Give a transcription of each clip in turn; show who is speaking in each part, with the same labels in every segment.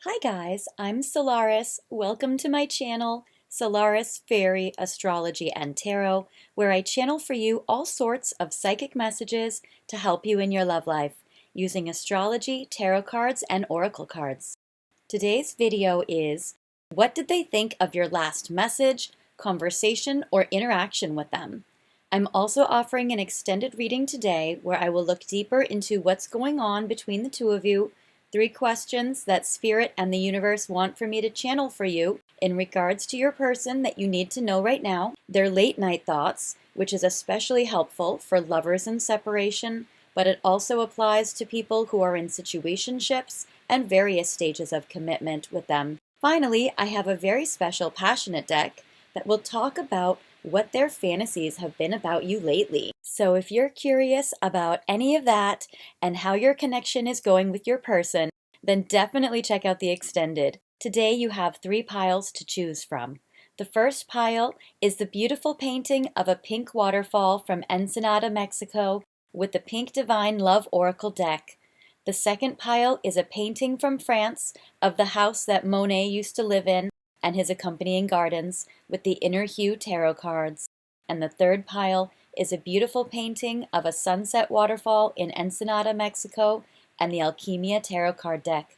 Speaker 1: Hi guys, I'm Solaris. Welcome to my channel, Solaris Fairy Astrology and Tarot, where I channel for you all sorts of psychic messages to help you in your love life, using astrology, tarot cards, and oracle cards. Today's video is, what did they think of your last message, conversation, or interaction with them? I'm also offering an extended reading today where I will look deeper into what's going on between the two of you, 3 questions that Spirit and the universe want for me to channel for you in regards to your person that you need to know right now, their late night thoughts, which is especially helpful for lovers in separation, but it also applies to people who are in situationships and various stages of commitment with them. Finally, I have a very special passionate deck that will talk about what their fantasies have been about you lately. So if you're curious about any of that and how your connection is going with your person, then definitely check out the extended. Today you have 3 piles to choose from. The first pile is the beautiful painting of a pink waterfall from Ensenada, Mexico, with the Pink Divine Love Oracle deck. The second pile is a painting from France of the house that Monet used to live in and his accompanying gardens with the Inner Hue tarot cards. And the third pile is a beautiful painting of a sunset waterfall in Ensenada, Mexico, and the Alchemia tarot card deck.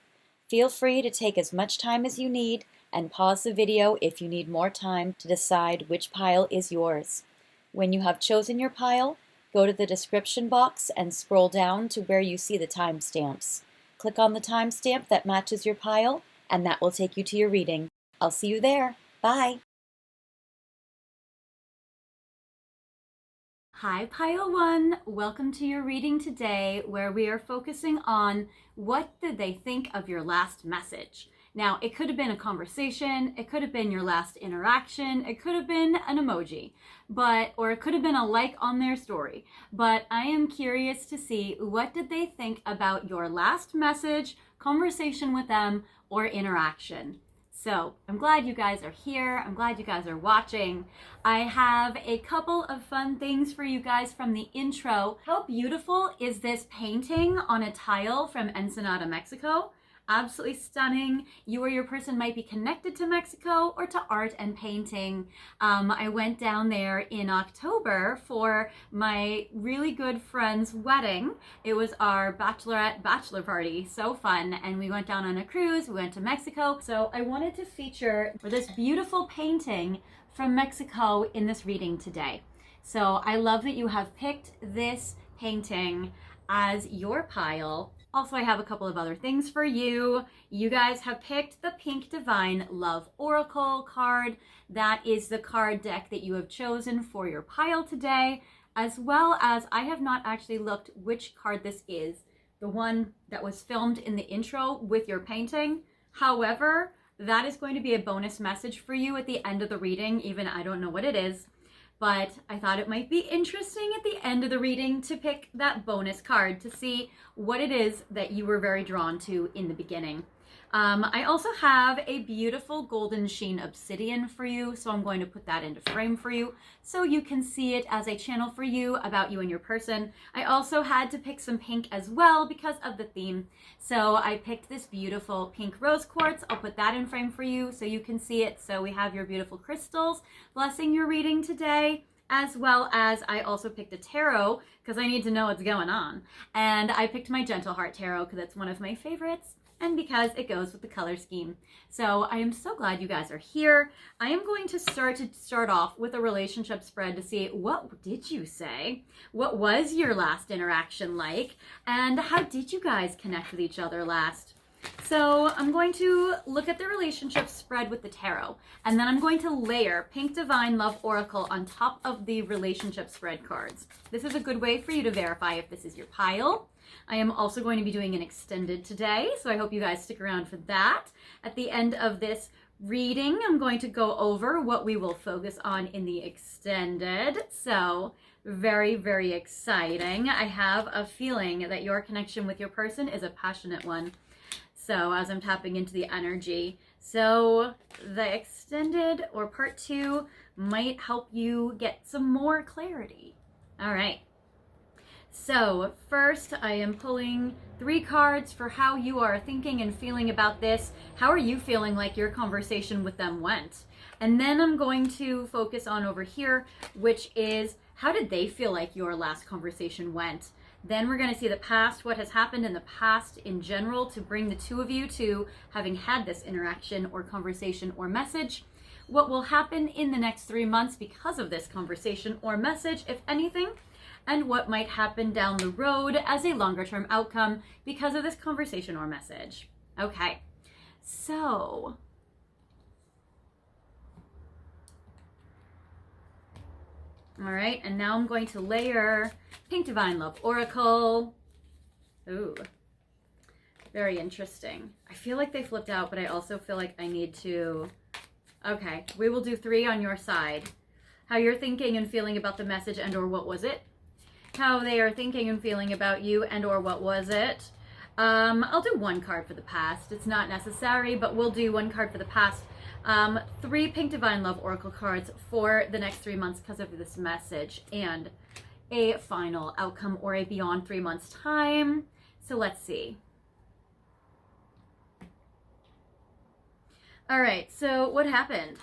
Speaker 1: Feel free to take as much time as you need and pause the video if you need more time to decide which pile is yours. When you have chosen your pile, go to the description box and scroll down to where you see the timestamps. Click on the timestamp that matches your pile, and that will take you to your reading. I'll see you there. Bye. Hi, Pile 1. Welcome to your reading today, where we are focusing on what did they think of your last message. Now, it could have been a conversation, it could have been your last interaction, it could have been an emoji, or it could have been a like on their story. But I am curious to see, what did they think about your last message, conversation with them, or interaction? So I'm glad you guys are here. I'm glad you guys are watching. I have a couple of fun things for you guys from the intro. How beautiful is this painting on a tile from Ensenada, Mexico? Absolutely stunning. You or your person might be connected to Mexico or to art and painting. I went down there in October for my really good friend's wedding. It was our bachelor party. So fun. And we went down on a cruise. We went to Mexico. So I wanted to feature this beautiful painting from Mexico in this reading today. So I love that you have picked this painting as your pile. Also, I have a couple of other things for you. You guys have picked the Pink Divine Love Oracle card. That is the card deck that you have chosen for your pile today, as well as I have not actually looked which card this is, the one that was filmed in the intro with your painting. However, that is going to be a bonus message for you at the end of the reading. Even I don't know what it is, but I thought it might be interesting at the end of the reading to pick that bonus card to see what it is that you were very drawn to in the beginning. I also have a beautiful golden sheen obsidian for you, so I'm going to put that into frame for you so you can see it as a channel for you about you and your person. I also had to pick some pink as well because of the theme, so I picked this beautiful pink rose quartz. I'll put that in frame for you so you can see it. So we have your beautiful crystals blessing your reading today, as well as I also picked a tarot because I need to know what's going on. And I picked my Gentle Heart Tarot because it's one of my favorites and because it goes with the color scheme. So I am so glad you guys are here. I am going to start off with a relationship spread to see, what did you say? What was your last interaction like? And how did you guys connect with each other last? So I'm going to look at the relationship spread with the tarot, and then I'm going to layer Pink Divine Love Oracle on top of the relationship spread cards. This is a good way for you to verify if this is your pile. I am also going to be doing an extended today, so I hope you guys stick around for that. At the end of this reading, I'm going to go over what we will focus on in the extended. So very, very exciting. I have a feeling that your connection with your person is a passionate one. So as I'm tapping into the energy, so the extended or part 2 might help you get some more clarity. All right. So first I am pulling 3 cards for how you are thinking and feeling about this. How are you feeling like your conversation with them went? And then I'm going to focus on over here, which is how did they feel like your last conversation went? Then we're going to see the past, what has happened in the past in general to bring the two of you to having had this interaction or conversation or message. What will happen in the next 3 months because of this conversation or message, if anything, and what might happen down the road as a longer term outcome because of this conversation or message. Okay, so all right, and now I'm going to layer Pink Divine Love Oracle. Ooh, very interesting. I feel like they flipped out, but I also feel like I need to... Okay, we will do 3 on your side. How you're thinking and feeling about the message and or what was it? How they are thinking and feeling about you and or what was it? I'll do 1 card for the past. It's not necessary, but we'll do 1 card for the past. 3 Pink Divine Love Oracle cards for the next 3 months because of this message and a final outcome or a beyond 3 months time. So let's see. All right, so what happened?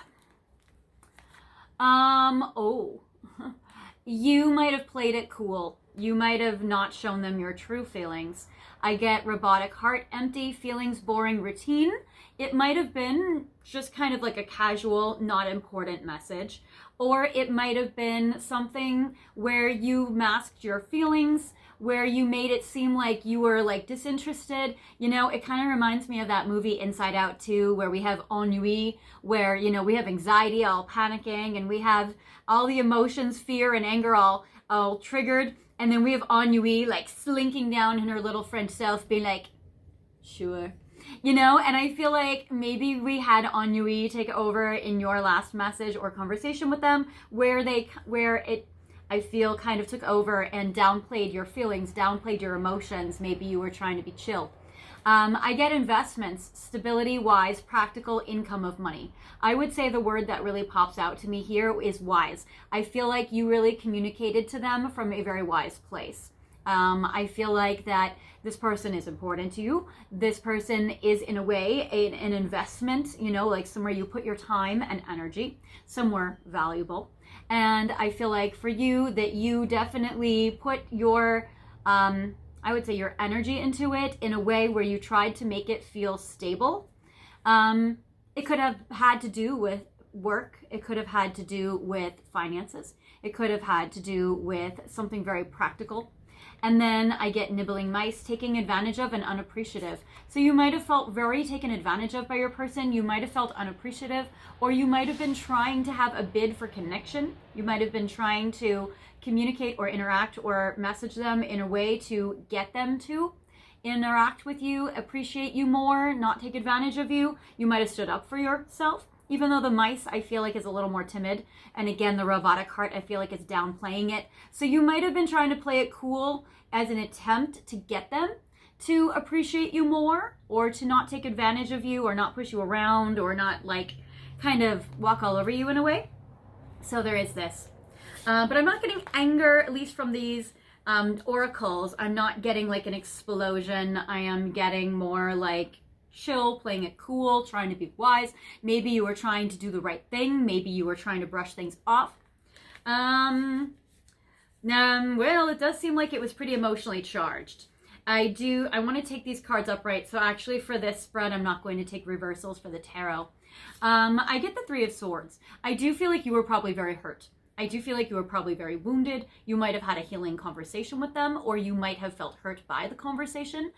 Speaker 1: You might have played it cool. You might have not shown them your true feelings. I get robotic heart, empty, feelings, boring, routine. It might have been just kind of like a casual, not important message. Or it might have been something where you masked your feelings, where you made it seem like you were like disinterested. You know, it kind of reminds me of that movie Inside Out 2, where we have ennui, where, you know, we have anxiety, all panicking, and we have all the emotions, fear and anger all triggered. And then we have ennui, like slinking down in her little French self, being like, sure. You know, and I feel like maybe we had ennui take over in your last message or conversation with them, where it, I feel, kind of took over and downplayed your feelings, downplayed your emotions. Maybe you were trying to be chill. I get investments, stability-wise, practical income of money. I would say the word that really pops out to me here is wise. I feel like you really communicated to them from a very wise place. I feel like that this person is important to you. This person is, in a way, an investment, you know, like somewhere you put your time and energy, somewhere valuable. And I feel like for you that you definitely put your, I would say your energy into it in a way where you tried to make it feel stable. It could have had to do with work. It could have had to do with finances. It could have had to do with something very practical. And then I get nibbling mice, taking advantage of and unappreciative. So you might have felt very taken advantage of by your person. You might have felt unappreciative, or you might have been trying to have a bid for connection. You might have been trying to communicate or interact or message them in a way to get them to interact with you, appreciate you more, not take advantage of you. You might have stood up for yourself. Even though the mice, I feel like, is a little more timid. And again, the robotic heart, I feel like it's downplaying it. So you might have been trying to play it cool as an attempt to get them to appreciate you more, or to not take advantage of you, or not push you around, or not like kind of walk all over you in a way. So there is this. But I'm not getting anger, at least from these oracles. I'm not getting like an explosion. I am getting more like chill, playing it cool, trying to be wise. Maybe you were trying to do the right thing. Maybe you were trying to brush things off. Well, it does seem like it was pretty emotionally charged. I want to take these cards upright. So actually for this spread, I'm not going to take reversals for the tarot. I get the 3 of Swords. I do feel like you were probably very hurt. I do feel like you were probably very wounded. You might have had a healing conversation with them, or you might have felt hurt by the conversation.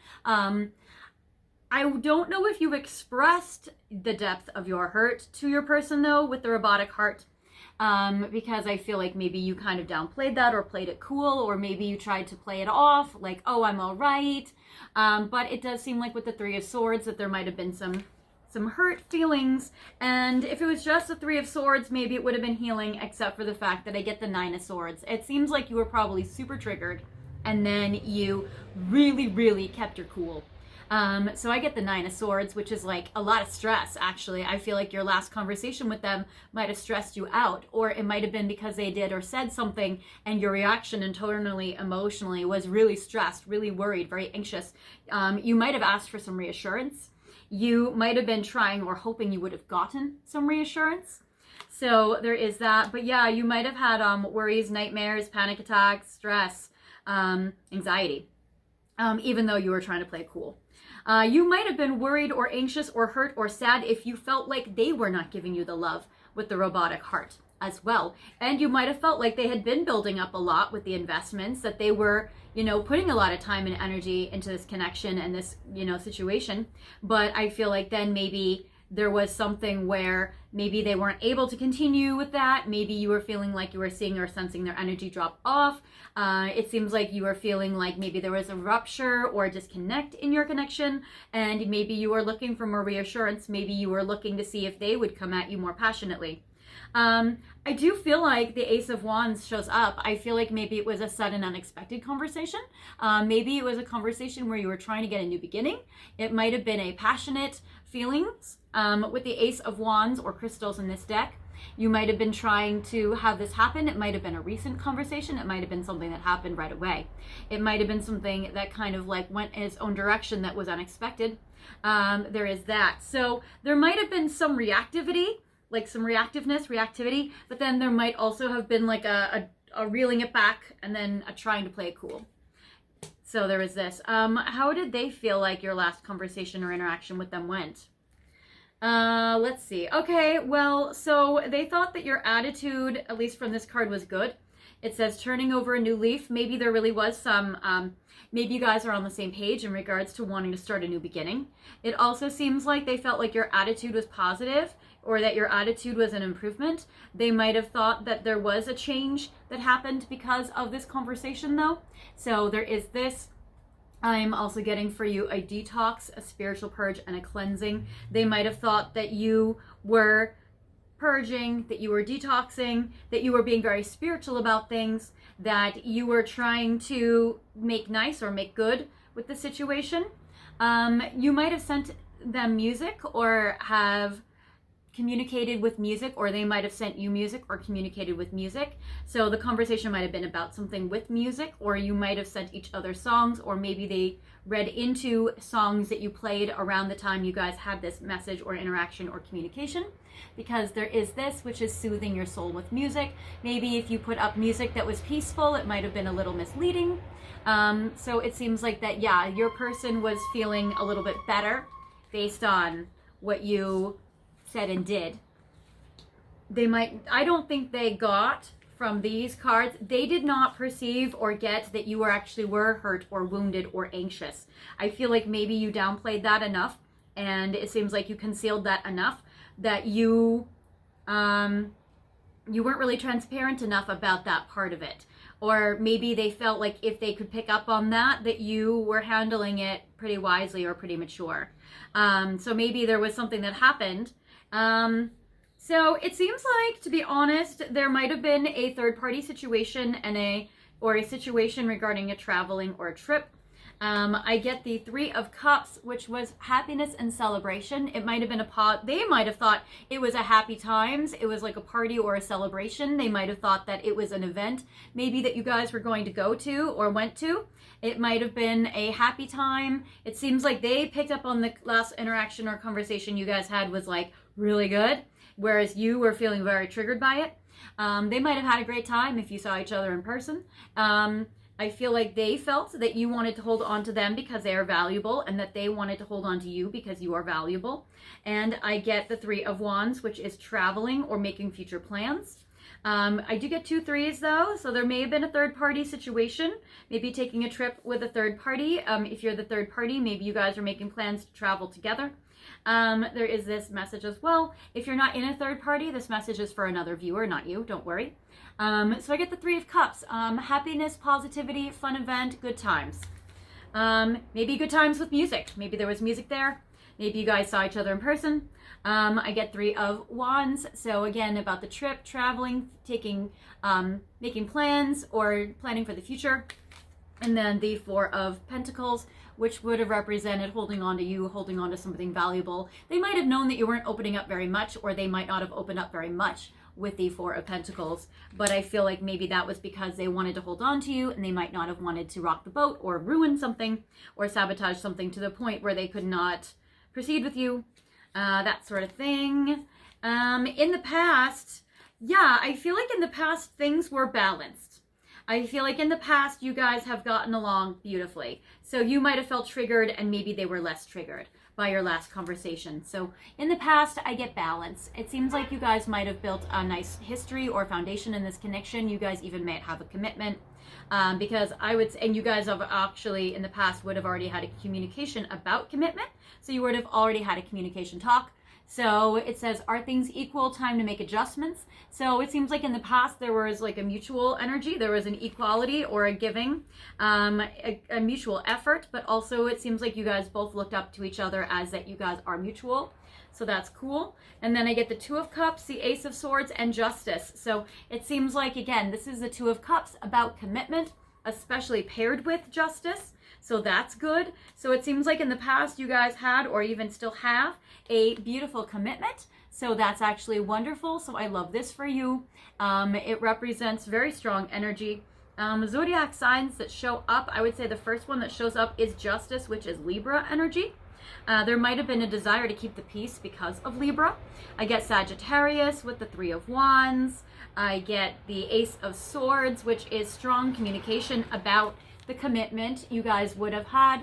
Speaker 1: I don't know if you've expressed the depth of your hurt to your person, though, with the robotic heart, because I feel like maybe you kind of downplayed that or played it cool, or maybe you tried to play it off like, oh, I'm all right. But it does seem like with the 3 of Swords that there might have been some hurt feelings. And if it was just the 3 of Swords, maybe it would have been healing, except for the fact that I get the 9 of Swords. It seems like you were probably super triggered, and then you really, really kept your cool. So I get the Nine of Swords, which is like a lot of stress, actually. I feel like your last conversation with them might have stressed you out, or it might have been because they did or said something and your reaction internally, emotionally was really stressed, really worried, very anxious. You might have asked for some reassurance. You might have been trying or hoping you would have gotten some reassurance. So there is that. But yeah, you might have had worries, nightmares, panic attacks, stress, anxiety, even though you were trying to play cool. You might have been worried or anxious or hurt or sad if you felt like they were not giving you the love with the robotic heart as well. And you might have felt like they had been building up a lot with the investments, that they were, putting a lot of time and energy into this connection and this, situation. But I feel like then maybe there was something where maybe they weren't able to continue with that. Maybe you were feeling like you were seeing or sensing their energy drop off. It seems like you were feeling like maybe there was a rupture or a disconnect in your connection, and maybe you were looking for more reassurance. Maybe you were looking to see if they would come at you more passionately. I do feel like the Ace of Wands shows up. I feel like maybe it was a sudden, unexpected conversation. Maybe it was a conversation where you were trying to get a new beginning. It might have been a passionate feelings with the Ace of Wands or crystals in this deck. You might have been trying to have this happen. It might have been a recent conversation. It might have been something that happened right away. It might have been something that kind of like went in its own direction that was unexpected. There is that. So there might have been some reactivity, like some reactivity, but then there might also have been like a reeling it back and then a trying to play it cool. So there is this. How did they feel like your last conversation or interaction with them went? Let's see. Okay, well, so they thought that your attitude, at least from this card, was good. It says turning over a new leaf. Maybe there really was some, maybe you guys are on the same page in regards to wanting to start a new beginning. It also seems like they felt like your attitude was positive, or that your attitude was an improvement. They might have thought that there was a change that happened because of this conversation, though. So there is this. I'm also getting for you a detox, a spiritual purge, and a cleansing. They might have thought that you were purging, that you were detoxing, that you were being very spiritual about things, that you were trying to make nice or make good with the situation. You might have sent them music or have communicated with music, or they might have sent you music or communicated with music. So the conversation might have been about something with music, or you might have sent each other songs, or maybe they read into songs that you played around the time you guys had this message or interaction or communication. Because there is this, which is soothing your soul with music. Maybe if you put up music that was peaceful, it might have been a little misleading. So it seems like that, yeah, your person was feeling a little bit better based on what you said and did. I don't think they got from these cards, they did not perceive or get that you were hurt or wounded or anxious. I feel like maybe you downplayed that enough, and it seems like you concealed that enough, that you weren't really transparent enough about that part of it. Or maybe they felt like if they could pick up on that, that you were handling it pretty wisely or pretty mature. So maybe there was something that happened. So it seems like, to be honest, there might have been a third-party situation or a situation regarding a traveling or a trip. I get the Three of Cups, which was happiness and celebration. It might have been they might have thought it was a happy times. It was like a party or a celebration. They might have thought that it was an event, maybe that you guys were going to go to or went to. It might have been a happy time. It seems like they picked up on the last interaction or conversation you guys had was like really good, whereas you were feeling very triggered by it. They might have had a great time if you saw each other in person. I feel like they felt that you wanted to hold on to them because they are valuable, and that they wanted to hold on to you because you are valuable. And I get the Three of Wands, which is traveling or making future plans. I do get 2 3s though, so there may have been a third party situation, maybe taking a trip with a third party. If you're the third party, maybe you guys are making plans to travel together. There is this message as well. If you're not in a third party, this message is for another viewer, not you, don't worry. So I get the Three of Cups, happiness, positivity, fun event, good times. Maybe good times with music. Maybe there was music there. Maybe you guys saw each other in person. I get Three of Wands. So again, about the trip, traveling, making plans or planning for the future. And then the Four of Pentacles, which would have represented holding on to you, holding on to something valuable. They might have known that you weren't opening up very much, or they might not have opened up very much with the Four of Pentacles. But I feel like maybe that was because they wanted to hold on to you, and they might not have wanted to rock the boat or ruin something or sabotage something to the point where they could not proceed with you, that sort of thing. In the past, yeah, I feel like in the past things were balanced. I feel like in the past you guys have gotten along beautifully. So you might have felt triggered, and maybe they were less triggered by your last conversation. So in the past, I get balance. It seems like you guys might have built a nice history or foundation in this connection. You guys even might have a commitment, because I would say, and you guys have actually in the past would have already had a communication about commitment. So you would have already had a communication talk. So it says, are things equal? Time to make adjustments. So it seems like in the past there was like a mutual energy, there was an equality or a giving, a mutual effort, but also it seems like you guys both looked up to each other as that you guys are mutual. So that's cool. And then I get the Two of Cups, the Ace of Swords, and Justice. So it seems like, again, this is the Two of Cups about commitment, especially paired with justice. So that's good. So it seems like in the past you guys had, or even still have, a beautiful commitment. So that's actually wonderful. So I love this for you. It represents very strong energy. Zodiac signs that show up, I would say the first one that shows up is Justice, which is Libra energy. There might have been a desire to keep the peace because of Libra. I get Sagittarius with the Three of Wands. I get the Ace of Swords, which is strong communication about the commitment you guys would have had.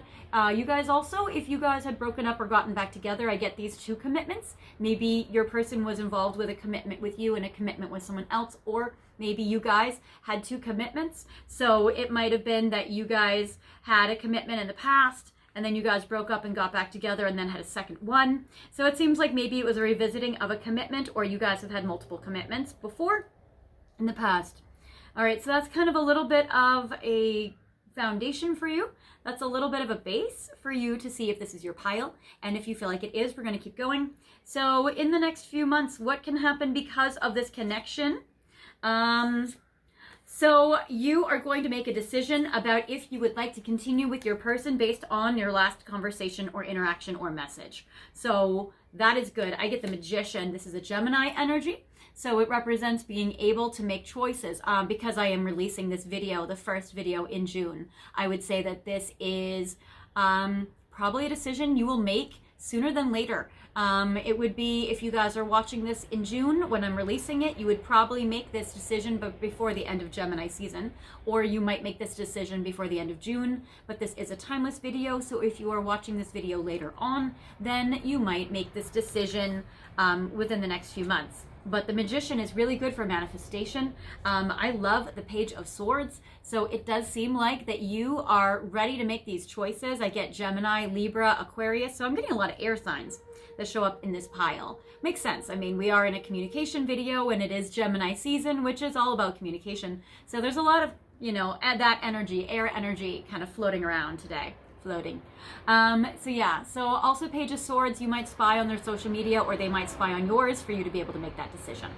Speaker 1: You guys also, if you guys had broken up or gotten back together, I get these two commitments. Maybe your person was involved with a commitment with you and a commitment with someone else, or maybe you guys had two commitments. So it might have been that you guys had a commitment in the past, and then you guys broke up and got back together and then had a second one. So it seems like maybe it was a revisiting of a commitment, or you guys have had multiple commitments before in the past. All right, so that's kind of a little bit of a foundation for you. That's a little bit of a base for you to see if this is your pile. And if you feel like it is, we're going to keep going. So in the next few months, what can happen because of this connection? So you are going to make a decision about if you would like to continue with your person based on your last conversation or interaction or message. So that is good. I get the Magician. This is a Gemini energy. So it represents being able to make choices. Because I am releasing this video, the first video in June, I would say that this is probably a decision you will make sooner than later. It would be, if you guys are watching this in June when I'm releasing it, you would probably make this decision but before the end of Gemini season, or you might make this decision before the end of June. But this is a timeless video, so if you are watching this video later on, then you might make this decision within the next few months. But the Magician is really good for manifestation. I love the Page of Swords. So it does seem like that you are ready to make these choices. I get Gemini, Libra, Aquarius. So I'm getting a lot of air signs that show up in this pile. Makes sense. I mean, we are in a communication video and it is Gemini season, which is all about communication. So there's a lot of, that energy, air energy kind of floating around today. So yeah, so also Page of Swords, you might spy on their social media, or they might spy on yours for you to be able to make that decision.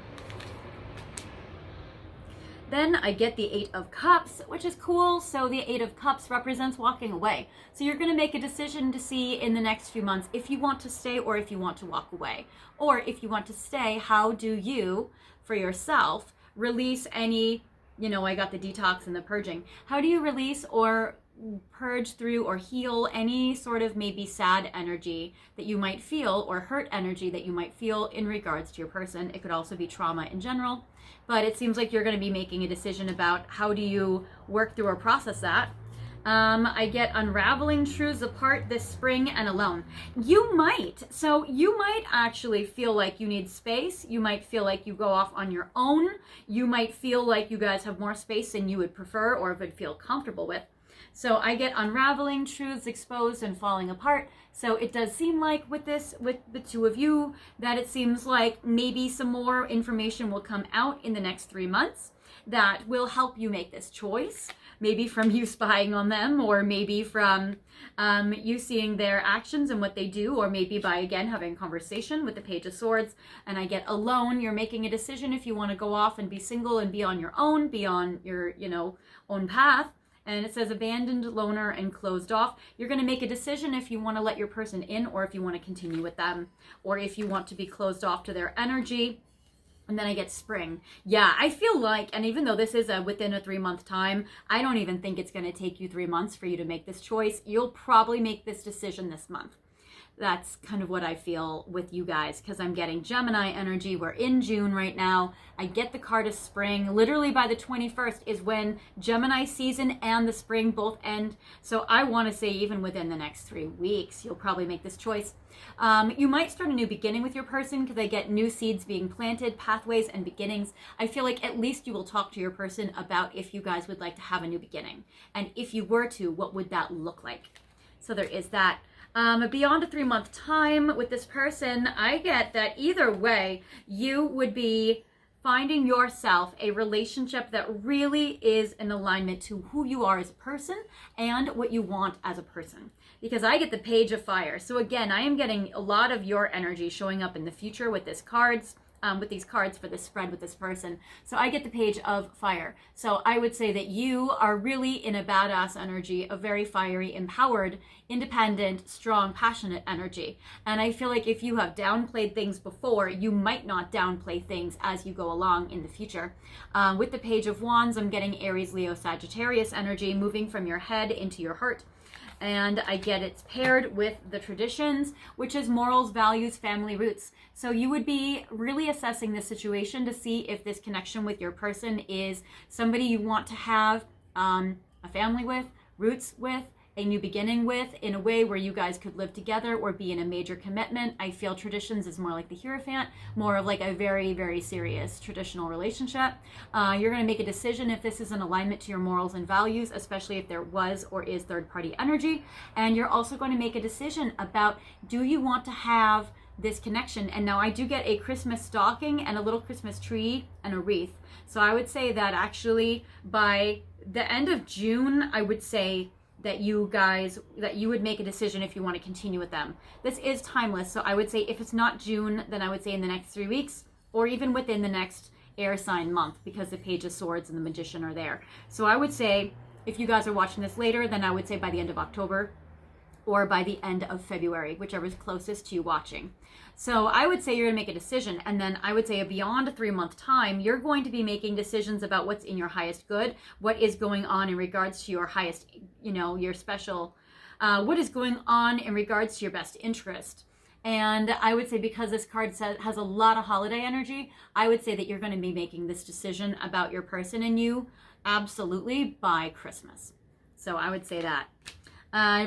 Speaker 1: Then I get the Eight of Cups, which is cool. So the Eight of Cups represents walking away. So you're going to make a decision to see in the next few months if you want to stay or if you want to walk away. Or if you want to stay, how do you, for yourself, release any, I got the detox and the purging. How do you release or purge through or heal any sort of maybe sad energy that you might feel, or hurt energy that you might feel in regards to your person? It could also be trauma in general, but it seems like you're going to be making a decision about how do you work through or process that. I get unraveling truths apart this spring and alone. You might actually feel like you need space. You might feel like you go off on your own. You might feel like you guys have more space than you would prefer or would feel comfortable with. So I get unraveling, truths exposed and falling apart. So it does seem like with the two of you, that it seems like maybe some more information will come out in the next 3 months that will help you make this choice. Maybe from you spying on them, or maybe from you seeing their actions and what they do, or maybe by, again, having a conversation with the Page of Swords. And I get alone, you're making a decision if you want to go off and be single and be on your own, be on your, own path. And it says abandoned, loner, and closed off. You're going to make a decision if you want to let your person in or if you want to continue with them, or if you want to be closed off to their energy. And then I get spring. Yeah, I feel like, and even though this is within a 3-month time, I don't even think it's going to take you 3 months for you to make this choice. You'll probably make this decision this month. That's kind of what I feel with you guys, because I'm getting Gemini energy. We're in June right now. I get the card of spring. Literally by the 21st is when Gemini season and the spring both end. So I want to say even within the next 3 weeks, you'll probably make this choice. You might start a new beginning with your person, because I get new seeds being planted, pathways and beginnings. I feel like at least you will talk to your person about if you guys would like to have a new beginning. And if you were to, what would that look like? So there is that. Beyond a 3-month time with this person, I get that either way, you would be finding yourself a relationship that really is in alignment to who you are as a person and what you want as a person. Because I get the Page of Fire. So again, I am getting a lot of your energy showing up in the future with these cards for this spread with this person. So I get the Page of Fire. So I would say that you are really in a badass energy, a very fiery, empowered, independent, strong, passionate energy. And I feel like if you have downplayed things before, you might not downplay things as you go along in the future. With the Page of Wands, I'm getting Aries, Leo, Sagittarius energy moving from your head into your heart. And I get it's paired with the traditions, which is morals, values, family roots. So you would be really assessing the situation to see if this connection with your person is somebody you want to have a family with, roots with, a new beginning with, in a way where you guys could live together or be in a major commitment. I feel traditions is more like the Hierophant, more of like a very, very serious traditional relationship. You're going to make a decision if this is in alignment to your morals and values, especially if there was or is third-party energy. And you're also going to make a decision about, do you want to have this connection? And now I do get a Christmas stocking and a little Christmas tree and a wreath. So I would say that actually by the end of June, I would say that you would make a decision if you want to continue with them. This is timeless, so I would say if it's not June, then I would say in the next 3 weeks, or even within the next air sign month, because the Page of Swords and the Magician are there. So I would say if you guys are watching this later, then I would say by the end of October or by the end of February, whichever is closest to you watching. So I would say you're gonna make a decision, and then I would say beyond a 3-month time, you're going to be making decisions about what's in your highest good, what is going on in regards to your highest, your special, what is going on in regards to your best interest. And I would say because this card has a lot of holiday energy, I would say that you're gonna be making this decision about your person and you absolutely by Christmas. So I would say that,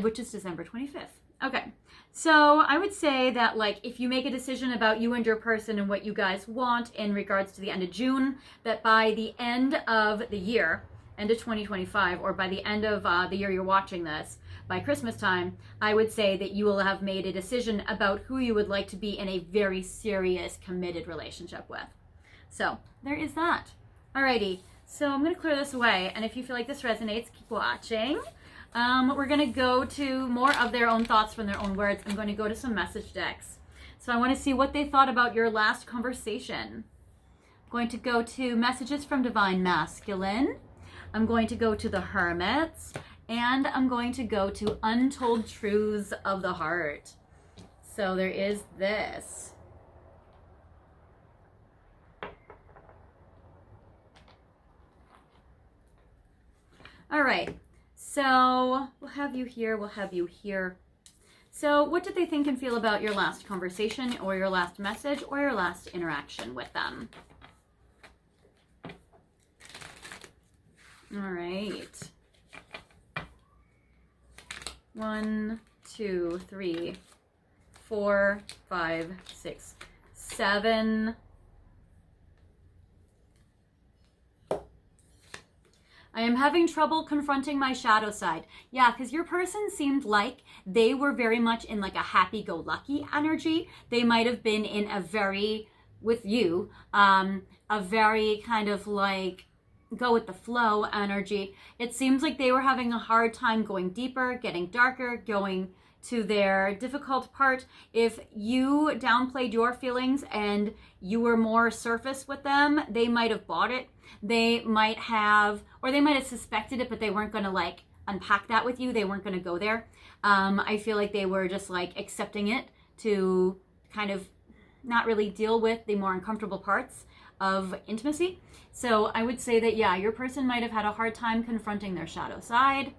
Speaker 1: which is December 25th. Okay. So I would say that, like, if you make a decision about you and your person and what you guys want in regards to the end of June, that by the end of the year, end of 2025, or by the end of the year you're watching this, by Christmas time, I would say that you will have made a decision about who you would like to be in a very serious, committed relationship with. So there is that. Alrighty, so I'm going to clear this away, and if you feel like this resonates, keep watching. We're going to go to more of their own thoughts from their own words. I'm going to go to some message decks. So I want to see what they thought about your last conversation. I'm going to go to messages from Divine Masculine. I'm going to go to the Hermits. And I'm going to go to Untold Truths of the Heart. So there is this. All right. So we'll have you here. So what did they think and feel about your last conversation or your last message or your last interaction with them? All right. 1, 2, 3, 4, 5, 6, 7. I am having trouble confronting my shadow side. Yeah, because your person seemed like they were very much in like a happy-go-lucky energy. They might have been in a very, with you, a very kind of like go with the flow energy. It seems like they were having a hard time going deeper, getting darker, going, to their difficult part. If you downplayed your feelings and you were more surface with them, they might have bought it. They might have, or they might have suspected it, but they weren't going to like unpack that with you. They weren't going to go there. I feel like they were just like accepting it to kind of not really deal with the more uncomfortable parts of intimacy. So I would say that, yeah, your person might have had a hard time confronting their shadow side.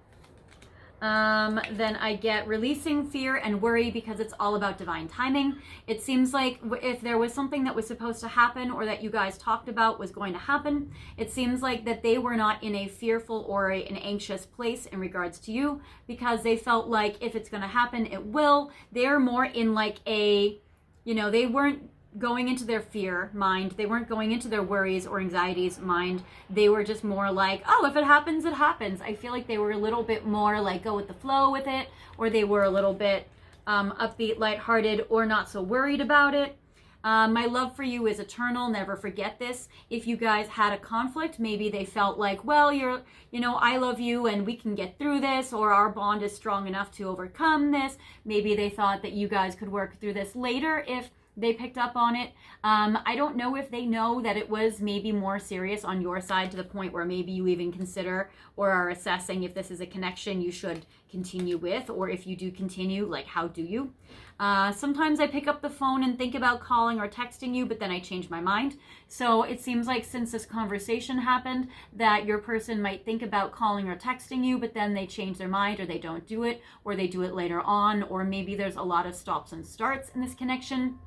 Speaker 1: Then I get releasing fear and worry because it's all about divine timing. It seems like if there was something that was supposed to happen or that you guys talked about was going to happen, it seems like that they were not in a fearful or an anxious place in regards to you, because they felt like if it's going to happen, it will. They're more in like a, you know, they weren't going into their fear mind. They weren't going into their worries or anxieties mind. They were just more like, oh, if it happens, it happens. I feel like they were a little bit more like go with the flow with it, or they were a little bit upbeat, lighthearted, or not so worried about it. My love for you is eternal. Never forget this. If you guys had a conflict, maybe they felt like, well, I love you and we can get through this, or our bond is strong enough to overcome this. Maybe they thought that you guys could work through this later if they picked up on it. I don't know if they know that it was maybe more serious on your side to the point where maybe you even consider or are assessing if this is a connection you should continue with, or if you do continue, like how do you? Sometimes I pick up the phone and think about calling or texting you, but then I change my mind. So it seems like since this conversation happened that your person might think about calling or texting you, but then they change their mind, or they don't do it, or they do it later on, or maybe there's a lot of stops and starts in this connection.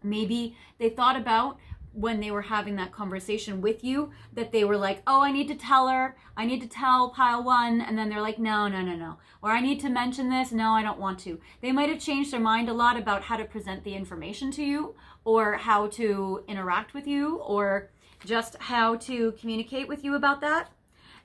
Speaker 1: Maybe they thought about when they were having that conversation with you that they were like, oh, I need to tell her, I need to tell pile one, and then they're like, no. Or I need to mention this, no, I don't want to. They might have changed their mind a lot about how to present the information to you, or how to interact with you, or just how to communicate with you about that.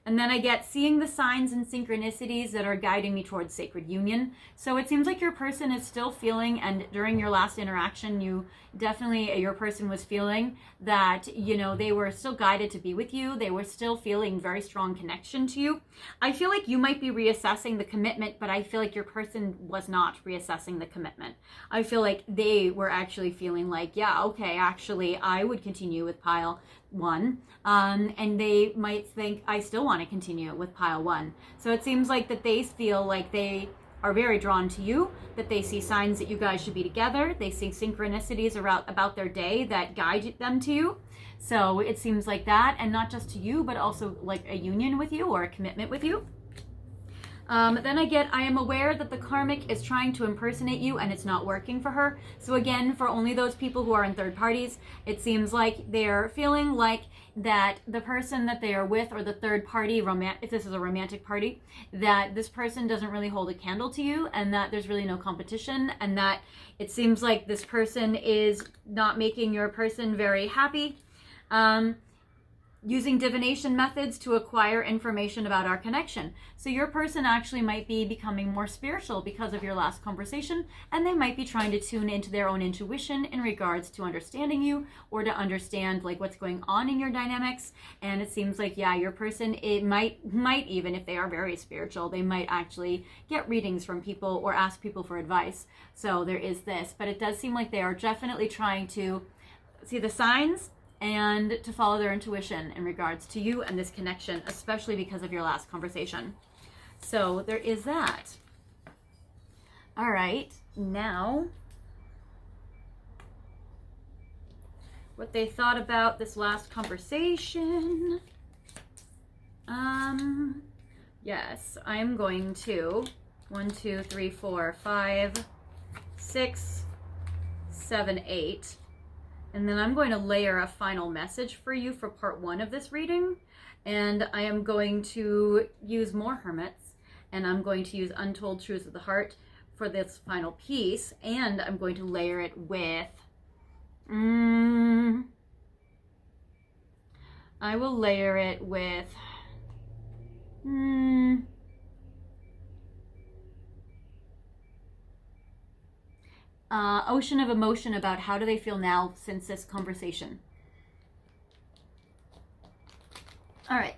Speaker 1: And then I get seeing the signs and synchronicities that are guiding me towards sacred union. So it seems like your person is still feeling, and during your last interaction, your person was feeling that, they were still guided to be with you. They were still feeling very strong connection to you. I feel like you might be reassessing the commitment, but I feel like your person was not reassessing the commitment. I feel like they were actually feeling like, yeah, okay, actually, I would continue with pile one, and they might think I still want to continue with pile one. So it seems like that they feel like they are very drawn to you, that they see signs that you guys should be together. They see synchronicities about their day that guide them to you. So it seems like that, and not just to you, but also like a union with you or a commitment with you. Then I am aware that the karmic is trying to impersonate you and it's not working for her. So again, for only those people who are in third parties, it seems like they're feeling like that the person that they are with, or the third party, if this is a romantic party, that this person doesn't really hold a candle to you, and that there's really no competition, and that it seems like this person is not making your person very happy. Using divination methods to acquire information about our connection. So your person actually might be becoming more spiritual because of your last conversation, and they might be trying to tune into their own intuition in regards to understanding you, or to understand like what's going on in your dynamics. And it seems like, yeah, your person, it might even, if they are very spiritual, they might actually get readings from people or ask people for advice. So there is this, but it does seem like they are definitely trying to see the signs and to follow their intuition in regards to you and this connection, especially because of your last conversation. So there is that. All right, now what they thought about this last conversation. Yes, I'm going to 1, 2, 3, 4, 5, 6, 7, 8. And then I'm going to layer a final message for you for part 1 of this reading. And I am going to use more hermits, and I'm going to use Untold Truths of the Heart for this final piece. And I'm going to layer it with, I will layer it with, ocean of emotion about how do they feel now since this conversation. All right,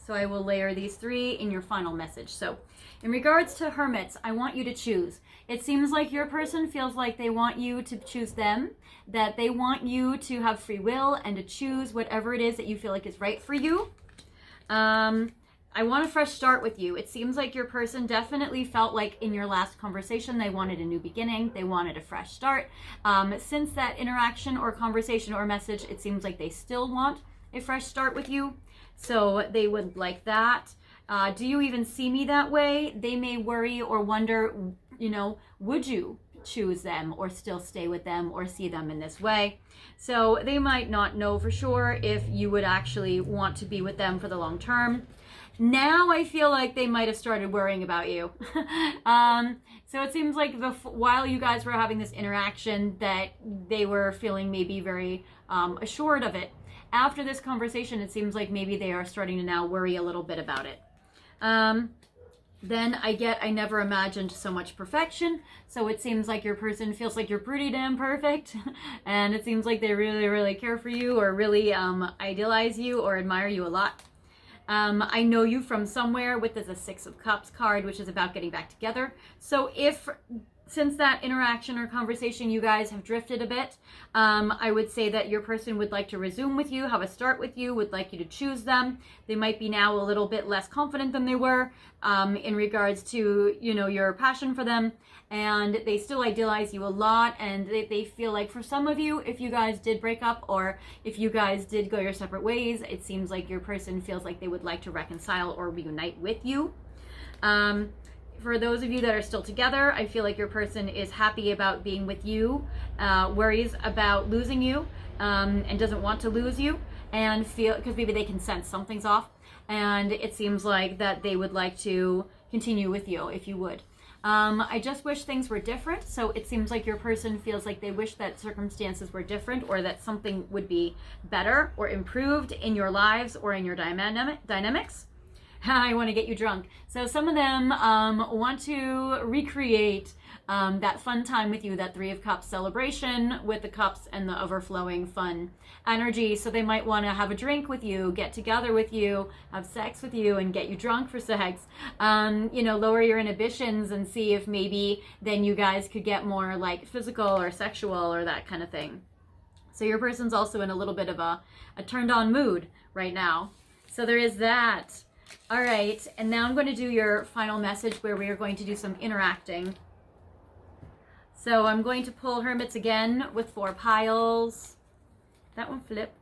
Speaker 1: So I will layer these 3 in your final message. So in regards to hermits, I want you to choose. It seems like your person feels like they want you to choose them, that they want you to have free will and to choose whatever it is that you feel like is right for you. I want a fresh start with you. It seems like your person definitely felt like in your last conversation, they wanted a new beginning. They wanted a fresh start. Since that interaction or conversation or message, it seems like they still want a fresh start with you. So they would like that. Do you even see me that way? They may worry or wonder, you know, would you choose them or still stay with them or see them in this way? So they might not know for sure if you would actually want to be with them for the long term. Now I feel like they might have started worrying about you. So it seems like while you guys were having this interaction that they were feeling maybe very assured of it. After this conversation, it seems like maybe they are starting to now worry a little bit about it. Then I never imagined so much perfection. So it seems like your person feels like you're pretty damn perfect. And it seems like they really, really care for you or really idealize you or admire you a lot. I know you from somewhere with this 6 of Cups card, which is about getting back together. So since that interaction or conversation, you guys have drifted a bit, I would say that your person would like to resume with you, have a start with you, would like you to choose them. They might be now a little bit less confident than they were in regards to, you know, your passion for them. And they still idealize you a lot, and they feel like for some of you, if you guys did break up or if you guys did go your separate ways, it seems like your person feels like they would like to reconcile or reunite with you. For those of you that are still together, I feel like your person is happy about being with you, worries about losing you, and doesn't want to lose you, and feel, because maybe they can sense something's off, and it seems like that they would like to continue with you if you would. I just wish things were different. So it seems like your person feels like they wish that circumstances were different or that something would be better or improved in your lives or in your dynamics. I want to get you drunk. So some of them want to recreate that fun time with you, that 3 of Cups celebration with the cups and the overflowing fun energy. So they might want to have a drink with you, get together with you, have sex with you, and get you drunk for sex. You know, lower your inhibitions and see if maybe then you guys could get more like physical or sexual or that kind of thing. So your person's also in a little bit of a turned on mood right now. So there is that. All right, and now I'm going to do your final message where we are going to do some interacting. So I'm going to pull Hermits again with 4 piles. That one flip?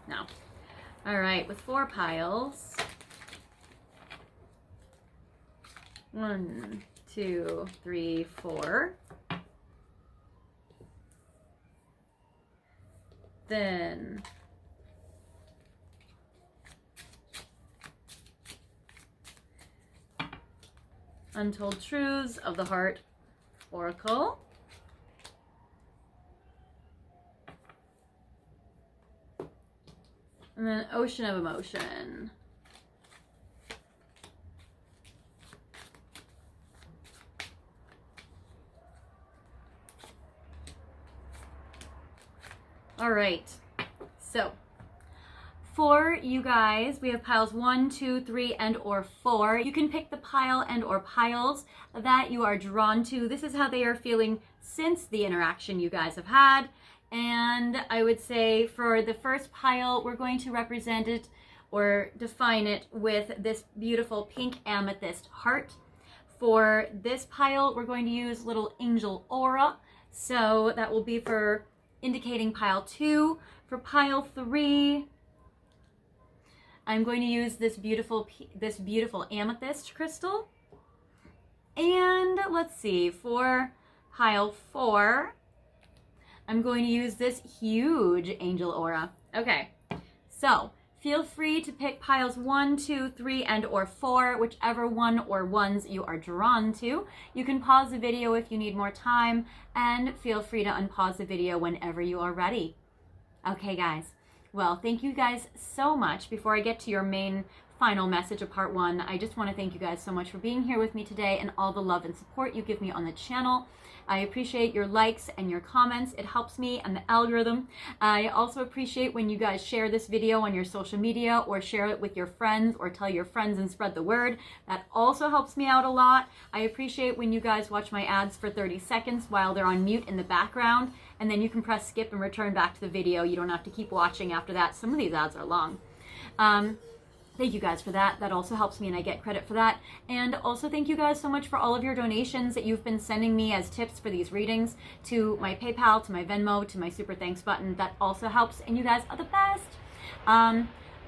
Speaker 1: No. All right, with 4 piles. 1, 2, 3, 4. Then Untold Truths of the Heart Oracle. And then Ocean of Emotion. All right, so for you guys, we have piles 1, 2, 3, and or 4. You can pick the pile and or piles that you are drawn to. This is how they are feeling since the interaction you guys have had. And I would say for the first pile, we're going to represent it or define it with this beautiful pink amethyst heart. For this pile, we're going to use little angel aura. So that will be for indicating pile 2. For pile 3, I'm going to use this beautiful amethyst crystal. And let's see, for pile 4, I'm going to use this huge angel aura. Okay, so feel free to pick piles 1, 2, 3, and or 4, whichever one or ones you are drawn to. You can pause the video if you need more time, and feel free to unpause the video whenever you are ready. Okay, guys. Well, thank you guys so much. Before I get to your main final message of part 1. I just want to thank you guys so much for being here with me today and all the love and support you give me on the channel. I appreciate your likes and your comments. It helps me and the algorithm. I also appreciate when you guys share this video on your social media or share it with your friends or tell your friends and spread the word. That also helps me out a lot. I appreciate when you guys watch my ads for 30 seconds while they're on mute in the background, and then you can press skip and return back to the video. You don't have to keep watching after that. Some of these ads are long. Thank you guys for that. That also helps me and I get credit for that. And also thank you guys so much for all of your donations that you've been sending me as tips for these readings to my PayPal, to my Venmo, to my super thanks button. That also helps and you guys are the best.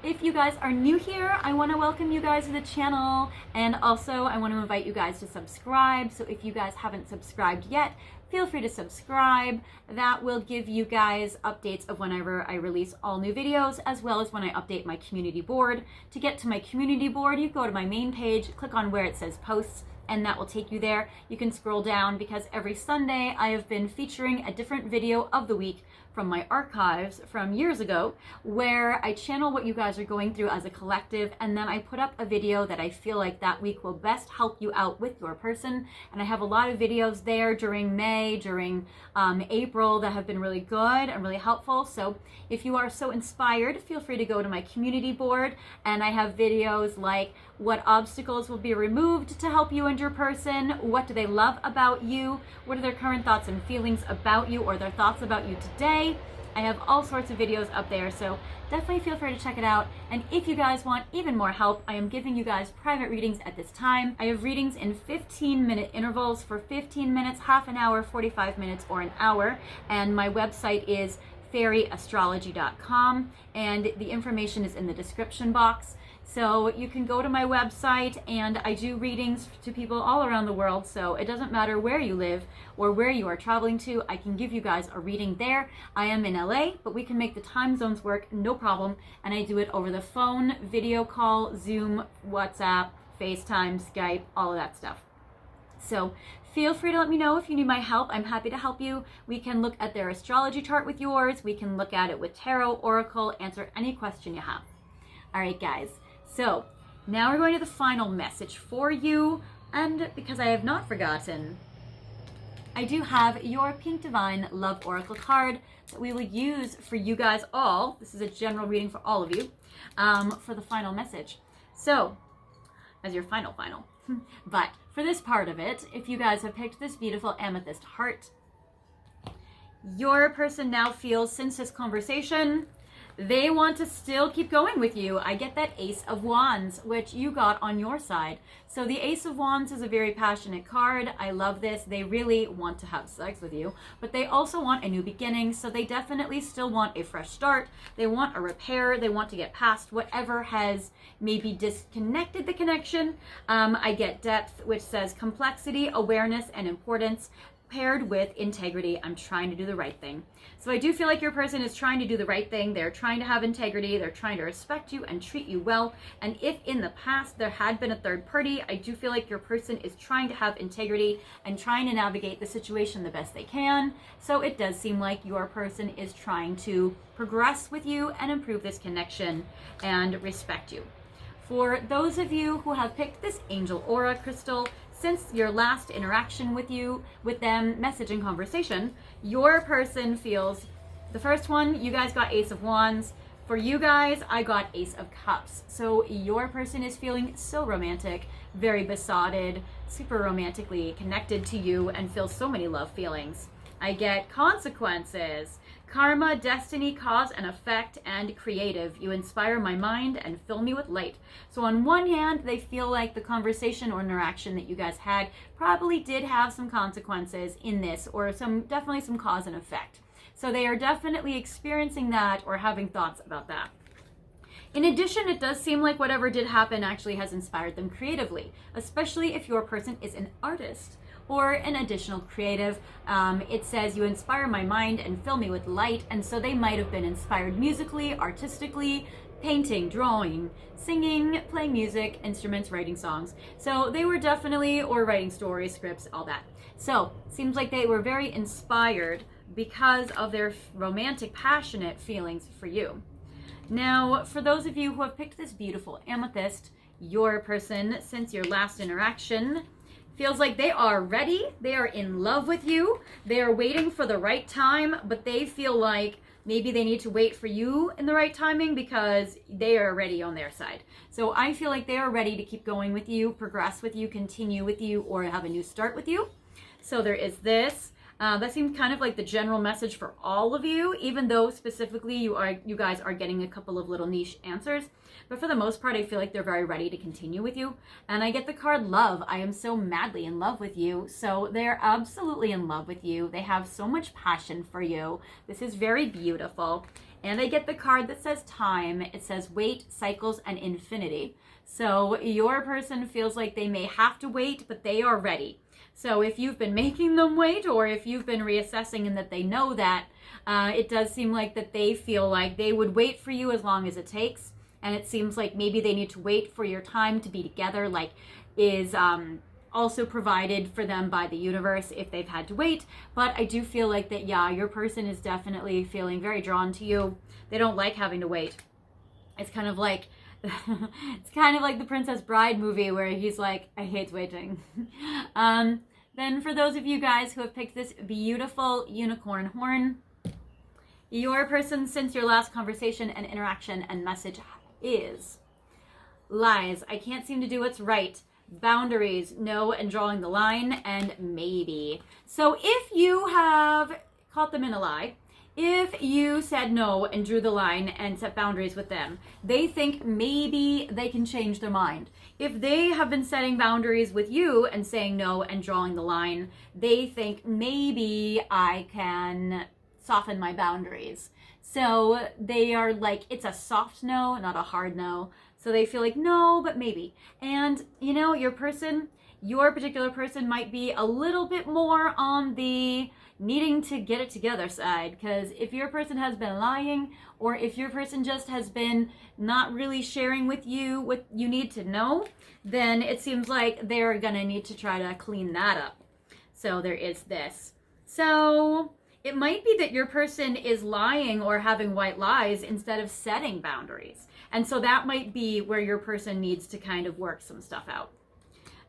Speaker 1: If you guys are new here, I want to welcome you guys to the channel, and also I want to invite you guys to subscribe. So if you guys haven't subscribed yet, feel free to subscribe. That will give you guys updates of whenever I release all new videos, as well as when I update my community board. To get to my community board, you go to my main page, click on where it says posts, and that will take you there. You can scroll down because every Sunday I have been featuring a different video of the week from my archives from years ago, where I channel what you guys are going through as a collective, and then I put up a video that I feel like that week will best help you out with your person. And I have a lot of videos there during May, during April that have been really good and really helpful. So if you are so inspired, feel free to go to my community board, and I have videos like what obstacles will be removed to help you and your person, what do they love about you, what are their current thoughts and feelings about you or their thoughts about you today. I have all sorts of videos up there, so definitely feel free to check it out. And if you guys want even more help, I am giving you guys private readings at this time. I have readings in 15-minute intervals for 15 minutes, half an hour, 45 minutes, or an hour. And my website is fairyastrology.com, and the information is in the description box. So you can go to my website, and I do readings to people all around the world, so it doesn't matter where you live or where you are traveling to, I can give you guys a reading there. I am in LA, but we can make the time zones work, no problem, and I do it over the phone, video call, Zoom, WhatsApp, FaceTime, Skype, all of that stuff. So feel free to let me know if you need my help. I'm happy to help you. We can look at their astrology chart with yours. We can look at it with tarot, oracle, answer any question you have. All right, guys. So now we're going to the final message for you, and because I have not forgotten, I do have your Pink Divine Love Oracle card that we will use for you guys all. This is a general reading for all of you, for the final message. So, as your final. But for this part of it, if you guys have picked this beautiful amethyst heart, your person now feels, since this conversation, they want to still keep going with you. I get that Ace of Wands, which you got on your side. So the Ace of Wands is a very passionate card. I love this. They really want to have sex with you, but they also want a new beginning. So they definitely still want a fresh start. They want a repair. They want to get past whatever has maybe disconnected the connection. I get depth, which says complexity, awareness, and importance, paired with integrity. I'm trying to do the right thing. So I do feel like your person is trying to do the right thing. They're trying to have integrity. They're trying to respect you and treat you well. And if in the past there had been a third party, I do feel like your person is trying to have integrity and trying to navigate the situation the best they can. So it does seem like your person is trying to progress with you and improve this connection and respect you. For those of you who have picked this Angel Aura crystal, since your last interaction with them, message and conversation, your person feels, the first one, you guys got Ace of Wands. For you guys, I got Ace of Cups. So your person is feeling so romantic, very besotted, super romantically connected to you, and feels so many love feelings. I get consequences, karma, destiny, cause and effect, and creative. You inspire my mind and fill me with light. So on one hand, they feel like the conversation or interaction that you guys had probably did have some consequences in this, or definitely some cause and effect. So they are definitely experiencing that or having thoughts about that. In addition, it does seem like whatever did happen actually has inspired them creatively, especially if your person is an artist or an additional creative. It says you inspire my mind and fill me with light, and so they might have been inspired musically, artistically, painting, drawing, singing, playing music, instruments, writing songs. So they were definitely, or writing stories, scripts, all that. So seems like they were very inspired because of their romantic, passionate feelings for you. Now, for those of you who have picked this beautiful amethyst, your person, since your last interaction, feels like they are ready, they are in love with you, they are waiting for the right time, but they feel like maybe they need to wait for you in the right timing because they are ready on their side. So I feel like they are ready to keep going with you, progress with you, continue with you, or have a new start with you. So there is this. That seems kind of like the general message for all of you, even though specifically you guys are getting a couple of little niche answers. But for the most part, I feel like they're very ready to continue with you. And I get the card love. I am so madly in love with you. So they're absolutely in love with you. They have so much passion for you. This is very beautiful. And I get the card that says time. It says wait, cycles, and infinity. So your person feels like they may have to wait, but they are ready. So if you've been making them wait, or if you've been reassessing and that they know that, it does seem like that they feel like they would wait for you as long as it takes. And it seems like maybe they need to wait for your time to be together, like is also provided for them by the universe if they've had to wait. But I do feel like that, yeah, your person is definitely feeling very drawn to you. They don't like having to wait. It's kind of like the Princess Bride movie where he's like, I hate waiting. Then for those of you guys who have picked this beautiful unicorn horn, your person, since your last conversation and interaction and message, is lies. I can't seem to do what's right. Boundaries, no, and drawing the line, and maybe. So if you have caught them in a lie, if you said no and drew the line and set boundaries with them, they think maybe they can change their mind. If they have been setting boundaries with you and saying no and drawing the line, they think maybe I can soften my boundaries. So they are like, it's a soft no, not a hard no. So they feel like no, but maybe. And you know, your particular person might be a little bit more on the needing to get it together side, because if your person has been lying, or if your person just has been not really sharing with you what you need to know, then it seems like they're gonna need to try to clean that up. So there is this. So it might be that your person is lying or having white lies instead of setting boundaries. And so that might be where your person needs to kind of work some stuff out.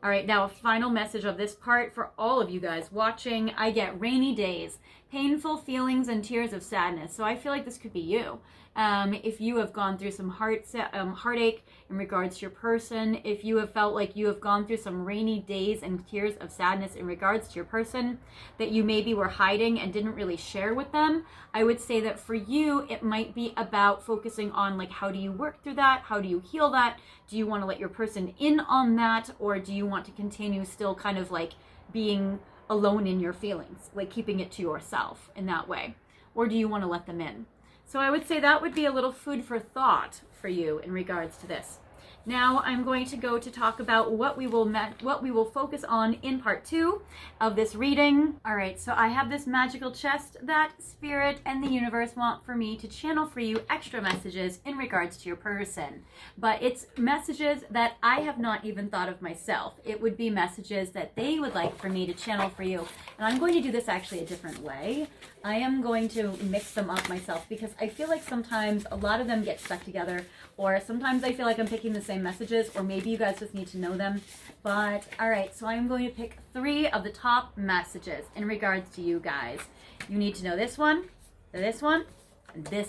Speaker 1: All right, now a final message of this part for all of you guys watching. I get rainy days, painful feelings, and tears of sadness. So I feel like this could be you. If you have gone through some heartache in regards to your person, if you have felt like you have gone through some rainy days and tears of sadness in regards to your person that you maybe were hiding and didn't really share with them, I would say that for you, it might be about focusing on like, how do you work through that? How do you heal that? Do you want to let your person in on that? Or do you want to continue still kind of like being alone in your feelings, like keeping it to yourself in that way? Or do you want to let them in? So I would say that would be a little food for thought for you in regards to this. Now I'm going to go to talk about what we will focus on in part 2 of this reading. All right, so I have this magical chest that Spirit and the universe want for me to channel for you extra messages in regards to your person. But it's messages that I have not even thought of myself. It would be messages that they would like for me to channel for you. And I'm going to do this actually a different way. I am going to mix them up myself because I feel like sometimes a lot of them get stuck together, or sometimes I feel like I'm picking the same messages, or maybe you guys just need to know them. But all right, so I'm going to pick 3 of the top messages in regards to you guys. You need to know this one, and this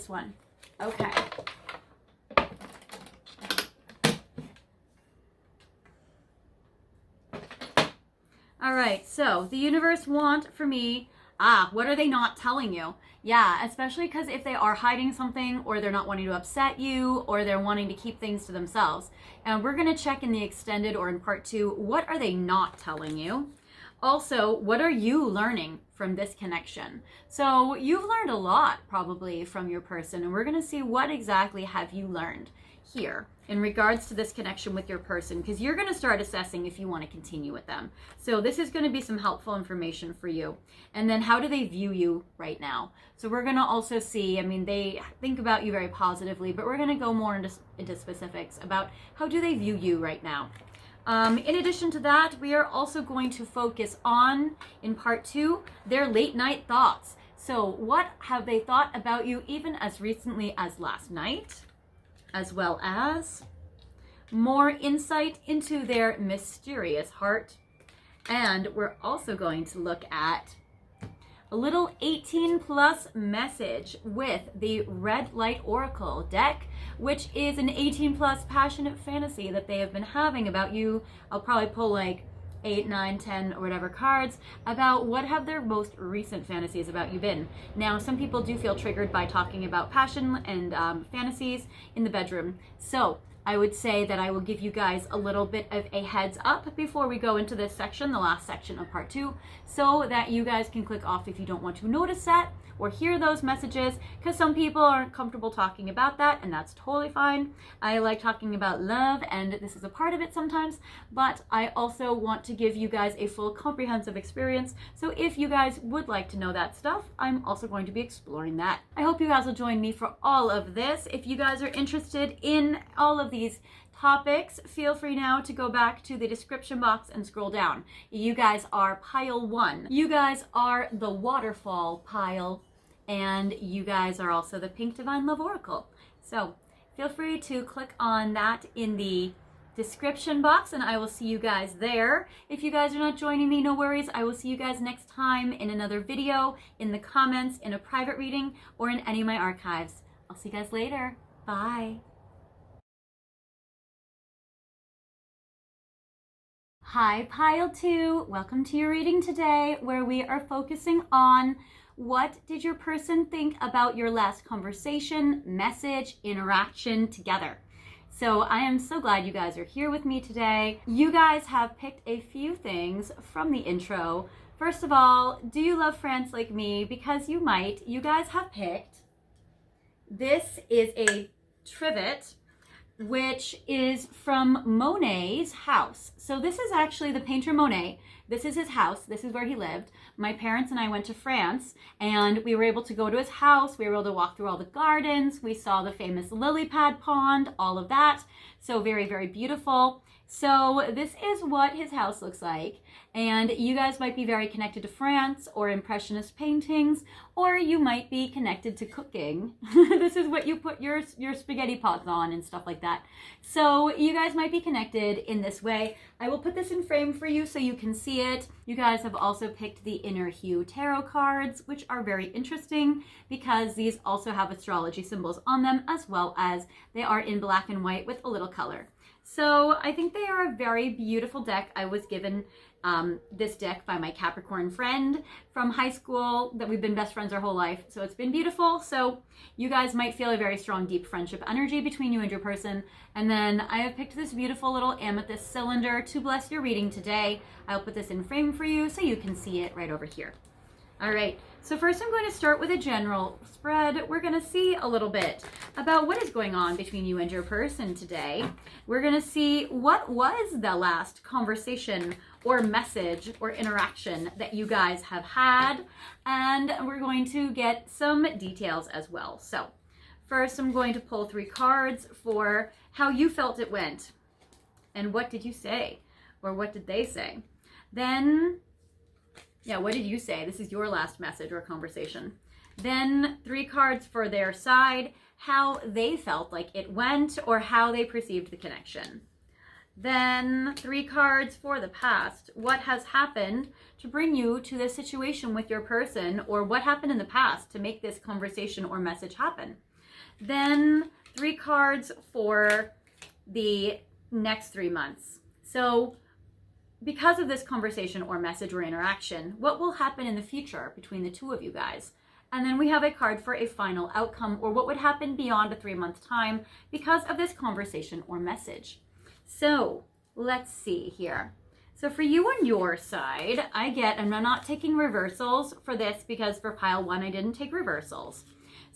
Speaker 1: one. Okay. All right, so the universe want for me, what are they not telling you? Yeah, especially because if they are hiding something, or they're not wanting to upset you, or they're wanting to keep things to themselves. And we're going to check in the extended or in part 2, what are they not telling you? Also, what are you learning from this connection? So you've learned a lot probably from your person, and we're going to see what exactly have you learned here in regards to this connection with your person, because you're going to start assessing if you want to continue with them. So this is going to be some helpful information for you. And then how do they view you right now? So we're going to also see, I mean, they think about you very positively, but we're going to go more into specifics about how do they view you right now. In addition to that, we are also going to focus on, in part 2, their late night thoughts. So what have they thought about you even as recently as last night, as well as more insight into their mysterious heart. And we're also going to look at a little 18 plus message with the Red Light Oracle deck, which is an 18 plus passionate fantasy that they have been having about you. I'll probably pull like 8, 9, 10, or whatever cards about what have their most recent fantasies about you been. Now, some people do feel triggered by talking about passion and fantasies in the bedroom. So I would say that I will give you guys a little bit of a heads up before we go into this section, the last section of part 2, so that you guys can click off if you don't want to notice that or hear those messages, because some people aren't comfortable talking about that, and that's totally fine. I like talking about love, and this is a part of it sometimes, but I also want to give you guys a full comprehensive experience. So if you guys would like to know that stuff, I'm also going to be exploring that. I hope you guys will join me for all of this. If you guys are interested in all of these topics, feel free now to go back to the description box and scroll down. You guys are pile 1. You guys are the Waterfall pile, and you guys are also the Pink Divine Love Oracle. So feel free to click on that in the description box, and I will see you guys there. If you guys are not joining me, no worries. I will see you guys next time in another video, in the comments, in a private reading, or in any of my archives. I'll see you guys later. Bye. Hi, Pile 2. Welcome to your reading today, where we are focusing on what did your person think about your last conversation, message, interaction together. So I am so glad you guys are here with me today. You guys have picked a few things from the intro. First of all, do you love France like me? Because you might. You guys have picked, this is a trivet, which is from Monet's house. So this is actually the painter Monet. This is his house. This is where he lived. My parents and I went to France, and we were able to go to his house. We were able to walk through all the gardens. We saw the famous lily pad pond, all of that. So very, very beautiful. So this is what his house looks like. And you guys might be very connected to France or Impressionist paintings, or you might be connected to cooking. This is what you put your spaghetti pots on and stuff like that. So you guys might be connected in this way. I will put this in frame for you so you can see it. You guys have also picked the Inner Hue Tarot cards, which are very interesting because these also have astrology symbols on them, as well as they are in black and white with a little color. So I think they are a very beautiful deck. I was given this deck by my Capricorn friend from high school that we've been best friends our whole life. So it's been beautiful. So you guys might feel a very strong, deep friendship energy between you and your person. And then I have picked this beautiful little amethyst cylinder to bless your reading today. I'll put this in frame for you so you can see it right over here. All right, so first I'm going to start with a general spread. We're going to see a little bit about what is going on between you and your person today. We're going to see what was the last conversation or message or interaction that you guys have had, and we're going to get some details as well. So first I'm going to pull 3 cards for how you felt it went, and what did you say, or what did they say? Then yeah, what did you say? This is your last message or conversation. Then 3 cards for their side, how they felt like it went or how they perceived the connection. Then 3 cards for the past, what has happened to bring you to this situation with your person, or what happened in the past to make this conversation or message happen. Then 3 cards for the next 3 months. So because of this conversation or message or interaction, what will happen in the future between the two of you guys? And then we have a card for a final outcome, or what would happen beyond a 3-month time because of this conversation or message. So let's see here. So for you on your side, I'm not taking reversals for this because for pile 1, I didn't take reversals.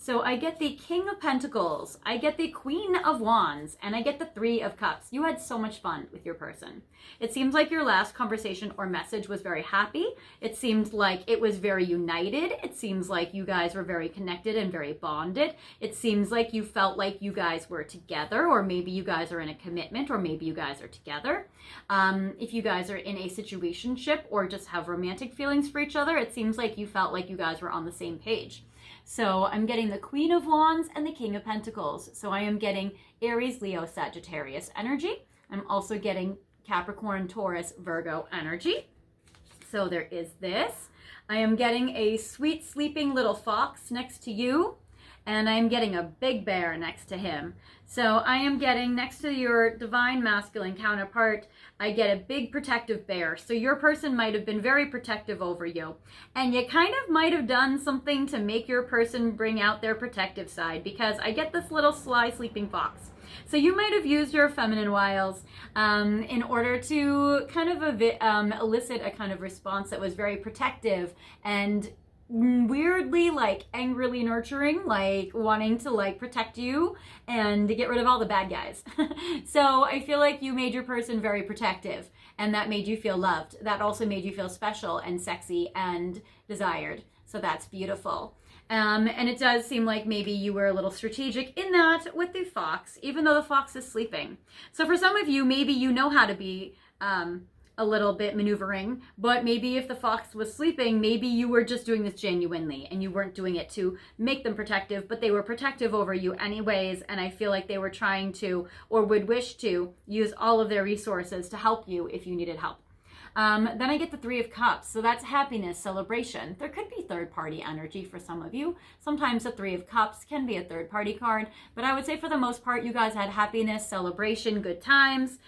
Speaker 1: So I get the King of Pentacles, I get the Queen of Wands, and I get the Three of Cups. You had so much fun with your person. It seems like your last conversation or message was very happy. It seemed like it was very united. It seems like you guys were very connected and very bonded. It seems like you felt like you guys were together, or maybe you guys are in a commitment, or maybe you guys are together. If you guys are in a situationship or just have romantic feelings for each other, it seems like you felt like you guys were on the same page. So I'm getting the Queen of Wands and the King of Pentacles. So I am getting Aries, Leo, Sagittarius energy. I'm also getting Capricorn, Taurus, Virgo energy. So there is this. I am getting a sweet sleeping little fox next to you. And I'm getting a big bear next to him. So I am getting, next to your divine masculine counterpart, I get a big protective bear. So your person might have been very protective over you. And you kind of might have done something to make your person bring out their protective side, because I get this little sly sleeping fox. So you might have used your feminine wiles in order to kind of elicit a kind of response that was very protective and weirdly like angrily nurturing, like wanting to like protect you and to get rid of all the bad guys. So I feel like you made your person very protective, and that made you feel loved. That also made you feel special and sexy and desired. So that's beautiful. And it does seem like maybe you were a little strategic in that with the fox, even though the fox is sleeping. So for some of you, maybe you know how to be a little bit maneuvering, but maybe if the fox was sleeping, maybe you were just doing this genuinely and you weren't doing it to make them protective, but they were protective over you anyways. And I feel like they were trying to, or would wish to, use all of their resources to help you if you needed help. Then I get the Three of Cups. So that's happiness, celebration. There could be third-party energy for some of you. Sometimes the Three of Cups can be a third-party card. But I would say for the most part, you guys had happiness, celebration, good times.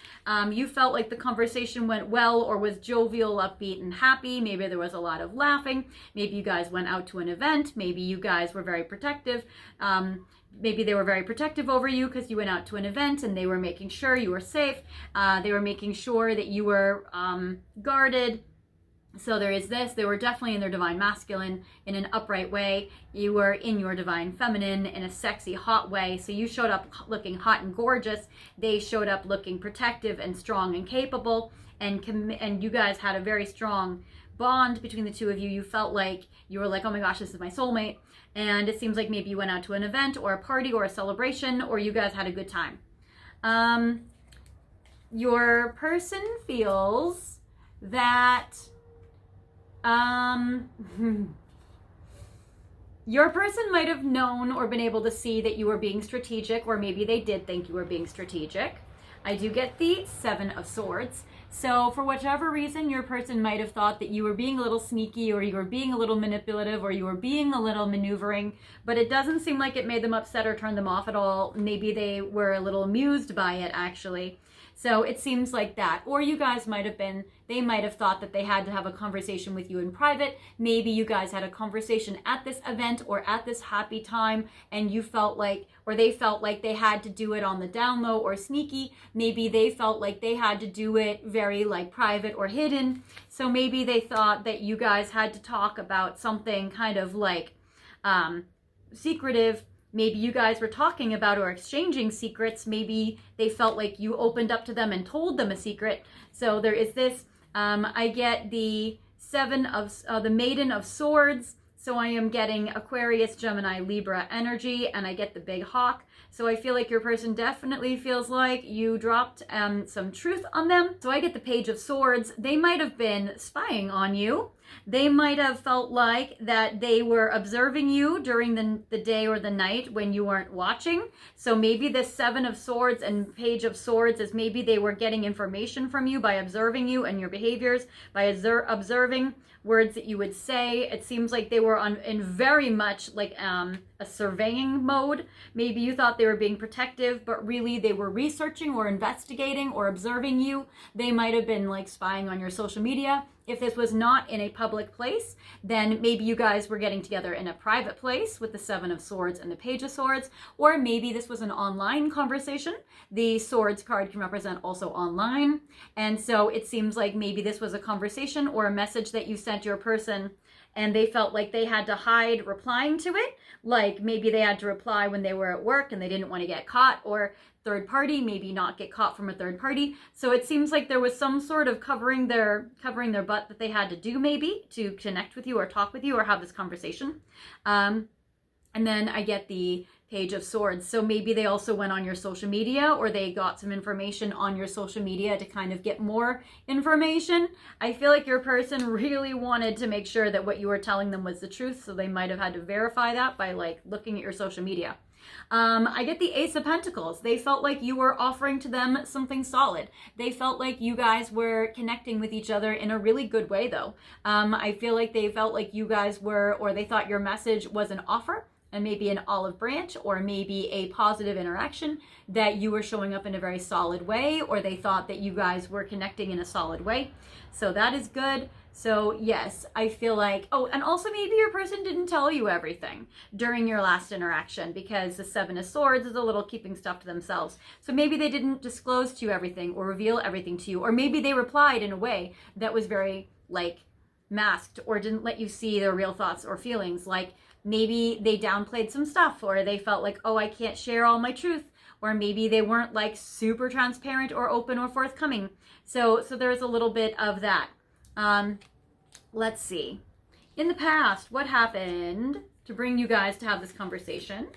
Speaker 1: You felt like the conversation went well or was jovial, upbeat, and happy. Maybe there was a lot of laughing. Maybe you guys went out to an event. Maybe you guys were very protective. Maybe they were very protective over you because you went out to an event and they were making sure you were safe. They were making sure that you were guarded. So there is this. They were definitely in their divine masculine in an upright way. You were in your divine feminine in a sexy, hot way. So you showed up looking hot and gorgeous. They showed up looking protective and strong and capable. And you guys had a very strong bond between the two of you. You felt like you were like, oh my gosh, this is my soulmate. And it seems like maybe you went out to an event or a party or a celebration, or you guys had a good time. Your person feels that your person might have known or been able to see that you were being strategic, or maybe they did think you were being strategic. I do get the Seven of Swords. So for whichever reason, your person might have thought that you were being a little sneaky, or you were being a little manipulative, or you were being a little maneuvering, but it doesn't seem like it made them upset or turned them off at all. Maybe they were a little amused by it, actually. So it seems like that. Or you guys might have been, they might have thought that they had to have a conversation with you in private. Maybe you guys had a conversation at this event or at this happy time, and you felt like, or they felt like they had to do it on the down low or sneaky. Maybe they felt like they had to do it very like private or hidden. So maybe they thought that you guys had to talk about something kind of like secretive. Maybe you guys were talking about or exchanging secrets. Maybe they felt like you opened up to them and told them a secret. So there is this. I get the the Maiden of Swords. So I am getting Aquarius, Gemini, Libra energy, and I get the big hawk. So I feel like your person definitely feels like you dropped some truth on them. So I get the Page of Swords. They might have been spying on you. They might have felt like that they were observing you during the day or the night when you weren't watching. So maybe the Seven of Swords and Page of Swords is maybe they were getting information from you by observing you and your behaviors, by observing words that you would say. It seems like they were in very much like a surveying mode. Maybe you thought they were being protective, but really they were researching or investigating or observing you. They might have been like spying on your social media. If this was not in a public place, then maybe you guys were getting together in a private place with the Seven of Swords and the Page of Swords, or maybe this was an online conversation. The Swords card can represent also online. And so it seems like maybe this was a conversation or a message that you sent your person and they felt like they had to hide replying to it. Like maybe they had to reply when they were at work and they didn't want to get caught, or third party, maybe not get caught from a third party. So it seems like there was some sort of covering their butt that they had to do, maybe to connect with you or talk with you or have this conversation. And then I get the Page of Swords. So maybe they also went on your social media, or they got some information on your social media to kind of get more information. I feel like your person really wanted to make sure that what you were telling them was the truth, so they might have had to verify that by like looking at your social media. I get the Ace of Pentacles. They felt like you were offering to them something solid. They felt like you guys were connecting with each other in a really good way, though. I feel like they felt like you guys were, or they thought your message was an offer, and maybe an olive branch, or maybe a positive interaction, that you were showing up in a very solid way, or they thought that you guys were connecting in a solid way. So that is good. So yes, I feel like, oh, and also maybe your person didn't tell you everything during your last interaction, because the Seven of Swords is a little keeping stuff to themselves. So maybe they didn't disclose to you everything or reveal everything to you, or maybe they replied in a way that was very like masked, or didn't let you see their real thoughts or feelings. Like maybe they downplayed some stuff, or they felt like, oh, I can't share all my truth, or maybe they weren't like super transparent or open or forthcoming. So there's a little bit of that. Let's see. In the past, what happened to bring you guys to have this conversation?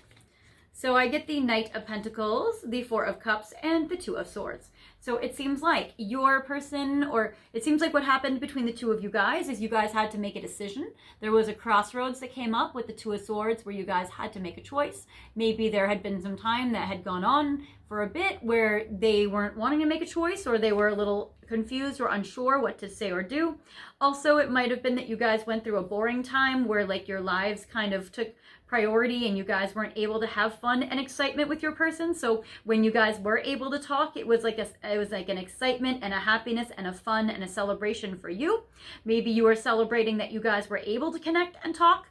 Speaker 1: So I get the Knight of Pentacles, the Four of Cups, and the Two of Swords. So it seems like your person, or it seems like what happened between the two of you guys is you guys had to make a decision. There was a crossroads that came up with the Two of Swords where you guys had to make a choice. Maybe there had been some time that had gone on for a bit where they weren't wanting to make a choice, or they were a little confused or unsure what to say or do. Also, it might have been that you guys went through a boring time where like your lives kind of took priority and you guys weren't able to have fun and excitement with your person. So when you guys were able to talk, it was like an excitement and a happiness and a fun and a celebration for you. Maybe you were celebrating that you guys were able to connect and talk.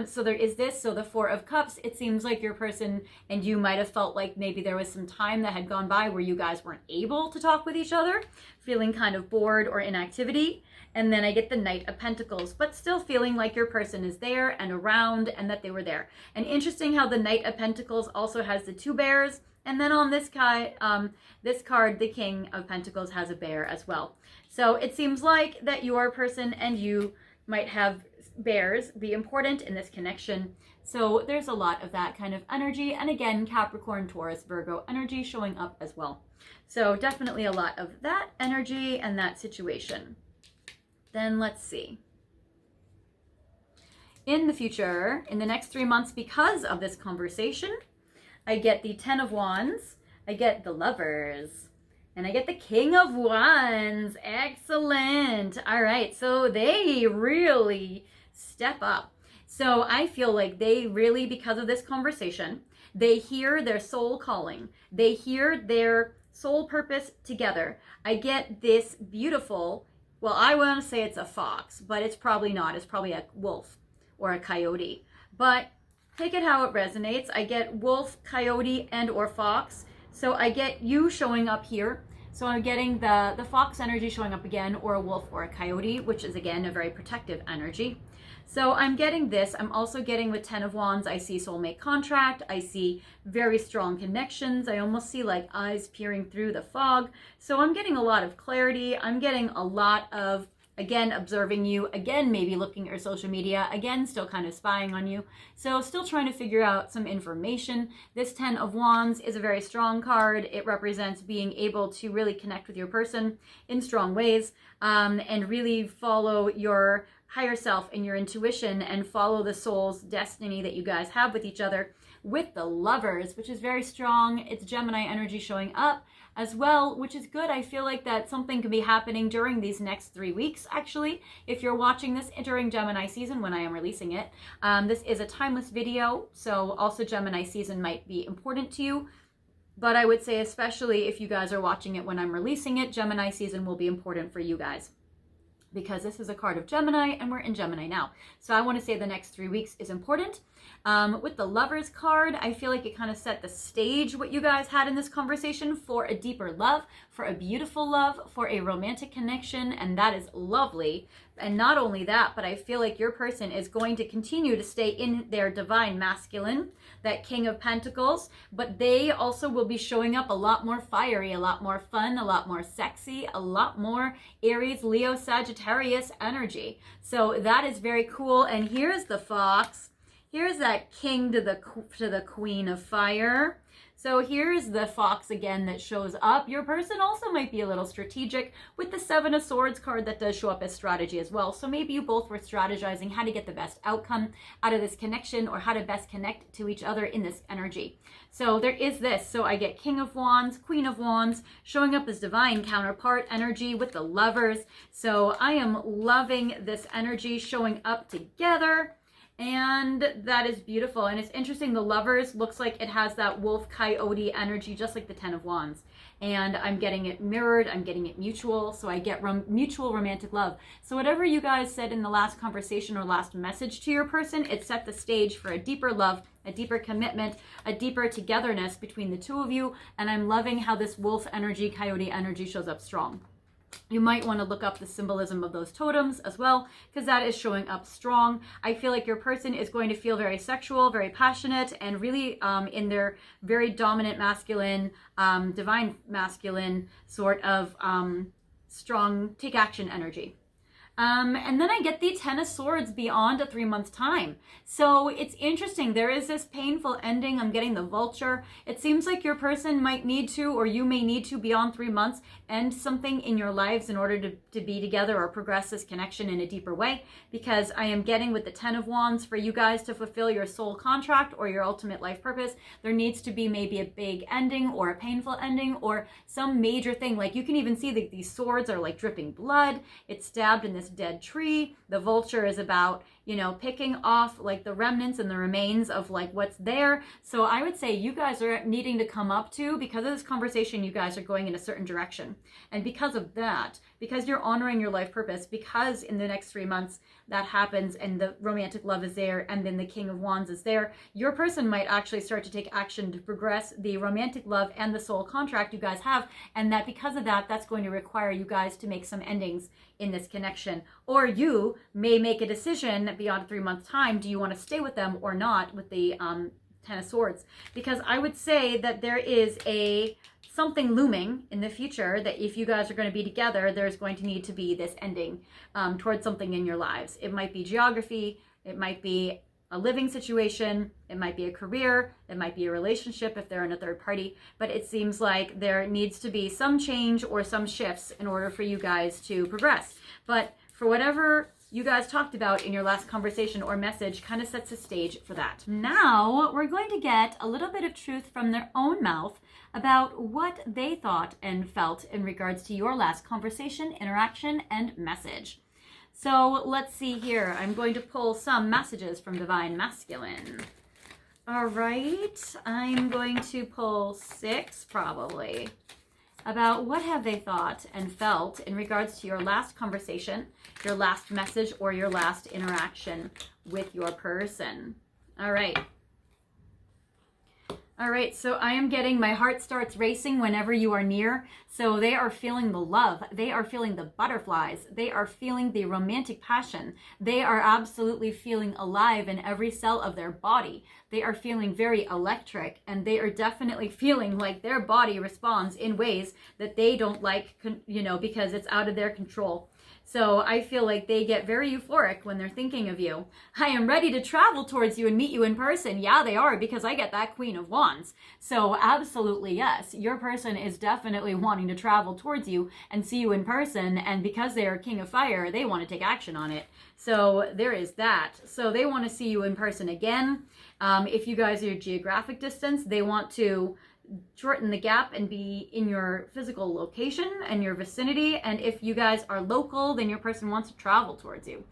Speaker 1: So there is this. So the Four of Cups, it seems like your person and you might have felt like maybe there was some time that had gone by where you guys weren't able to talk with each other, feeling kind of bored or inactivity. And then I get the Knight of Pentacles, but still feeling like your person is there and around and that they were there. And interesting how the Knight of Pentacles also has the two bears. And then on this card, the King of Pentacles has a bear as well. So it seems like that your person and you might have bears be important in this connection. So there's a lot of that kind of energy. And again, Capricorn, Taurus, Virgo energy showing up as well. So definitely a lot of that energy and that situation. Then let's see. In the future, in the next 3 months, because of this conversation, I get the Ten of Wands, I get the Lovers, and I get the King of Wands. Excellent. All right, so they really step up. So I feel like they really, because of this conversation, they hear their soul calling. They hear their soul purpose together. I get this beautiful, well, I want to say it's a fox, but it's probably not. It's probably a wolf or a coyote. But take it how it resonates. I get wolf, coyote, and or fox. So I get you showing up here. So I'm getting the fox energy showing up again, or a wolf or a coyote, which is again a very protective energy. So I'm getting this. I'm also getting with Ten of Wands, I see soulmate contract. I see very strong connections. I almost see like eyes peering through the fog. So I'm getting a lot of clarity. I'm getting a lot of, again, observing you, again, maybe looking at your social media, again, still kind of spying on you. So still trying to figure out some information. This Ten of Wands is a very strong card. It represents being able to really connect with your person in strong ways, and really follow your higher self and your intuition and follow the soul's destiny that you guys have with each other. With the Lovers, which is very strong. It's Gemini energy showing up as well, which is good. I feel like that something could be happening during these next 3 weeks, actually. If you're watching this during Gemini season when I am releasing it. This is a timeless video, so also Gemini season might be important to you. But I would say especially if you guys are watching it when I'm releasing it, Gemini season will be important for you guys, because this is a card of Gemini and we're in Gemini now. So I want to say the next 3 weeks is important. With the Lovers card, I feel like it kind of set the stage what you guys had in this conversation for a deeper love, for a beautiful love, for a romantic connection, and that is lovely. And not only that, but I feel like your person is going to continue to stay in their divine masculine, that King of Pentacles, but they also will be showing up a lot more fiery, a lot more fun, a lot more sexy, a lot more Aries, Leo, Sagittarius energy. So that is very cool. And here's the Fox. Here's that king to the queen of fire. So here's the Fox again that shows up. Your person also might be a little strategic with the Seven of Swords card that does show up as strategy as well. So maybe you both were strategizing how to get the best outcome out of this connection or how to best connect to each other in this energy. So there is this. So I get King of Wands, Queen of Wands showing up as divine counterpart energy with the Lovers. So I am loving this energy showing up together. And that is beautiful. And it's interesting, the Lovers looks like it has that wolf coyote energy, just like the Ten of Wands. And I'm getting it mirrored, I'm getting it mutual, so I get mutual romantic love. So whatever you guys said in the last conversation or last message to your person, it set the stage for a deeper love, a deeper commitment, a deeper togetherness between the two of you. And I'm loving how this wolf energy, coyote energy shows up strong. You might want to look up the symbolism of those totems as well, because that is showing up strong. I feel like your person is going to feel very sexual, very passionate, and really in their very dominant masculine, divine masculine sort of strong take action energy. And then I get the Ten of Swords beyond a 3-month time. So it's interesting. There is this painful ending. I'm getting the Vulture. It seems like your person might need to, or you may need to, beyond 3 months, end something in your lives in order to be together or progress this connection in a deeper way. Because I am getting with the Ten of Wands, for you guys to fulfill your soul contract or your ultimate life purpose, there needs to be maybe a big ending or a painful ending or some major thing. Like you can even see that these swords are like dripping blood. It's stabbed in this dead tree. The Vulture is about, you know, picking off like the remnants and the remains of like what's there. So I would say you guys are needing to come up to, because of this conversation, you guys are going in a certain direction. And because of that, because you're honoring your life purpose, because in the next 3 months that happens and the romantic love is there and then the King of Wands is there, your person might actually start to take action to progress the romantic love and the soul contract you guys have. And that because of that, that's going to require you guys to make some endings in this connection. Or you may make a decision beyond a 3-month time. Do you want to stay with them or not with the Ten of Swords? Because I would say that there is something looming in the future that if you guys are going to be together, there's going to need to be this ending towards something in your lives. It might be geography, it might be a living situation, it might be a career, it might be a relationship if they're in a third party, but it seems like there needs to be some change or some shifts in order for you guys to progress. But for whatever you guys talked about in your last conversation or message, kind of sets the stage for that. Now we're going to get a little bit of truth from their own mouth about what they thought and felt in regards to your last conversation, interaction, and message. So let's see here. I'm going to pull some messages from Divine Masculine. All right. I'm going to pull 6 probably about what have they thought and felt in regards to your last conversation, your last message, or your last interaction with your person. All right. All right, so I am getting my heart starts racing whenever you are near. So they are feeling the love. They are feeling the butterflies. They are feeling the romantic passion. They are absolutely feeling alive in every cell of their body. They are feeling very electric, and they are definitely feeling like their body responds in ways that they don't like, you know, because it's out of their control. So I feel like they get very euphoric when they're thinking of you. I am ready to travel towards you and meet you in person. Yeah, they are, because I get that Queen of Wands. So absolutely, yes, your person is definitely wanting to travel towards you and see you in person. And because they are King of Fire, they want to take action on it. So there is that. So they want to see you in person again. If you guys are geographic distance, they want to shorten the gap and be in your physical location and your vicinity. And if you guys are local, then your person wants to travel towards you,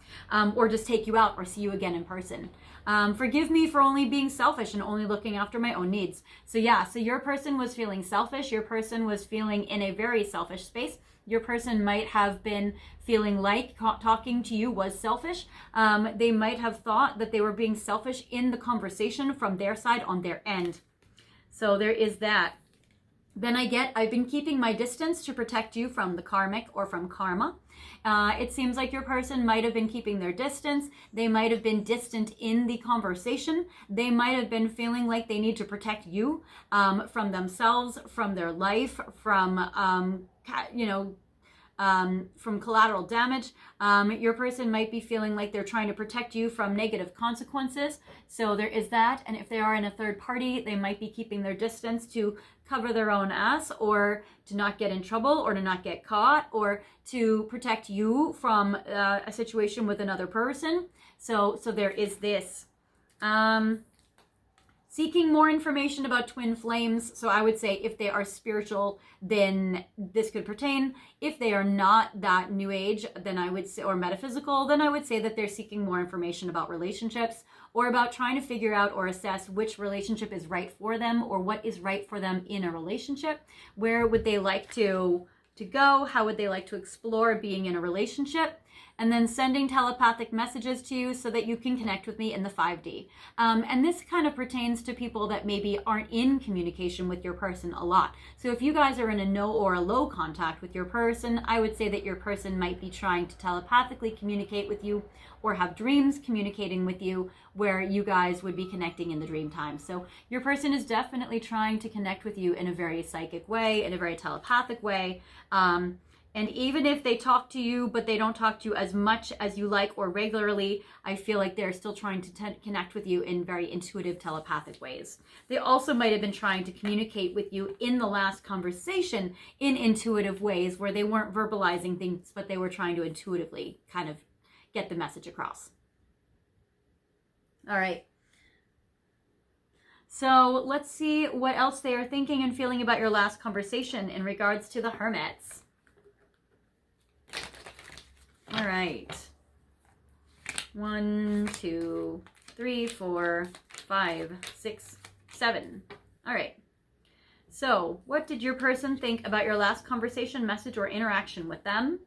Speaker 1: or just take you out or see you again in person. Forgive me for only being selfish and only looking after my own needs. So yeah, so your person was feeling selfish. Your person was feeling in a very selfish space. Your person might have been feeling like talking to you was selfish. They might have thought that they were being selfish in the conversation from their side on their end. So there is that. Then I've been keeping my distance to protect you from the karmic or from karma. It seems like your person might have been keeping their distance. They might have been distant in the conversation. They might have been feeling like they need to protect you from themselves, from their life, from collateral damage. Your person might be feeling like they're trying to protect you from negative consequences. So there is that. And if they are in a third party, they might be keeping their distance to cover their own ass, or to not get in trouble, or to not get caught, or to protect you from a situation with another person. So there is this. Seeking more information about twin flames. So I would say if they are spiritual, then this could pertain. If they are not that new age, then I would say, or metaphysical, then I would say that they're seeking more information about relationships, or about trying to figure out or assess which relationship is right for them, or what is right for them in a relationship. Where would they like to go? How would they like to explore being in a relationship? And then sending telepathic messages to you so that you can connect with me in the 5D. And this kind of pertains to people that maybe aren't in communication with your person a lot. So if you guys are in a no or a low contact with your person, I would say that your person might be trying to telepathically communicate with you, or have dreams communicating with you where you guys would be connecting in the dream time. So your person is definitely trying to connect with you in a very psychic way, in a very telepathic way. And even if they talk to you, but they don't talk to you as much as you like or regularly, I feel like they're still trying to connect with you in very intuitive, telepathic ways. They also might have been trying to communicate with you in the last conversation in intuitive ways, where they weren't verbalizing things, but they were trying to intuitively kind of get the message across. All right. So let's see what else they are thinking and feeling about your last conversation in regards to the hermits. All right. 1, 2, 3, 4, 5, 6, 7. All right. So what did your person think about your last conversation, message, or interaction with them?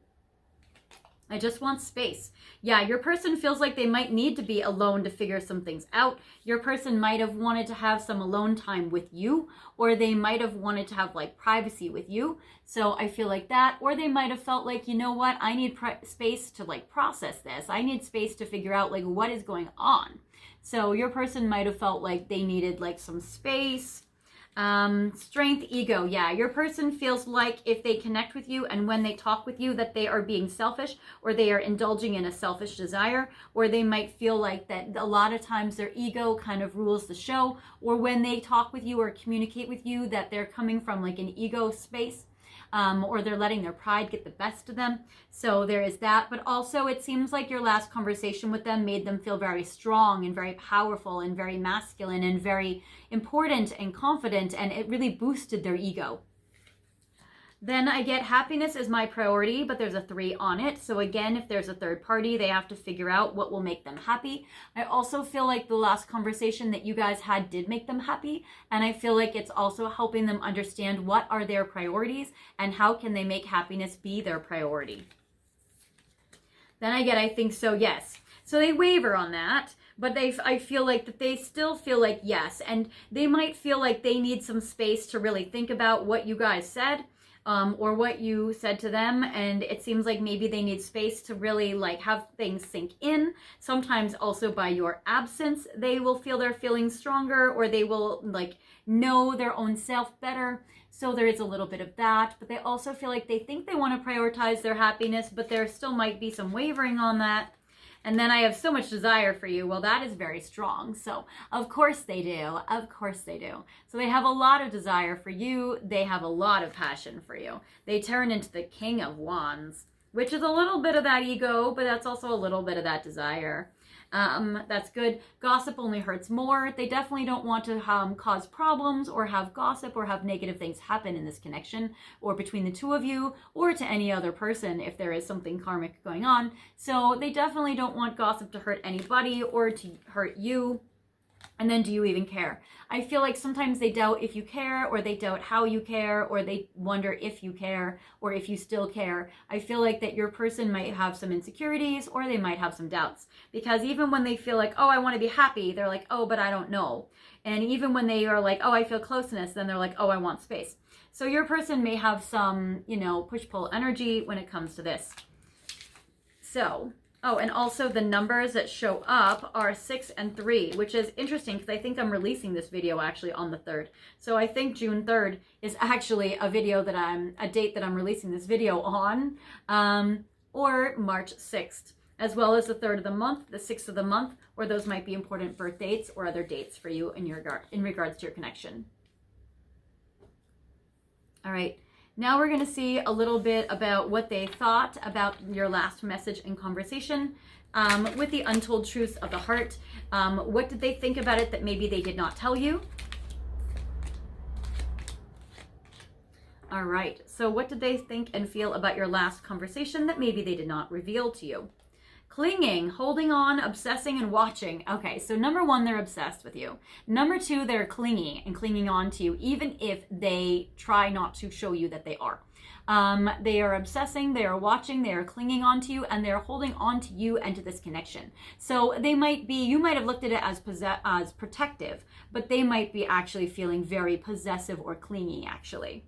Speaker 1: I just want space. Yeah, your person feels like they might need to be alone to figure some things out. Your person might have wanted to have some alone time with you, or they might have wanted to have like privacy with you. So I feel like that, or they might have felt like, you know what, I need space to like process this. I need space to figure out like what is going on. So your person might have felt like they needed like some space. Strength, ego. Yeah, your person feels like if they connect with you and when they talk with you that they are being selfish, or they are indulging in a selfish desire, or they might feel like that a lot of times their ego kind of rules the show, or when they talk with you or communicate with you that they're coming from like an ego space. Or they're letting their pride get the best of them. So there is that. But also it seems like your last conversation with them made them feel very strong and very powerful and very masculine and very important and confident, and it really boosted their ego. Then I get happiness is my priority, but there's a 3 on it. So again, if there's a third party, they have to figure out what will make them happy. I also feel like the last conversation that you guys had did make them happy. And I feel like it's also helping them understand what are their priorities and how can they make happiness be their priority. Then I think so, yes. So they waver on that, but I feel like that they still feel like yes. And they might feel like they need some space to really think about what you guys said. Or what you said to them, and it seems like maybe they need space to really like have things sink in. Sometimes also by your absence, they will feel their feelings stronger, or they will like know their own self better. So there is a little bit of that, but they also feel like they think they want to prioritize their happiness, but there still might be some wavering on that. And then I have so much desire for you. Well, that is very strong. So of course they do. Of course they do. So they have a lot of desire for you. They have a lot of passion for you. They turn into the King of Wands, which is a little bit of that ego, but that's also a little bit of that desire. That's good. Gossip only hurts more. They definitely don't want to cause problems or have gossip or have negative things happen in this connection or between the two of you or to any other person if there is something karmic going on. So they definitely don't want gossip to hurt anybody or to hurt you. And then, do you even care? I feel like sometimes they doubt if you care, or they doubt how you care, or they wonder if you care, or if you still care. I feel like that your person might have some insecurities, or they might have some doubts. Because even when they feel like, oh, I want to be happy, they're like, oh, but I don't know. And even when they are like, oh, I feel closeness, then they're like, oh, I want space. So your person may have some, push-pull energy when it comes to this. So... oh, and also the numbers that show up are 6 and 3, which is interesting because I think I'm releasing this video actually on the 3rd. So I think June 3rd is actually a date that I'm releasing this video on, or March 6th, as well as the 3rd of the month, the 6th of the month, or those might be important birth dates or other dates for you in regards to your connection. All right. Now we're going to see a little bit about what they thought about your last message and conversation with the untold truths of the heart. What did they think about it that maybe they did not tell you? All right, so what did they think and feel about your last conversation that maybe they did not reveal to you? Clinging, holding on, obsessing, and watching. Okay, so number 1, they're obsessed with you. Number 2, they're clinging and clinging on to you, even if they try not to show you that they are. They are obsessing, they are watching, they are clinging on to you, and they're holding on to you and to this connection. So you might have looked at it as protective, but they might be actually feeling very possessive or clingy, actually.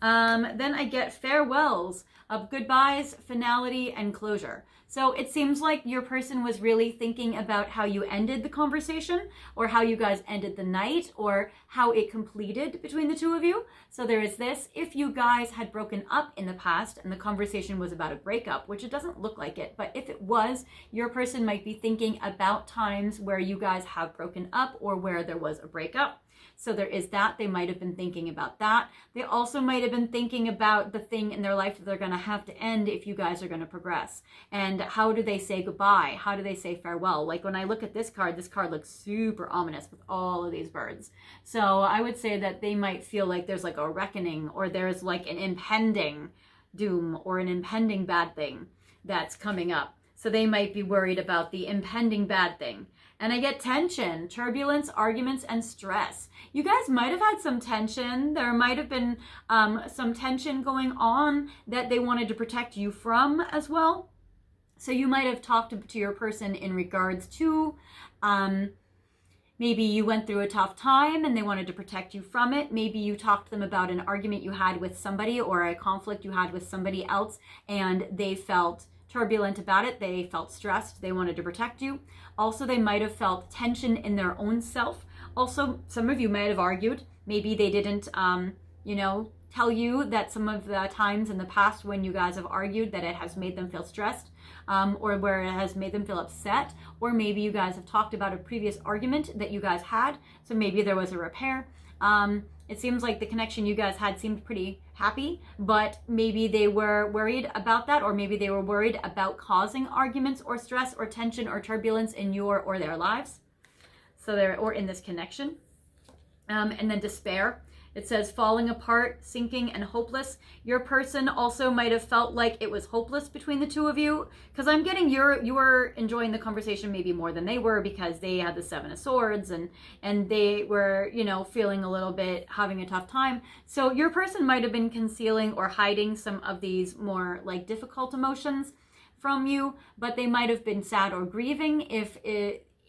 Speaker 1: Then I get farewells, goodbyes, finality, and closure. So it seems like your person was really thinking about how you ended the conversation, or how you guys ended the night, or how it completed between the two of you. So there is this. If you guys had broken up in the past and the conversation was about a breakup, which it doesn't look like it, but if it was, your person might be thinking about times where you guys have broken up or where there was a breakup. So there is that. They might have been thinking about that. They also might have been thinking about the thing in their life that they're going to have to end if you guys are going to progress. And how do they say goodbye? How do they say farewell? Like when I look at this card looks super ominous with all of these birds. So I would say that they might feel like there's like a reckoning, or there's like an impending doom or an impending bad thing that's coming up. So they might be worried about the impending bad thing. And I get tension, turbulence, arguments, and stress. You guys might have had some tension. There might have been some tension going on that they wanted to protect you from as well. So you might have talked to your person in regards to maybe you went through a tough time and they wanted to protect you from it. Maybe you talked to them about an argument you had with somebody or a conflict you had with somebody else, and they felt turbulent about it. They felt stressed. They wanted to protect you. Also, they might have felt tension in their own self. Also, some of you might have argued. Maybe they didn't, tell you that some of the times in the past when you guys have argued that it has made them feel stressed, or where it has made them feel upset. Or maybe you guys have talked about a previous argument that you guys had. So maybe there was a repair. It seems like the connection you guys had seemed pretty happy, but maybe they were worried about that, or maybe they were worried about causing arguments or stress or tension or turbulence in your or their lives. Or in this connection. And then despair. It says falling apart, sinking, and hopeless. Your person also might have felt like it was hopeless between the two of you, because I'm getting you were enjoying the conversation maybe more than they were, because they had the 7 of Swords and they were, feeling a little bit, having a tough time. So your person might have been concealing or hiding some of these more like difficult emotions from you, but they might have been sad or grieving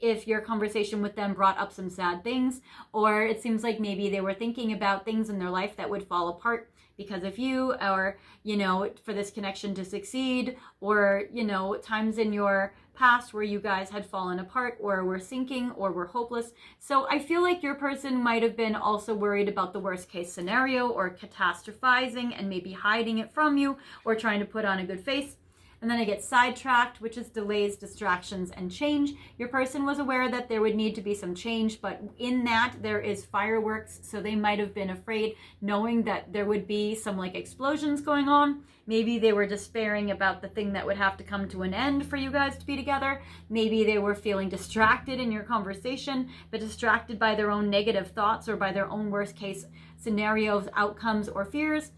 Speaker 1: if your conversation with them brought up some sad things, or it seems like maybe they were thinking about things in their life that would fall apart because of you, or, for this connection to succeed, or, times in your past where you guys had fallen apart or were sinking or were hopeless. So I feel like your person might have been also worried about the worst case scenario, or catastrophizing and maybe hiding it from you, or trying to put on a good face. And then I get sidetracked, which is delays, distractions, and change. Your person was aware that there would need to be some change, but in that there is fireworks. So they might have been afraid, knowing that there would be some like explosions going on. Maybe they were despairing about the thing that would have to come to an end for you guys to be together. Maybe they were feeling distracted in your conversation, but distracted by their own negative thoughts or by their own worst case scenarios, outcomes, or fears.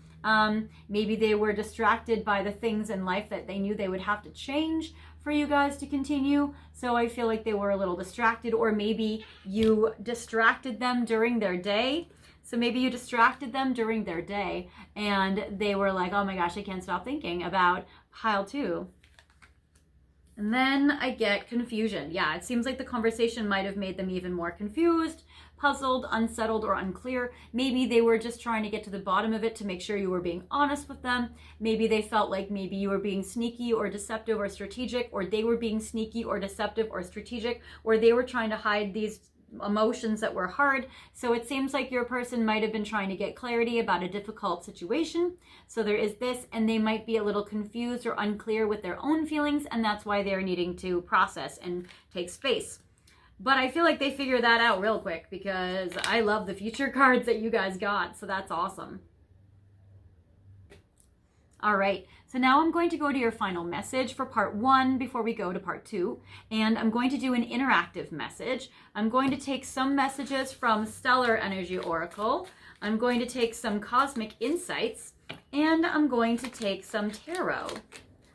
Speaker 1: Maybe they were distracted by the things in life that they knew they would have to change for you guys to continue. So I feel like they were a little distracted, or maybe you distracted them during their day. So maybe you distracted them during their day and they were like, oh my gosh, I can't stop thinking about pile 2. And then I get confusion. Yeah, it seems like the conversation might have made them even more confused, puzzled, unsettled, or unclear. Maybe they were just trying to get to the bottom of it to make sure you were being honest with them. Maybe they felt like maybe you were being sneaky or deceptive or strategic, or they were being sneaky or deceptive or strategic, or they were trying to hide these emotions that were hard. So it seems like your person might have been trying to get clarity about a difficult situation. So there is this, and they might be a little confused or unclear with their own feelings, and that's why they're needing to process and take space. But I feel like they figured that out real quick, because I love the future cards that you guys got. So that's awesome. All right, so now I'm going to go to your final message for part 1 before we go to part 2. And I'm going to do an interactive message. I'm going to take some messages from Stellar Energy Oracle. I'm going to take some Cosmic Insights. And I'm going to take some Tarot.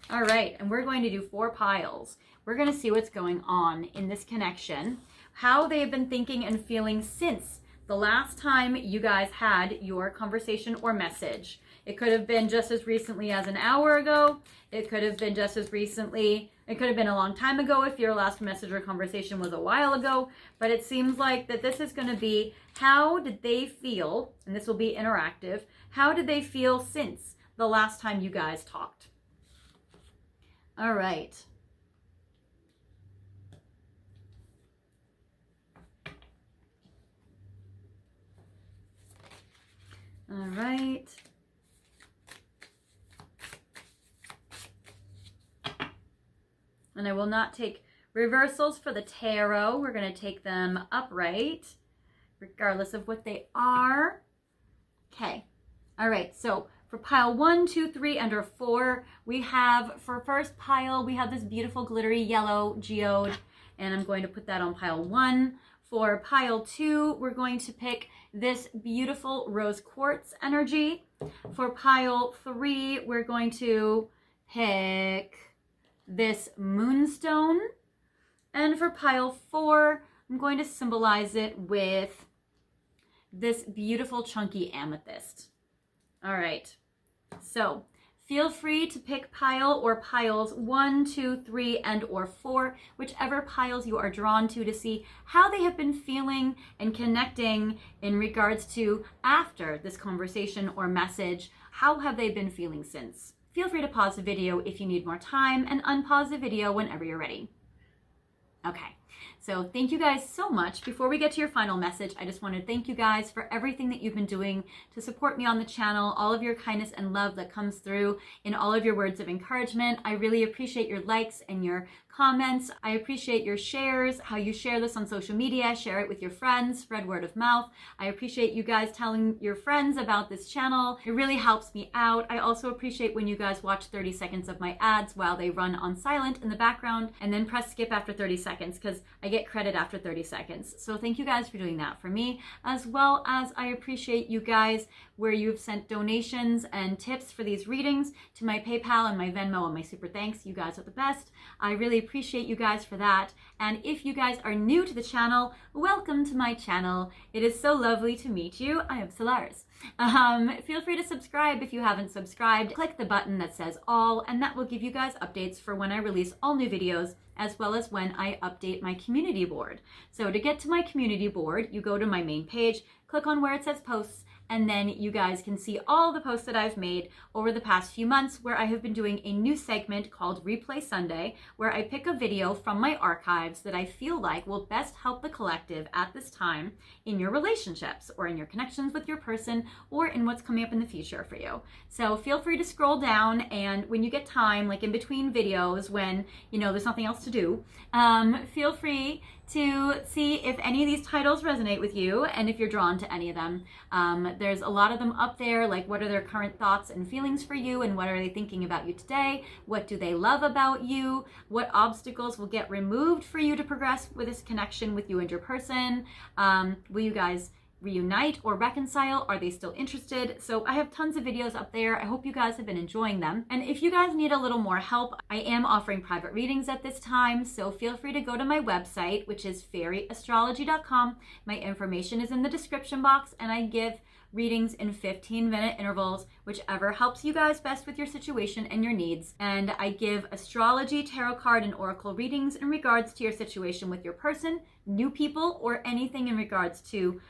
Speaker 1: All right, and we're going to do 4 piles. We're going to see what's going on in this connection, how they've been thinking and feeling since the last time you guys had your conversation or message. It could have been just as recently as an hour ago. It could have been just as recently. It could have been a long time ago if your last message or conversation was a while ago. But it seems like that this is going to be, how did they feel, and this will be interactive, how did they feel since the last time you guys talked? All right. All right. And I will not take reversals for the tarot. We're going to take them upright, regardless of what they are. Okay. All right. So for pile 1, 2, 3, and or 4, we have, for first pile, we have this beautiful glittery yellow geode, and I'm going to put that on pile 1. For pile 2, we're going to pick this beautiful rose quartz energy. For pile 3, we're going to pick this moonstone. And for pile 4, I'm going to symbolize it with this beautiful chunky amethyst. All right, so feel free to pick pile or piles 1, 2, 3, and or 4, whichever piles you are drawn to see how they have been feeling and connecting in regards to after this conversation or message. How have they been feeling since? Feel free to pause the video if you need more time, and unpause the video whenever you're ready. Okay, so thank you guys so much. Before we get to your final message, I just want to thank you guys for everything that you've been doing to support me on the channel, all of your kindness and love that comes through in all of your words of encouragement. I really appreciate your likes and your comments. I appreciate your shares, how you share this on social media, share it with your friends, spread word of mouth. I appreciate you guys telling your friends about this channel. It really helps me out. I also appreciate when you guys watch 30 seconds of my ads while they run on silent in the background, and then press skip after 30 seconds because I get credit after 30 seconds. So thank you guys for doing that for me, as well as I appreciate you guys where you've sent donations and tips for these readings to my PayPal and my Venmo and my super thanks. You guys are the best. I really appreciate you guys for that. And if you guys are new to the channel, welcome to my channel. It is so lovely to meet you. I am Solaris. Feel free to subscribe if you haven't subscribed. Click the button that says all, and that will give you guys updates for when I release all new videos, as well as when I update my community board. So to get to my community board, you go to my main page, click on where it says posts, and then you guys can see all the posts that I've made over the past few months, where I have been doing a new segment called Replay Sunday, where I pick a video from my archives that I feel like will best help the collective at this time in your relationships, or in your connections with your person, or in what's coming up in the future for you. So feel free to scroll down, and when you get time, like in between videos when, you know, there's nothing else to do, feel free to see if any of these titles resonate with you and if you're drawn to any of them. There's a lot of them up there, like what are their current thoughts and feelings for you, and what are they thinking about you today? What do they love about you? What obstacles will get removed for you to progress with this connection with you and your person? Will reunite or reconcile? Are they still interested? So I have tons of videos up there. I hope you guys have been enjoying them. And if you guys need a little more help, I am offering private readings at this time. So feel free to go to my website, which is fairyastrology.com. My information is in the description box, and I give readings in 15-minute intervals, whichever helps you guys best with your situation and your needs. And I give astrology, tarot card, and oracle readings in regards to your situation with your person, new people, or anything in regards to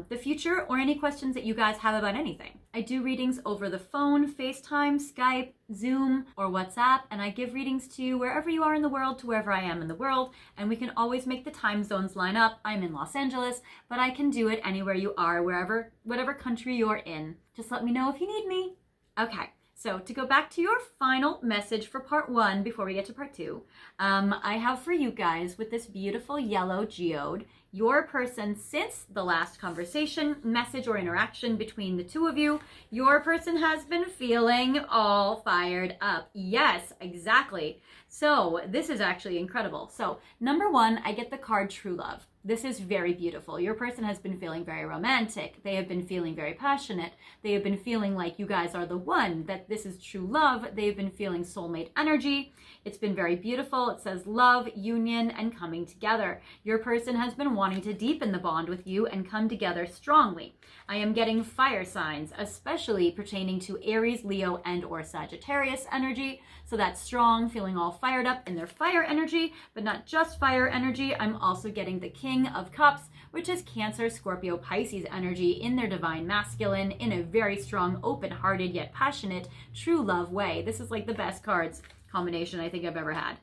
Speaker 1: the future, or any questions that you guys have about anything. I do readings over the phone, FaceTime, Skype, Zoom, or WhatsApp, and I give readings to you wherever you are in the world to wherever I am in the world, and we can always make the time zones line up. I'm in Los Angeles, but I can do it anywhere you are, whatever country you're in. Just let me know if you need me. Okay. So to go back to your final message for part 1 before we get to part 2, I have for you guys with this beautiful yellow geode, your person, since the last conversation, message, or interaction between the two of you, your person has been feeling all fired up. Yes, exactly. So this is actually incredible. So number 1, I get the card True Love. This is very beautiful. Your person has been feeling very romantic. They have been feeling very passionate. They have been feeling like you guys are the one, that this is true love. They've been feeling soulmate energy. It's been very beautiful. It says love, union, and coming together. Your person has been wanting to deepen the bond with you and come together strongly. I am getting fire signs, especially pertaining to Aries, Leo, and or Sagittarius energy. So that's strong, feeling all fired up in their fire energy, but not just fire energy. I'm also getting the King of Cups, which is Cancer, Scorpio, Pisces energy in their divine masculine, in a very strong, open-hearted, yet passionate, true love way. This is like the best cards combination I think I've ever had.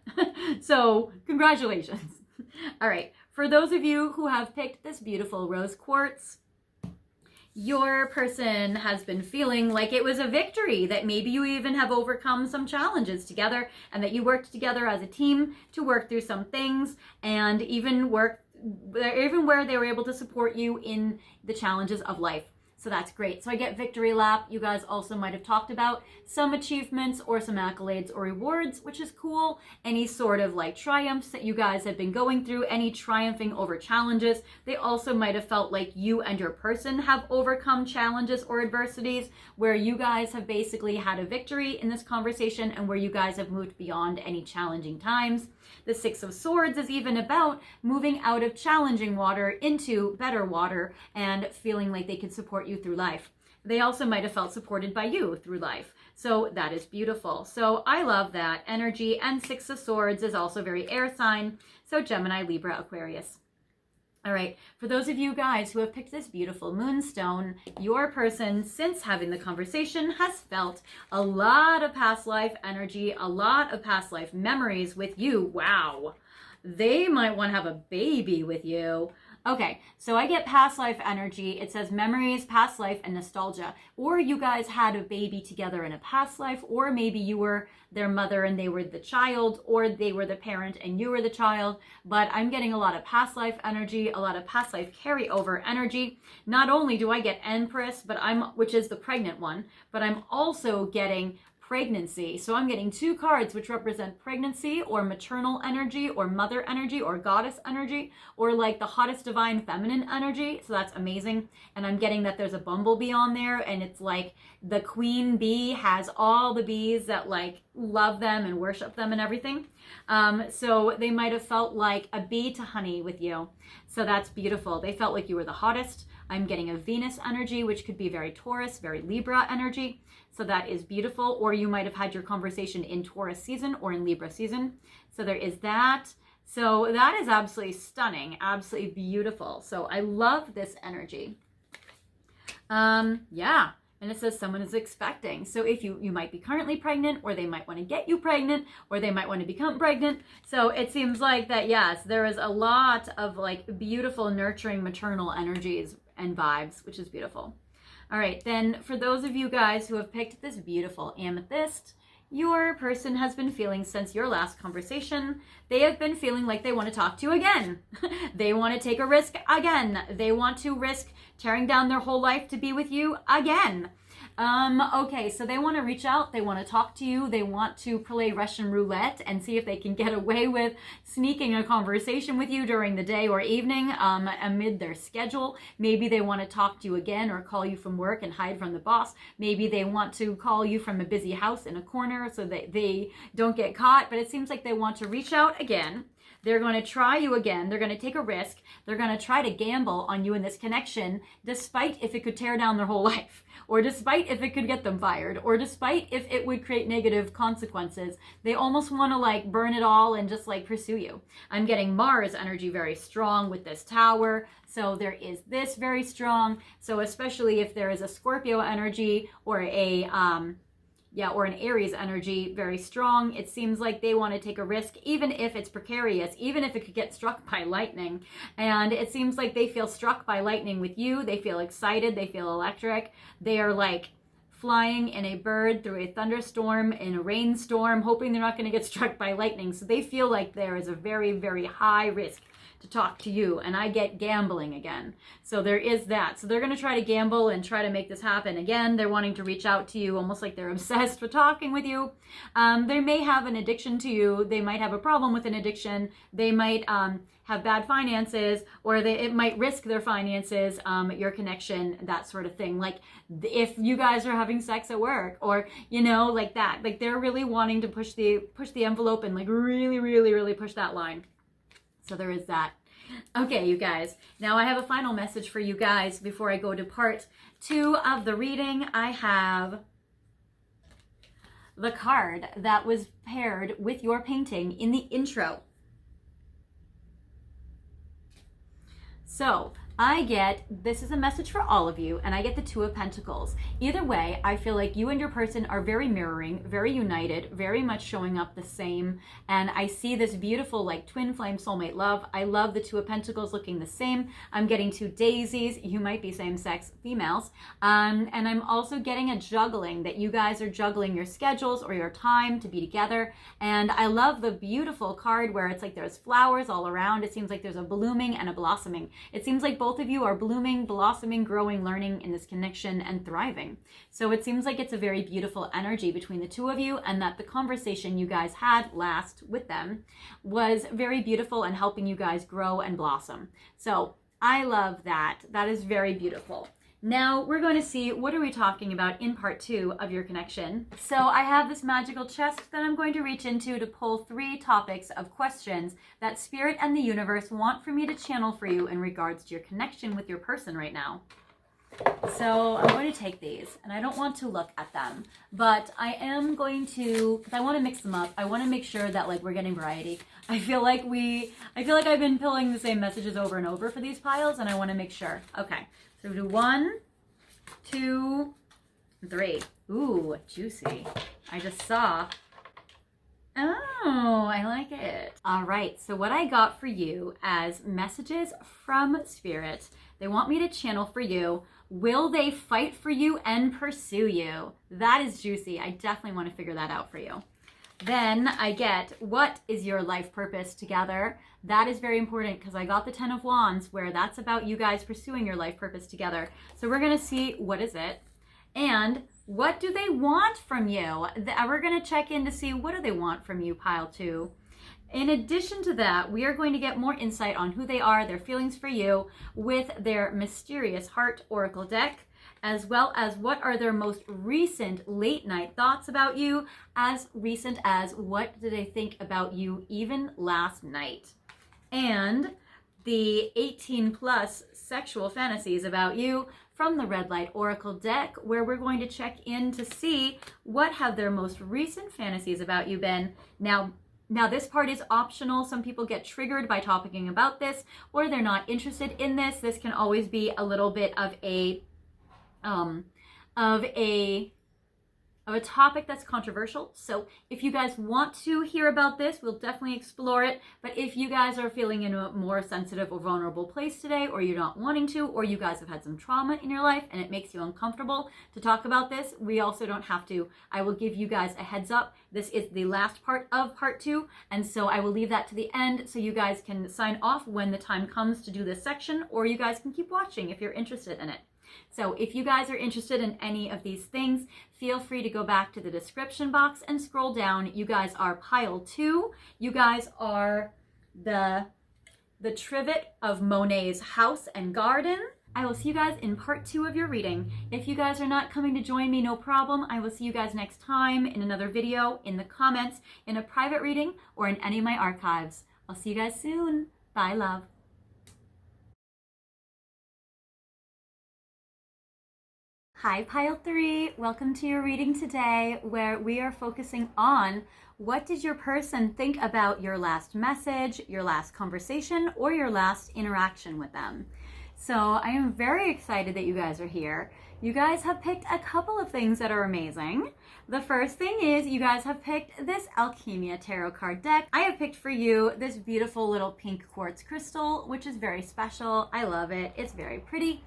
Speaker 1: So congratulations. All right, for those of you who have picked this beautiful rose quartz, your person has been feeling like it was a victory, that maybe you even have overcome some challenges together, and that you worked together as a team to work through some things, and even where they were able to support you in the challenges of life. So that's great. So I get victory lap. You guys also might have talked about some achievements or some accolades or rewards, which is cool. Any sort of like triumphs that you guys have been going through, any triumphing over challenges. They also might have felt like you and your person have overcome challenges or adversities, where you guys have basically had a victory in this conversation, and where you guys have moved beyond any challenging times. The Six of Swords is even about moving out of challenging water into better water and feeling like they could support you through life. They also might have felt supported by you through life. So that is beautiful. So I love that energy. And Six of Swords is also very air sign. So Gemini, Libra, Aquarius. All right, for those of you guys who have picked this beautiful moonstone, your person, since having the conversation, has felt a lot of past life energy, a lot of past life memories with you. Wow. They might want to have a baby with you. Okay, so I get past life energy. It says memories, past life, and nostalgia. Or you guys had a baby together in a past life, or maybe you were their mother and they were the child, or they were the parent and you were the child. But I'm getting a lot of past life energy, a lot of past life carryover energy. Not only do I get Empress, which is the pregnant one, but I'm also getting pregnancy. So I'm getting 2 cards which represent pregnancy, or maternal energy, or mother energy, or goddess energy, or like the hottest divine feminine energy. So that's amazing. And I'm getting that there's a bumblebee on there, and it's like the queen bee has all the bees that like love them and worship them and everything. So they might have felt like a bee to honey with you. So that's beautiful. They felt like you were the hottest. I'm getting a Venus energy, which could be very Taurus, very Libra energy. So that is beautiful. Or you might have had your conversation in Taurus season or in Libra season. So there is that. So that is absolutely stunning, absolutely beautiful. So I love this energy. Yeah. And it says someone is expecting. So if you might be currently pregnant, or they might want to get you pregnant, or they might want to become pregnant. So it seems like that, yes, there is a lot of like beautiful, nurturing, maternal energies and vibes, which is beautiful. All right, then for those of you guys who have picked this beautiful amethyst, your person has been feeling since your last conversation, they have been feeling like they want to talk to you again. They want to take a risk again. They want to risk tearing down their whole life to be with you again. Okay, so they want to reach out, they want to talk to you, they want to play Russian roulette and see if they can get away with sneaking a conversation with you during the day or evening amid their schedule. Maybe they want to talk to you again or call you from work and hide from the boss. Maybe they want to call you from a busy house in a corner so that they don't get caught, but it seems like they want to reach out again. They're going to try you again. They're going to take a risk. They're going to try to gamble on you in this connection, despite if it could tear down their whole life, or despite if it could get them fired, or despite if it would create negative consequences. They almost want to like burn it all and just like pursue you. I'm getting Mars energy very strong with this tower. So there is this very strong. So especially if there is a Scorpio energy or or an Aries energy very strong, it seems like they want to take a risk, even if it's precarious, even if it could get struck by lightning. And it seems like they feel struck by lightning with you. They feel excited. They feel electric. They are like flying in a bird through a thunderstorm, in a rainstorm, hoping they're not going to get struck by lightning. So they feel like there is a very, very high risk to talk to you, and I get gambling again. So there is that. So they're going to try to gamble and try to make this happen again. They're wanting to reach out to you almost like they're obsessed with talking with you. They may have an addiction to you. They might have a problem with an addiction. They might have bad finances, or it might risk their finances, your connection, that sort of thing. Like if you guys are having sex at work, or like that. Like they're really wanting to push the envelope and like really, really, really push that line. So there is that. Okay, you guys. Now I have a final message for you guys before I go to part 2 of the reading. I have the card that was paired with your painting in the intro. So this is a message for all of you, and I get the 2 of Pentacles. Either way, I feel like you and your person are very mirroring, very united, very much showing up the same. And I see this beautiful like twin flame soulmate love. I love the 2 of Pentacles looking the same. I'm getting 2 daisies. You might be same-sex females. And I'm also getting a juggling, that you guys are juggling your schedules or your time to be together. And I love the beautiful card where it's like there's flowers all around. It seems like there's a blooming and a blossoming. It seems like both of you are blooming, blossoming, growing, learning in this connection and thriving. So it seems like it's a very beautiful energy between the 2 of you, and that the conversation you guys had last with them was very beautiful and helping you guys grow and blossom. So I love that. That is very beautiful. Now we're going to see, what are we talking about in part 2 of your connection. So I have this magical chest that I'm going to reach into to pull 3 topics of questions that Spirit and the universe want for me to channel for you in regards to your connection with your person right now. So I'm going to take these, and I don't want to look at them, but I am going to, because I want to mix them up. I want to make sure that like we're getting variety. I feel like I've been pulling the same messages over and over for these piles, and I want to make sure. Okay. So we do 1, 2, 3. Ooh, juicy. I just saw. Oh, I like it. All right. So what I got for you as messages from Spirit, they want me to channel for you. Will they fight for you and pursue you? That is juicy. I definitely want to figure that out for you. Then I get, what is your life purpose together? That is very important, because I got the 10 of Wands, where that's about you guys pursuing your life purpose together. So we're going to see, what is it? And what do they want from you? We're going to check in to see, what do they want from you, pile 2. In addition to that, we are going to get more insight on who they are, their feelings for you, with their Mysterious Heart Oracle deck, as well as what are their most recent late night thoughts about you, as recent as what did they think about you even last night. And the 18 plus sexual fantasies about you from the Red Light Oracle deck, where we're going to check in to see what have their most recent fantasies about you been. Now this part is optional. Some people get triggered by talking about this, or they're not interested in this. This can always be a little bit of a topic that's controversial. So if you guys want to hear about this, we'll definitely explore it. But if you guys are feeling in a more sensitive or vulnerable place today, or you're not wanting to, or you guys have had some trauma in your life and it makes you uncomfortable to talk about this, we also don't have to. I will give you guys a heads up. This is the last part of part 2. And so I will leave that to the end so you guys can sign off when the time comes to do this section, or you guys can keep watching if you're interested in it. So if you guys are interested in any of these things, feel free to go back to the description box and scroll down. You guys are pile 2. You guys are the trivet of Monet's house and garden. I will see you guys in part 2 of your reading. If you guys are not coming to join me, no problem. I will see you guys next time in another video, in the comments, in a private reading, or in any of my archives. I'll see you guys soon. Bye, love. Hi, pile 3. Welcome to your reading today, where we are focusing on what did your person think about your last message, your last conversation, or your last interaction with them. So I am very excited that you guys are here. You guys have picked a couple of things that are amazing. The first thing is you guys have picked this Alchemia tarot card deck. I have picked for you this beautiful little pink quartz crystal, which is very special. I love it. It's very pretty.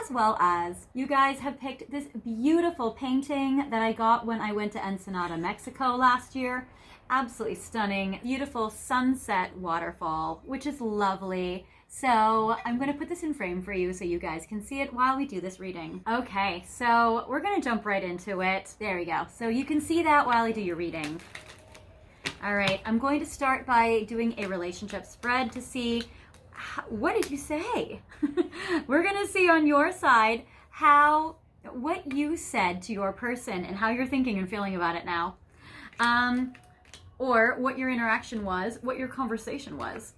Speaker 1: As well as you guys have picked this beautiful painting that I got when I went to Ensenada, Mexico last year. Absolutely stunning, beautiful sunset waterfall, which is lovely. So I'm going to put this in frame for you so you guys can see it while we do this reading. Okay, so we're going to jump right into it. There we go. So you can see that while I do your reading. All right, I'm going to start by doing a relationship spread to see what did you say? We're going to see on your side what you said to your person and how you're thinking and feeling about it now. Or what your interaction was, what your conversation was.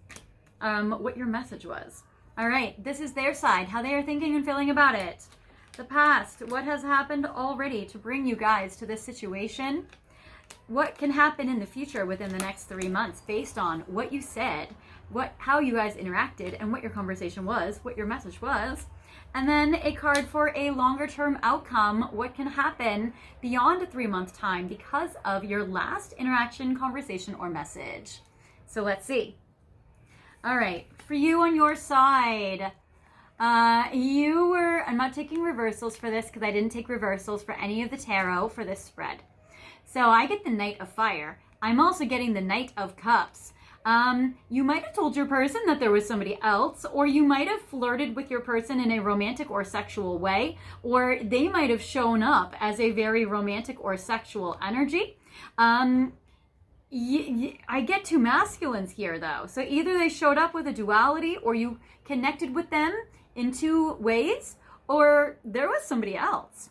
Speaker 1: What your message was. All right, this is their side, how they are thinking and feeling about it. The past, what has happened already to bring you guys to this situation? What can happen in the future within the next 3 months based on what you said, how you guys interacted, and what your conversation was, what your message was. And then a card for a longer term outcome, what can happen beyond a 3-month time because of your last interaction, conversation, or message. So let's see. All right, for you on your side, I'm not taking reversals for this because I didn't take reversals for any of the tarot for this spread. So I get the Knight of Fire. I'm also getting the Knight of Cups. You might have told your person that there was somebody else, or you might have flirted with your person in a romantic or sexual way, or they might have shown up as a very romantic or sexual energy. I get 2 masculines here though. So either they showed up with a duality, or you connected with them in 2 ways, or there was somebody else.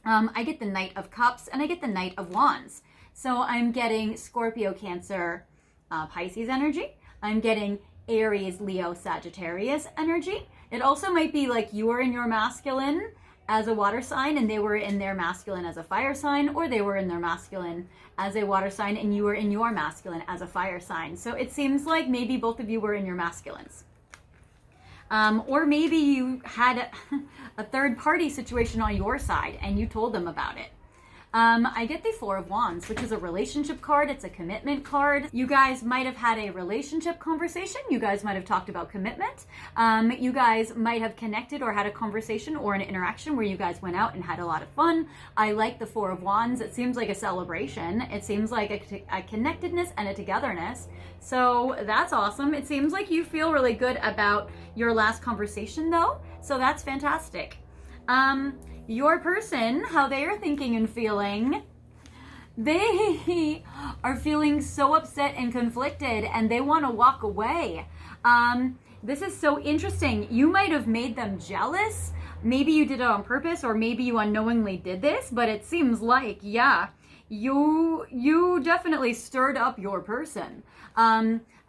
Speaker 1: I get the Knight of Cups and I get the Knight of Wands. So I'm getting Scorpio, Cancer, Pisces energy. I'm getting Aries, Leo, Sagittarius energy. It also might be like you were in your masculine as a water sign and they were in their masculine as a fire sign, or they were in their masculine as a water sign and you were in your masculine as a fire sign. So it seems like maybe both of you were in your masculines. Or maybe you had a third party situation on your side and you told them about it. I get the Four of Wands, which is a relationship card. It's a commitment card. You guys might have had a relationship conversation. You guys might have talked about commitment. You guys might have connected or had a conversation or an interaction where you guys went out and had a lot of fun. I like the Four of Wands. It seems like a celebration. It seems like a connectedness and a togetherness. So that's awesome. It seems like you feel really good about your last conversation though. So that's fantastic. Your person, how they are thinking and feeling, they are feeling so upset and conflicted and they want to walk away. This is so interesting. You might have made them jealous. Maybe you did it on purpose, or maybe you unknowingly did this, but it seems like, yeah, you definitely stirred up your person.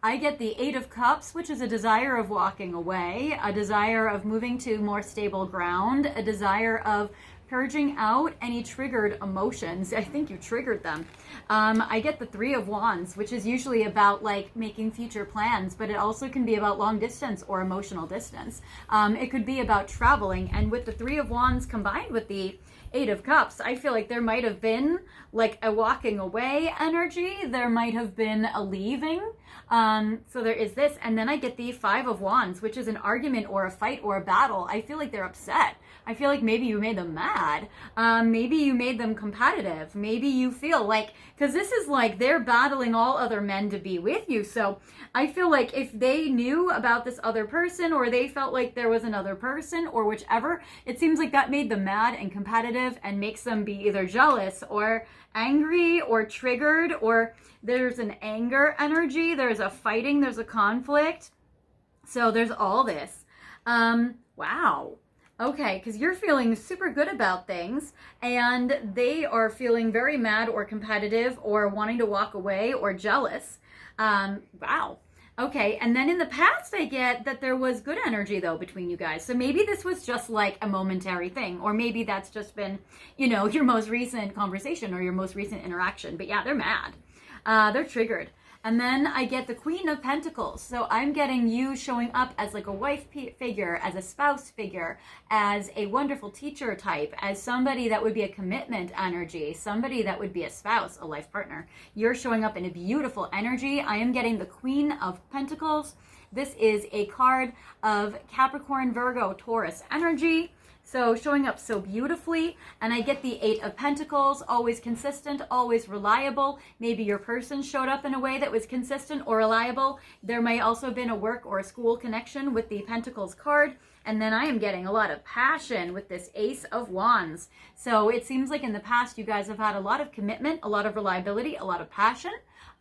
Speaker 1: I get the Eight of Cups, which is a desire of walking away, a desire of moving to more stable ground, a desire of purging out any triggered emotions. I think you triggered them. I get the Three of Wands, which is usually about like making future plans, but it also can be about long distance or emotional distance. It could be about traveling. And with the Three of Wands combined with the Eight of Cups, I feel like there might have been like a walking away energy. There might have been a leaving. So there is this, and then I get the Five of Wands, which is an argument or a fight or a battle. I feel like they're upset. I feel like maybe you made them mad. Maybe you made them competitive. Maybe you feel like, because this is like they're battling all other men to be with you. So I feel like if they knew about this other person, or they felt like there was another person, or whichever, it seems like that made them mad and competitive and makes them be either jealous or angry or triggered, or there's an anger energy, there's a fighting, there's a conflict. So there's all this. Wow. Okay, because you're feeling super good about things, and they are feeling very mad or competitive or wanting to walk away or jealous. Wow. Okay, and then in the past I get that there was good energy though between you guys. So maybe this was just like a momentary thing, or maybe that's just been, you know, your most recent conversation or your most recent interaction. But yeah, they're mad. They're triggered. And then I get the Queen of Pentacles. So I'm getting you showing up as like a wife figure, as a spouse figure, as a wonderful teacher type, as somebody that would be a commitment energy, somebody that would be a spouse, a life partner. You're showing up in a beautiful energy. I am getting the Queen of Pentacles. This is a card of Capricorn, Virgo, Taurus energy. So showing up so beautifully. And I get the Eight of Pentacles, always consistent, always reliable. Maybe your person showed up in a way that was consistent or reliable. There may also have been a work or a school connection with the Pentacles card. And then I am getting a lot of passion with this Ace of Wands. So it seems like in the past you guys have had a lot of commitment, a lot of reliability, a lot of passion.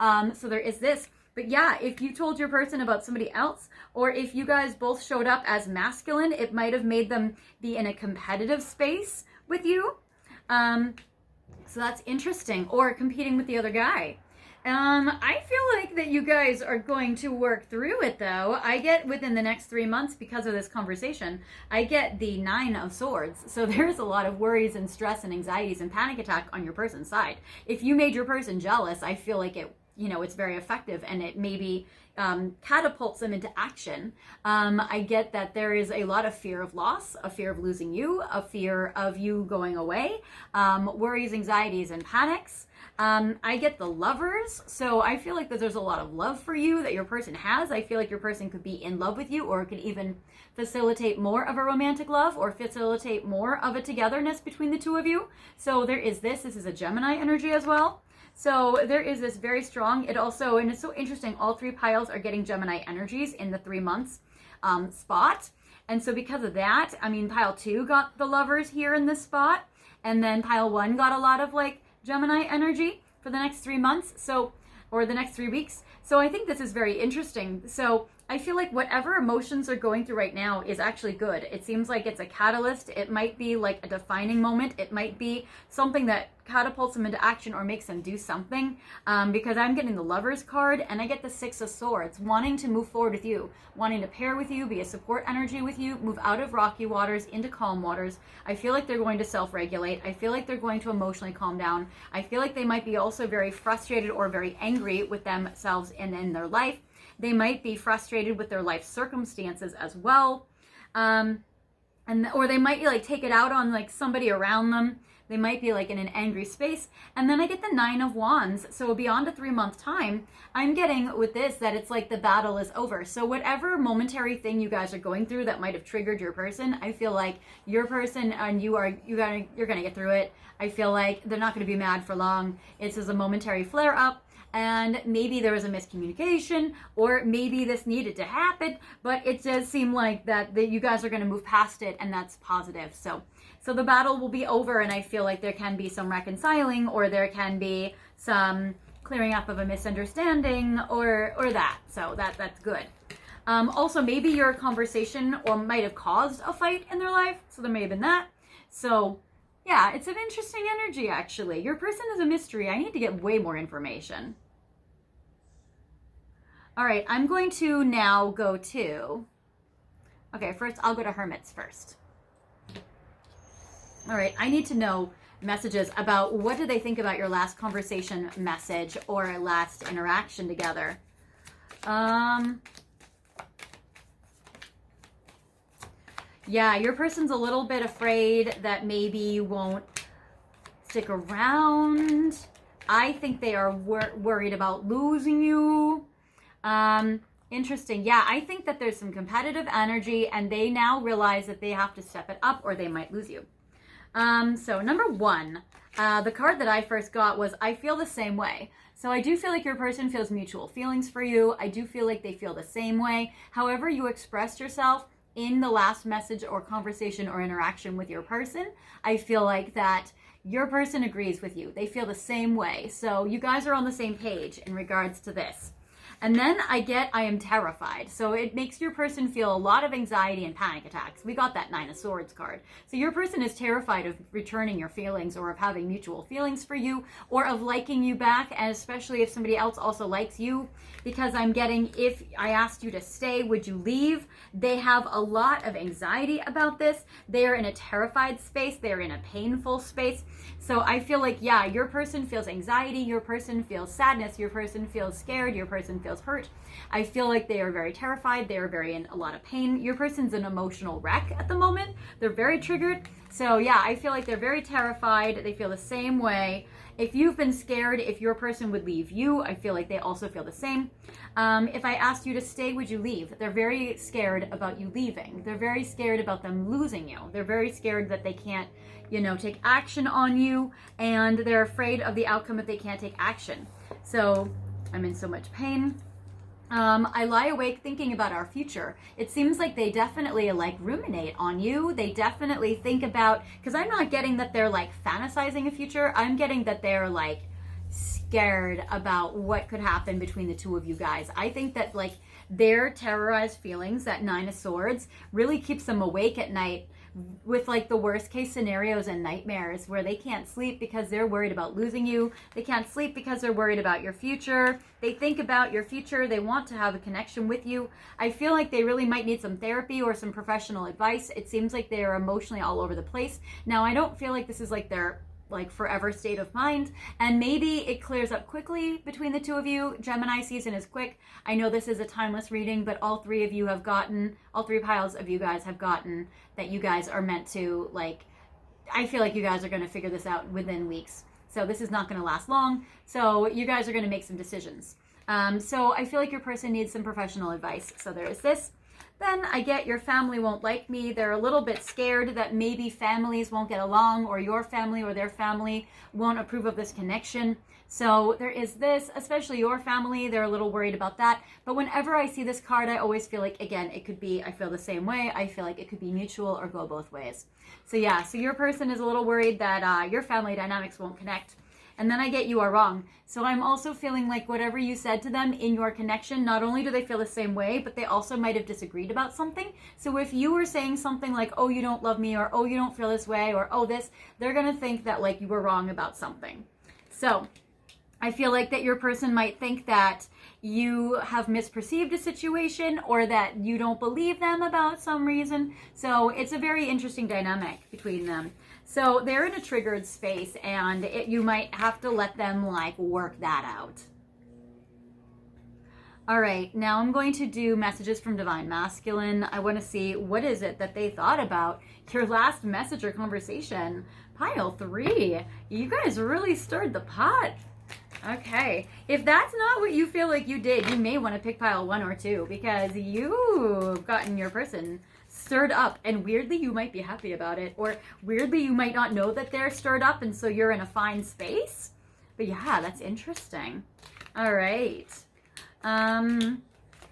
Speaker 1: So there is this. But yeah, if you told your person about somebody else, or if you guys both showed up as masculine, it might have made them be in a competitive space with you. So that's interesting. Or competing with the other guy. I feel like that you guys are going to work through it though. I get within the next 3 months, because of this conversation, I get the Nine of Swords. So there's a lot of worries and stress and anxieties and panic attack on your person's side. If you made your person jealous, I feel like it, you know, it's very effective, and it maybe catapults them into action. I get that there is a lot of fear of loss, a fear of losing you, a fear of you going away, worries, anxieties, and panics. I get the Lovers. So I feel like that there's a lot of love for you that your person has. I feel like your person could be in love with you, or could even facilitate more of a romantic love, or facilitate more of a togetherness between the two of you. So there is this. This is a Gemini energy as well. So there is this very strong, it also, and it's so interesting, all three piles are getting Gemini energies in the 3 months spot. And so because of that, I mean, pile 2 got the Lovers here in this spot. And then pile 1 got a lot of like Gemini energy for the next 3 months. So, or the next 3 weeks. So I think this is very interesting. So I feel like whatever emotions are going through right now is actually good. It seems like it's a catalyst. It might be like a defining moment. It might be something that catapults them into action or makes them do something. Because I'm getting the Lovers card, and I get the Six of Swords, wanting to move forward with you, wanting to pair with you, be a support energy with you, move out of rocky waters into calm waters. I feel like they're going to self-regulate. I feel like they're going to emotionally calm down. I feel like they might be also very frustrated or very angry with themselves and in their life. They might be frustrated with their life circumstances as well. Or they might like take it out on like somebody around them. They might be like in an angry space. And then I get the Nine of Wands. So beyond a 3 month time, I'm getting with this that it's like the battle is over. So whatever momentary thing you guys are going through that might have triggered your person, I feel like your person and you're gonna get through it. I feel like they're not gonna be mad for long. It's just a momentary flare up. And maybe there was a miscommunication, or maybe this needed to happen, but it does seem like that you guys are going to move past it, and that's positive. So the battle will be over, and I feel like there can be some reconciling, or there can be some clearing up of a misunderstanding, or that. So that's good. Also, maybe your conversation or might have caused a fight in their life, so there may have been that. So yeah, it's an interesting energy, actually. Your person is a mystery. I need to get way more information. All right, I'm going to now go to... Okay, first, I'll go to Hermits first. All right, I need to know messages about what do they think about your last conversation message or last interaction together. Yeah, your person's a little bit afraid that maybe you won't stick around. I think they are worried about losing you. Interesting. Yeah, I think that there's some competitive energy and they now realize that they have to step it up or they might lose you. So number one, the card that I first got was I feel the same way. So I do feel like your person feels mutual feelings for you. I do feel like they feel the same way. However you expressed yourself in the last message or conversation or interaction with your person, I feel like that your person agrees with you. They feel the same way. So you guys are on the same page in regards to this. And then I am terrified. So it makes your person feel a lot of anxiety and panic attacks. We got that 9 of Swords card. So your person is terrified of returning your feelings or of having mutual feelings for you or of liking you back, and especially if somebody else also likes you. Because I'm getting, if I asked you to stay, would you leave? They have a lot of anxiety about this. They are in a terrified space. They're in a painful space. So I feel like, yeah, your person feels anxiety. Your person feels sadness. Your person feels scared. Your person feels hurt. I feel like they are very terrified. They are very in a lot of pain. Your person's an emotional wreck at the moment. They're very triggered. So yeah, I feel like they're very terrified. They feel the same way. If you've been scared, if your person would leave you, I feel like they also feel the same. If I asked you to stay, would you leave? They're very scared about you leaving. They're very scared about them losing you. They're very scared that they can't, take action on you, and they're afraid of the outcome if they can't take action. So I'm in so much pain. I lie awake thinking about our future. It seems like they definitely ruminate on you. They definitely think about, because I'm not getting that they're fantasizing a future. I'm getting that they're scared about what could happen between the two of you guys. I think that their terrorized feelings, that 9 of Swords, really keeps them awake at night with the worst case scenarios and nightmares where they can't sleep because they're worried about losing you. They can't sleep because they're worried about your future. They think about your future. They want to have a connection with you. I feel like they really might need some therapy or some professional advice. It seems like they are emotionally all over the place. Now, I don't feel like this is their forever state of mind, and maybe it clears up quickly between the two of you. Gemini season is quick. I know this is a timeless reading, but all three piles of you guys have gotten that you guys are meant to I feel like you guys are going to figure this out within weeks. So this is not going to last long. So you guys are going to make some decisions. So I feel like your person needs some professional advice. So there is this. Then I get your family won't like me. They're a little bit scared that maybe families won't get along, or your family or their family won't approve of this connection. So there is this, especially your family. They're a little worried about that. But whenever I see this card, I always feel like, again, it could be, I feel the same way. I feel like it could be mutual or go both ways. So yeah, so your person is a little worried that your family dynamics won't connect. And then I get you are wrong. So I'm also feeling like whatever you said to them in your connection, not only do they feel the same way, but they also might have disagreed about something. So if you were saying something like, oh, you don't love me, or oh, you don't feel this way, or oh, this, they're going to think that you were wrong about something. So I feel like that your person might think that you have misperceived a situation or that you don't believe them about some reason. So it's a very interesting dynamic between them. So they're in a triggered space, and you might have to let them work that out. All right, now I'm going to do messages from Divine Masculine. I want to see what is it that they thought about your last message or conversation. Pile 3, you guys really stirred the pot. Okay, if that's not what you feel like you did, you may want to pick pile 1 or 2, because you've gotten your person stirred up, and weirdly you might be happy about it, or weirdly you might not know that they're stirred up, and so you're in a fine space. But yeah, that's interesting. All right.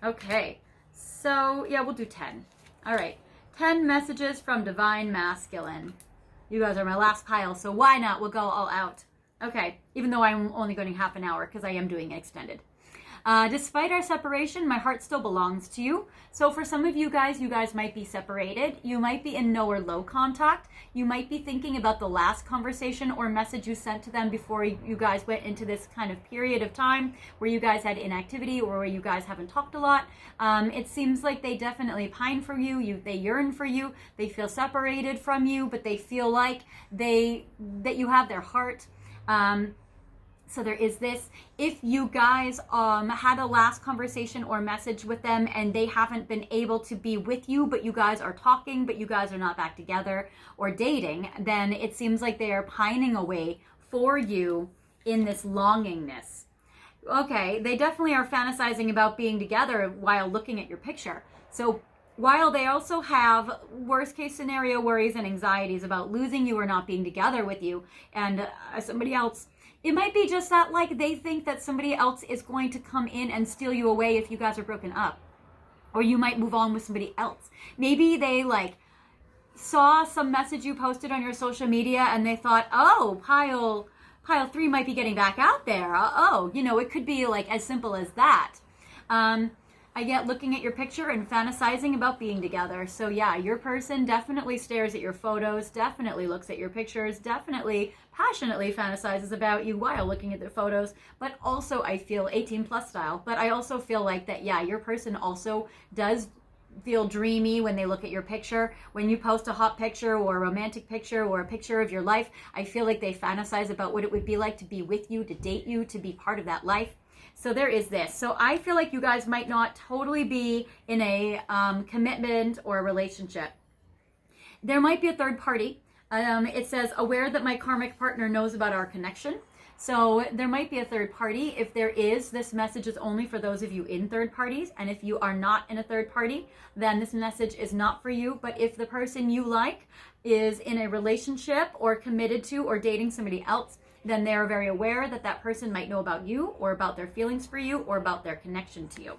Speaker 1: Okay, so yeah, we'll do 10. All right, 10 messages from Divine Masculine. You guys are my last pile, so why not? We'll go all out. Okay, even though I'm only going half an hour because I am doing it extended. Despite our separation, my heart still belongs to you. So for some of you guys might be separated. You might be in no or low contact. You might be thinking about the last conversation or message you sent to them before you guys went into this kind of period of time where you guys had inactivity or where you guys haven't talked a lot. It seems like they definitely pine for you. They yearn for you. They feel separated from you, but they feel like that you have their heart. So there is this. If you guys had a last conversation or message with them and they haven't been able to be with you, but you guys are talking, but you guys are not back together or dating, then it seems like they are pining away for you in this longingness. okay, they definitely are fantasizing about being together while looking at your picture. So while they also have worst case scenario worries and anxieties about losing you or not being together with you and somebody else, it might be just that like they think that somebody else is going to come in and steal you away if you guys are broken up. Or you might move on with somebody else. Maybe they like saw some message you posted on your social media and they thought, oh, pile 3 might be getting back out there. Oh, you know, it could be like as simple as that. I get looking at your picture and fantasizing about being together. So yeah, your person definitely stares at your photos, definitely looks at your pictures, definitely passionately fantasizes about you while looking at their photos. But also I feel 18 plus style, but I also feel like that, yeah, your person also does feel dreamy when they look at your picture. When you post a hot picture or a romantic picture or a picture of your life, I feel like they fantasize about what it would be like to be with you, to date you, to be part of that life. So there is this. So I feel like you guys might not totally be in a commitment or a relationship. There might be a third party. It says, aware that my karmic partner knows about our connection. So there might be a third party. If there is, this message is only for those of you in third parties. And if you are not in a third party, then this message is not for you. But if the person you like is in a relationship or committed to or dating somebody else, then they're very aware that that person might know about you or about their feelings for you or about their connection to you.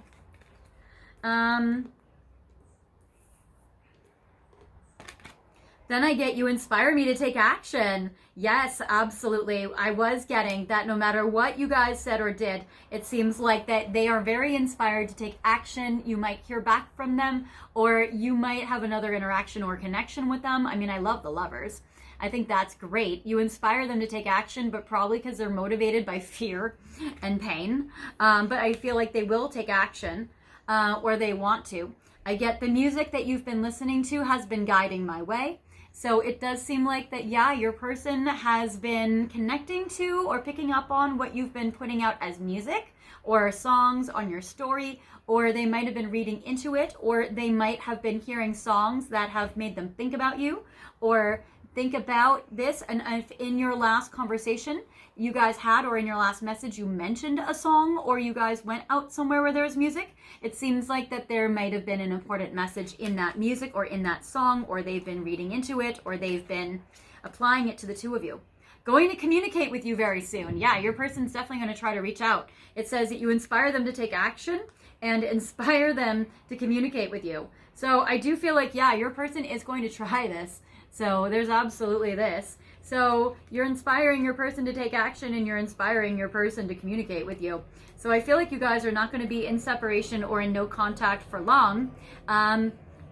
Speaker 1: Then I get, you inspire me to take action. Yes, absolutely. I was getting that no matter what you guys said or did, it seems like that they are very inspired to take action. You might hear back from them, or you might have another interaction or connection with them. I mean, I love the lovers. I think that's great. You inspire them to take action, but probably because they're motivated by fear and pain. But I feel like they will take action, or they want to. I get the music that you've been listening to has been guiding my way. So it does seem like that, yeah, your person has been connecting to or picking up on what you've been putting out as music or songs on your story, or they might have been reading into it, or they might have been hearing songs that have made them think about you or think about this. And if in your last conversation you guys had, or in your last message you mentioned a song, or you guys went out somewhere where there's music, it seems like that there might have been an important message in that music or in that song, or they've been reading into it, or they've been applying it to the two of you. Going to communicate with you very soon. Yeah, your person's definitely going to try to reach out. It says that you inspire them to take action and inspire them to communicate with you. So I do feel like, yeah, your person is going to try this. So there's absolutely this. So you're inspiring your person to take action, and you're inspiring your person to communicate with you. So I feel like you guys are not going to be in separation or in no contact for long.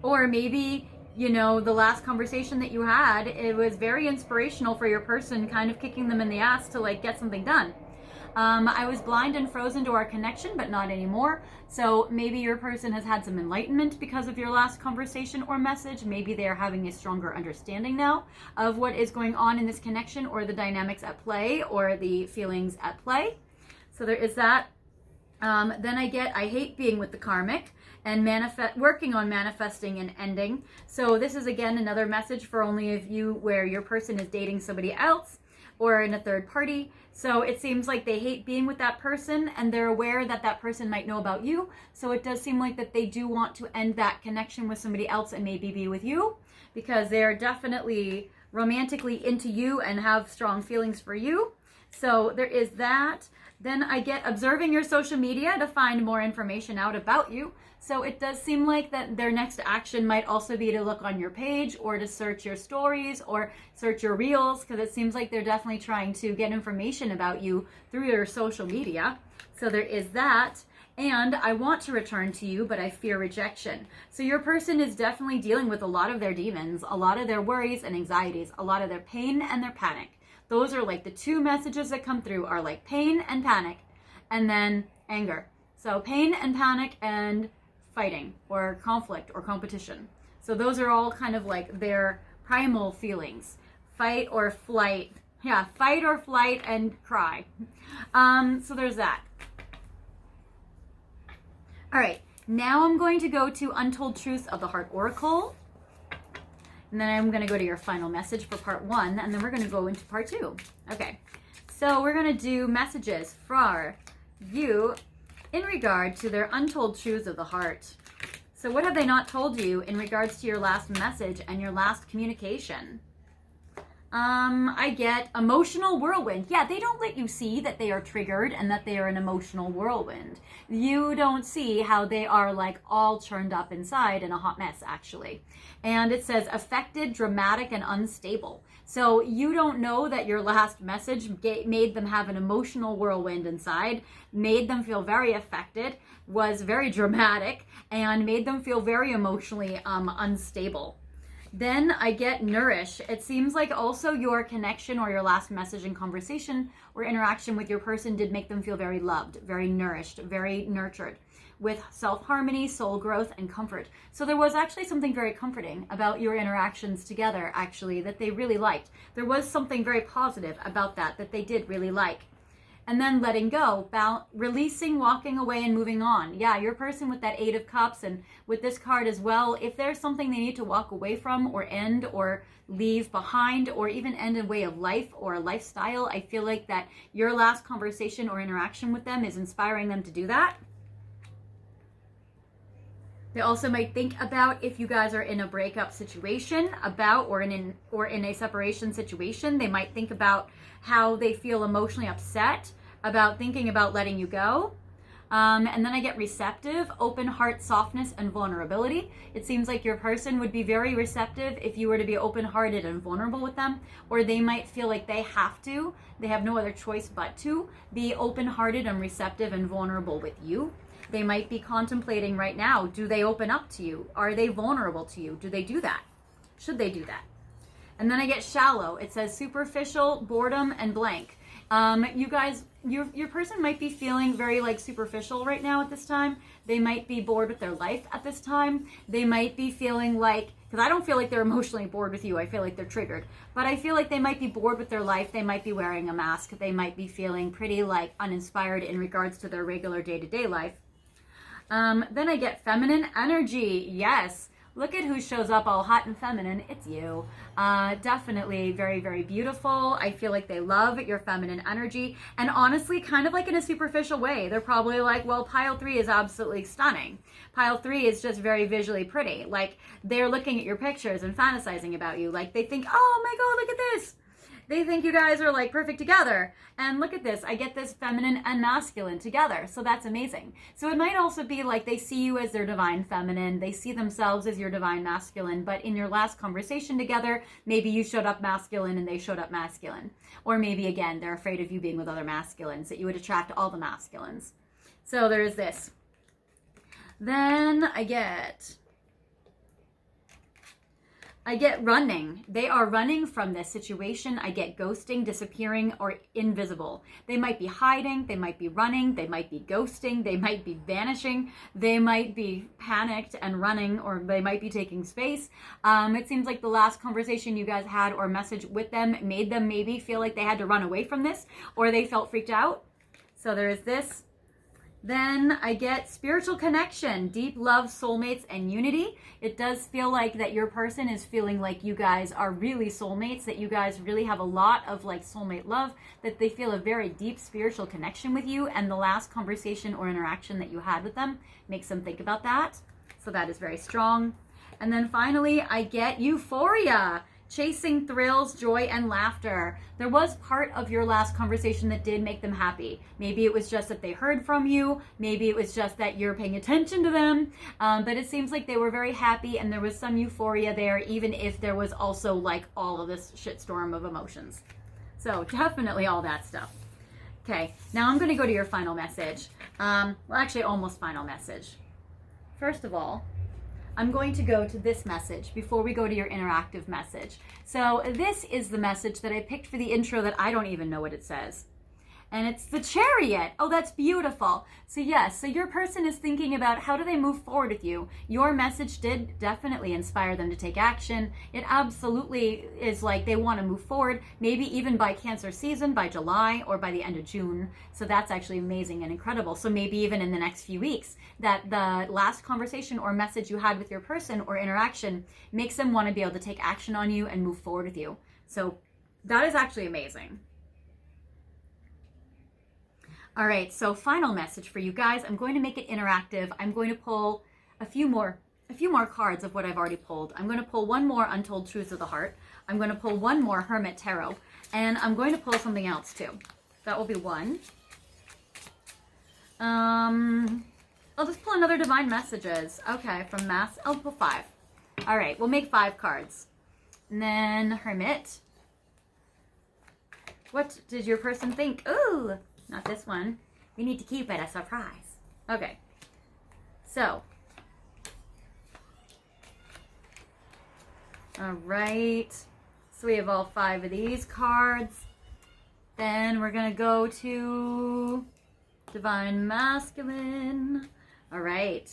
Speaker 1: Or maybe, you know, the last conversation that you had, it was very inspirational for your person, kind of kicking them in the ass to like get something done. I was blind and frozen to our connection, but not anymore. So maybe your person has had some enlightenment because of your last conversation or message. Maybe they are having a stronger understanding now of what is going on in this connection, or the dynamics at play, or the feelings at play. So there is that. Then I get, I hate being with the karmic and working on manifesting an ending. So this is again another message for only of you where your person is dating somebody else or in a third party. So it seems like they hate being with that person, and they're aware that that person might know about you. So it does seem like that they do want to end that connection with somebody else and maybe be with you, because they're definitely romantically into you and have strong feelings for you. So there is that. Then I get observing your social media to find more information out about you. So it does seem like that their next action might also be to look on your page, or to search your stories, or search your reels, because it seems like they're definitely trying to get information about you through your social media. So there is that. And I want to return to you, but I fear rejection. So your person is definitely dealing with a lot of their demons, a lot of their worries and anxieties, a lot of their pain and their panic. Those are like the two messages that come through, are like pain and panic, and then anger. So pain and panic and fighting or conflict or competition. So those are all kind of like their primal feelings. Fight or flight. Yeah, fight or flight and cry. So there's that. All right, now I'm going to go to Untold Truths of the Heart Oracle. And then I'm going to go to your final message for part 1, and then we're going to go into part 2. Okay, so we're going to do messages for you in regard to their untold truths of the heart. So what have they not told you in regards to your last message and your last communication? I get emotional whirlwind. Yeah, they don't let you see that they are triggered and that they are an emotional whirlwind. You don't see how they are like all churned up inside in a hot mess, actually. And it says affected, dramatic, and unstable. So you don't know that your last message made them have an emotional whirlwind inside, made them feel very affected, was very dramatic, and made them feel very emotionally unstable. Then I get nourish. It seems like also your connection or your last message and conversation or interaction with your person did make them feel very loved, very nourished, very nurtured, with self-harmony, soul growth, and comfort. So there was actually something very comforting about your interactions together, actually, that they really liked. There was something very positive about that they did really like. And then letting go, releasing, walking away, and moving on. Yeah, your person with that 8 of Cups and with this card as well, if there's something they need to walk away from or end or leave behind or even end a way of life or a lifestyle, I feel like that your last conversation or interaction with them is inspiring them to do that. They also might think about if you guys are in a breakup situation or in a separation situation. They might think about how they feel emotionally upset about thinking about letting you go. And then I get receptive, open heart, softness, and vulnerability. It seems like your person would be very receptive if you were to be open-hearted and vulnerable with them, or they might feel like they have no other choice but to be open-hearted and receptive and vulnerable with you. They might be contemplating right now, do they open up to you? Are they vulnerable to you? Do they do that? Should they do that? And then I get shallow. It says superficial, boredom, and blank. You guys, your person might be feeling very like superficial right now at this time. They might be bored with their life at this time. They might be feeling like, because I don't feel like they're emotionally bored with you. I feel like they're triggered. But I feel like they might be bored with their life. They might be wearing a mask. They might be feeling pretty like uninspired in regards to their regular day-to-day life. Then I get feminine energy. Yes. Look at who shows up all hot and feminine. It's you. Definitely very, very beautiful. I feel like they love your feminine energy. And honestly, kind of like in a superficial way. They're probably like, well, pile 3 is absolutely stunning. Pile 3 is just very visually pretty. Like, they're looking at your pictures and fantasizing about you. Like, they think, oh my God, look at this. They think you guys are like perfect together. And look at this, I get this feminine and masculine together. So that's amazing. So it might also be like they see you as their divine feminine. They see themselves as your divine masculine. But in your last conversation together, maybe you showed up masculine and they showed up masculine. Or maybe again, they're afraid of you being with other masculines, that you would attract all the masculines. So there is this. Then I get running. They are running from this situation. I get ghosting, disappearing, or invisible. They might be hiding. They might be running. They might be ghosting. They might be vanishing. They might be panicked and running, or they might be taking space. It seems like the last conversation you guys had or message with them made them maybe feel like they had to run away from this, or they felt freaked out. So there is this. Then I get spiritual connection, deep love, soulmates, and unity. It does feel like that your person is feeling like you guys are really soulmates, that you guys really have a lot of like soulmate love, that they feel a very deep spiritual connection with you, and the last conversation or interaction that you had with them makes them think about that. So that is very strong. And then finally, I get euphoria. Chasing thrills, joy, and laughter. There was part of your last conversation that did make them happy. Maybe it was just that they heard from you. Maybe it was just that you're paying attention to them. But it seems like they were very happy and there was some euphoria there, even if there was also like all of this shitstorm of emotions. So definitely all that stuff. Okay, now I'm going to go to your final message. Well, actually almost final message. First of all, I'm going to go to this message before we go to your interactive message. So this is the message that I picked for the intro that I don't even know what it says. And it's the Chariot. Oh, that's beautiful. So yes, so your person is thinking about how do they move forward with you. Your message did definitely inspire them to take action. It absolutely is like they want to move forward, maybe even by Cancer season, by July or by the end of June. So that's actually amazing and incredible. So maybe even in the next few weeks, that the last conversation or message you had with your person or interaction makes them want to be able to take action on you and move forward with you. So that is actually amazing. All right, so final message for you guys. I'm going to make it interactive. I'm going to pull a few more cards of what I've already pulled. I'm going to pull one more Untold Truths of the Heart. I'm going to pull one more Hermit Tarot, and I'm going to pull something else too. That will be one. I'll just pull another Divine Messages. Okay, from Mass. I'll pull 5. All right, we'll make 5 cards. And then Hermit. What did your person think? Ooh, not this one. We need to keep it a surprise. Okay, so. All right, so we have all 5 of these cards. Then we're going to go to Divine Masculine. All right.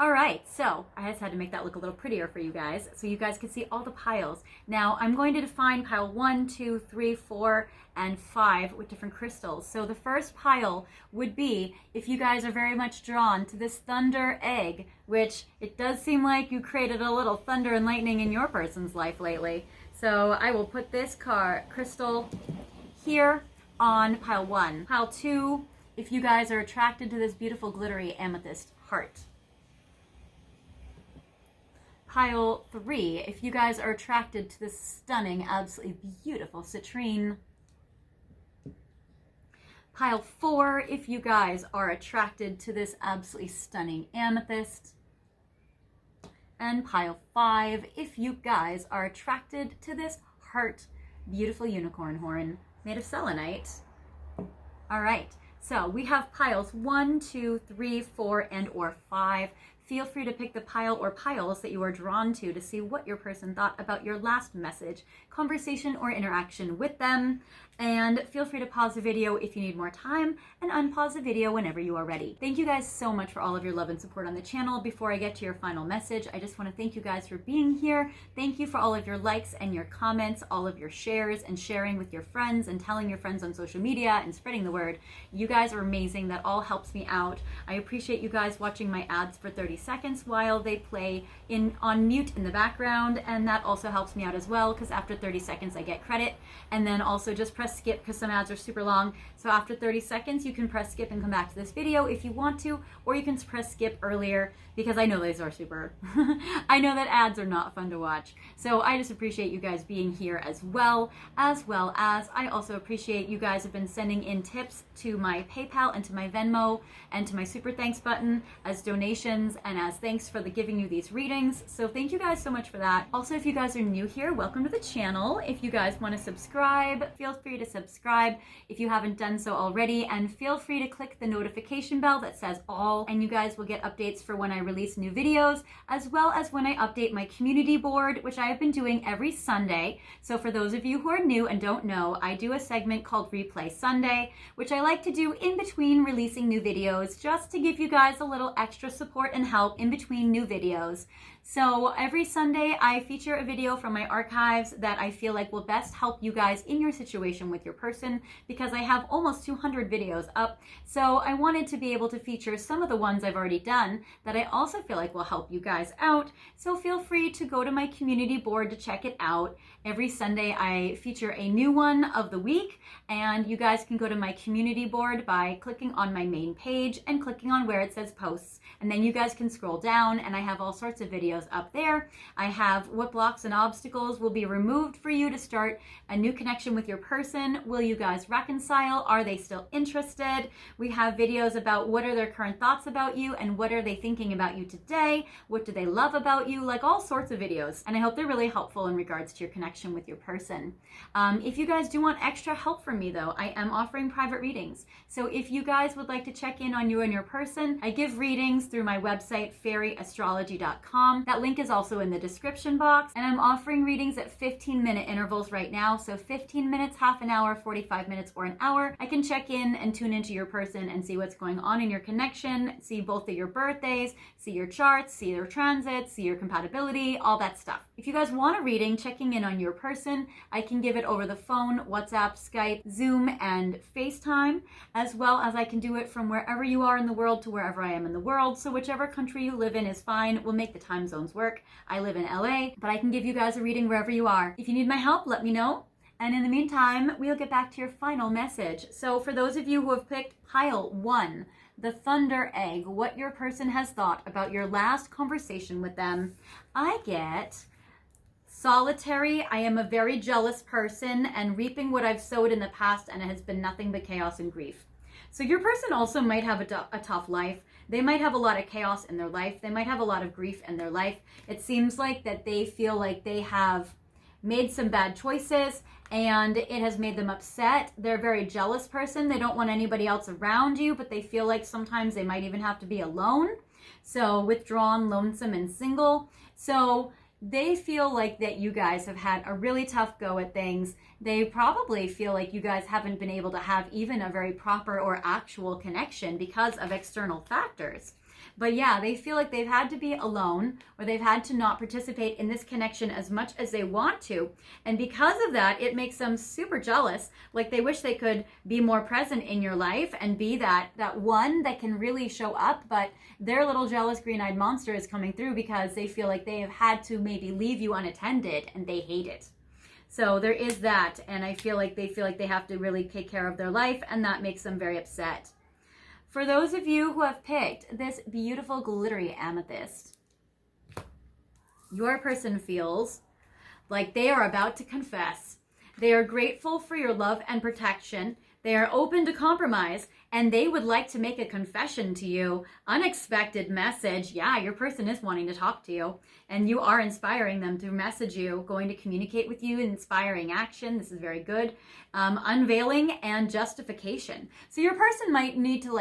Speaker 1: All right, so I just had to make that look a little prettier for you guys so you guys can see all the piles. Now I'm going to define pile 1, 2, 3, 4, and 5 with different crystals. So the first pile would be if you guys are very much drawn to this thunder egg, which it does seem like you created a little thunder and lightning in your person's life lately. So I will put this crystal here on pile 1. Pile 2, if you guys are attracted to this beautiful glittery amethyst heart. Pile 3, if you guys are attracted to this stunning, absolutely beautiful citrine. Pile 4, if you guys are attracted to this absolutely stunning amethyst. And pile 5, if you guys are attracted to this heart, beautiful unicorn horn made of selenite. All right, so we have piles 1, 2, 3, 4, and or 5. Feel free to pick the pile or piles that you are drawn to see what your person thought about your last message, conversation, or interaction with them. And feel free to pause the video if you need more time and unpause the video whenever you are ready. Thank you guys so much for all of your love and support on the channel. Before I get to your final message, I just want to thank you guys for being here. Thank you for all of your likes and your comments, all of your shares and sharing with your friends and telling your friends on social media and spreading the word. You guys are amazing. That all helps me out. I appreciate you guys watching my ads for 30 seconds while they play on mute in the background, and that also helps me out as well because after 30 seconds I get credit. And then also just press skip because some ads are super long, so after 30 seconds you can press skip and come back to this video if you want to, or you can press skip earlier because I know these are super I know that ads are not fun to watch. So I just appreciate you guys being here as well as I also appreciate you guys have been sending in tips to my PayPal and to my Venmo and to my super thanks button as donations and as thanks for giving you these readings. So thank you guys so much for that. Also, if you guys are new here, welcome to the channel. If you guys want to subscribe, feel free to subscribe if you haven't done so already, and feel free to click the notification bell that says all, and you guys will get updates for when I release new videos, as well as when I update my community board, which I have been doing every Sunday. So for those of you who are new and don't know, I do a segment called Replay Sunday, which I like to do in between releasing new videos, just to give you guys a little extra support and help in between new videos. So every Sunday I feature a video from my archives that I feel like will best help you guys in your situation with your person, because I have almost 200 videos up. So I wanted to be able to feature some of the ones I've already done that I also feel like will help you guys out. So feel free to go to my community board to check it out. Every Sunday I feature a new one of the week, and you guys can go to my community board by clicking on my main page and clicking on where it says posts, and then you guys can scroll down and I have all sorts of videos up there. I have what blocks and obstacles will be removed for you to start a new connection with your person. Will you guys reconcile? Are they still interested? We have videos about what are their current thoughts about you and what are they thinking about you today? What do they love about you? Like all sorts of videos. And I hope they're really helpful in regards to your connection with your person. If you guys do want extra help from me though, I am offering private readings. So if you guys would like to check in on you and your person, I give readings through my website, fairyastrology.com. That link is also in the description box, and I'm offering readings at 15-minute intervals right now. So 15 minutes, half an hour, 45 minutes, or an hour. I can check in and tune into your person and see what's going on in your connection, see both of your birthdays, see your charts, see your transits, see your compatibility, all that stuff. If you guys want a reading checking in on your person, I can give it over the phone, WhatsApp, Skype, Zoom, and FaceTime, as well as I can do it from wherever you are in the world to wherever I am in the world. So whichever country country you live in is fine. We'll make the time zones work. I live in LA, but I can give you guys a reading wherever you are. If you need my help, let me know. And in the meantime, we'll get back to your final message. So for those of you who have picked pile 1, the Thunder Egg, what your person has thought about your last conversation with them, I get solitary. I am a very jealous person and reaping what I've sowed in the past, and it has been nothing but chaos and grief. So your person also might have a tough life. They might have a lot of chaos in their life. They might have a lot of grief in their life. It seems like that they feel like they have made some bad choices and it has made them upset. They're a very jealous person. They don't want anybody else around you, but they feel like sometimes they might even have to be alone. So withdrawn, lonesome, and single. So they feel like that you guys have had a really tough go at things. They probably feel like you guys haven't been able to have even a very proper or actual connection because of external factors. But yeah, they feel like they've had to be alone or they've had to not participate in this connection as much as they want to. And because of that, it makes them super jealous. Like they wish they could be more present in your life and be that one that can really show up. But their little jealous green-eyed monster is coming through because they feel like they have had to maybe leave you unattended and they hate it. So there is that. And I feel like they have to really take care of their life, and that makes them very upset. For those of you who have picked this beautiful glittery amethyst, your person feels like they are about to confess. They are grateful for your love and protection. They are open to compromise, and they would like to make a confession to you. Unexpected message. Yeah, your person is wanting to talk to you, and you are inspiring them to message you, going to communicate with you, inspiring action. This is very good. Unveiling and justification. So your person might need to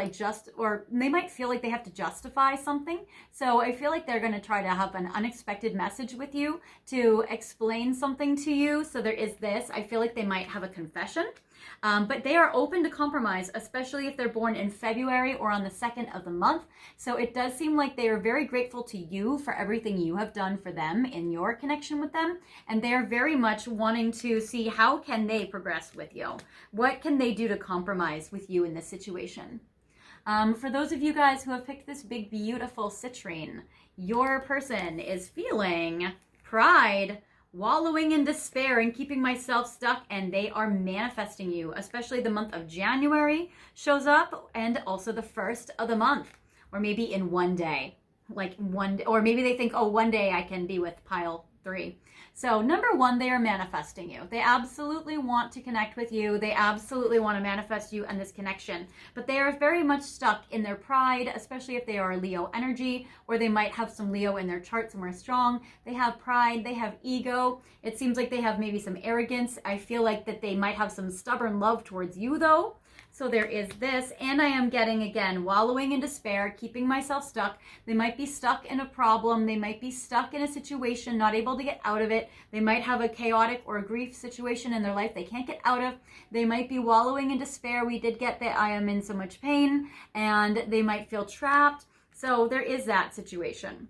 Speaker 1: or they might feel like they have to justify something. So I feel like they're going to try to have an unexpected message with you to explain something to you. So there is this. I feel like they might have a confession. But they are open to compromise, especially if they're born in February or on the 2nd of the month. So it does seem like they are very grateful to you for everything you have done for them in your connection with them. And they are very much wanting to see how can they progress with you? What can they do to compromise with you in this situation? For those of you guys who have picked this big, beautiful citrine, your person is feeling pride, wallowing in despair and keeping myself stuck, and they are manifesting you. Especially the month of January shows up, and also the 1st of the month, or maybe in one day, or maybe they think, oh, one day I can be with pile 3. So number 1, they are manifesting you. They absolutely want to connect with you. They absolutely want to manifest you and this connection, but they are very much stuck in their pride, especially if they are Leo energy, or they might have some Leo in their chart somewhere strong. They have pride, they have ego. It seems like they have maybe some arrogance. I feel like that they might have some stubborn love towards you though. So there is this, and I am getting, again, wallowing in despair, keeping myself stuck. They might be stuck in a problem. They might be stuck in a situation, not able to get out of it. They might have a chaotic or a grief situation in their life they can't get out of. They might be wallowing in despair. We did get that I am in so much pain, and they might feel trapped. So there is that situation.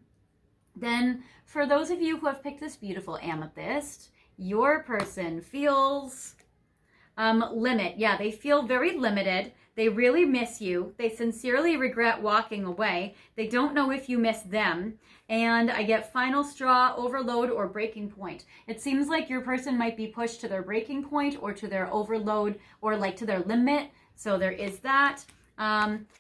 Speaker 1: Then for those of you who have picked this beautiful amethyst, your person feels limit. Yeah, they feel very limited. They really miss you. They sincerely regret walking away. They don't know if you miss them. And I get final straw, overload, or breaking point. It seems like your person might be pushed to their breaking point or to their overload or like to their limit. So there is that.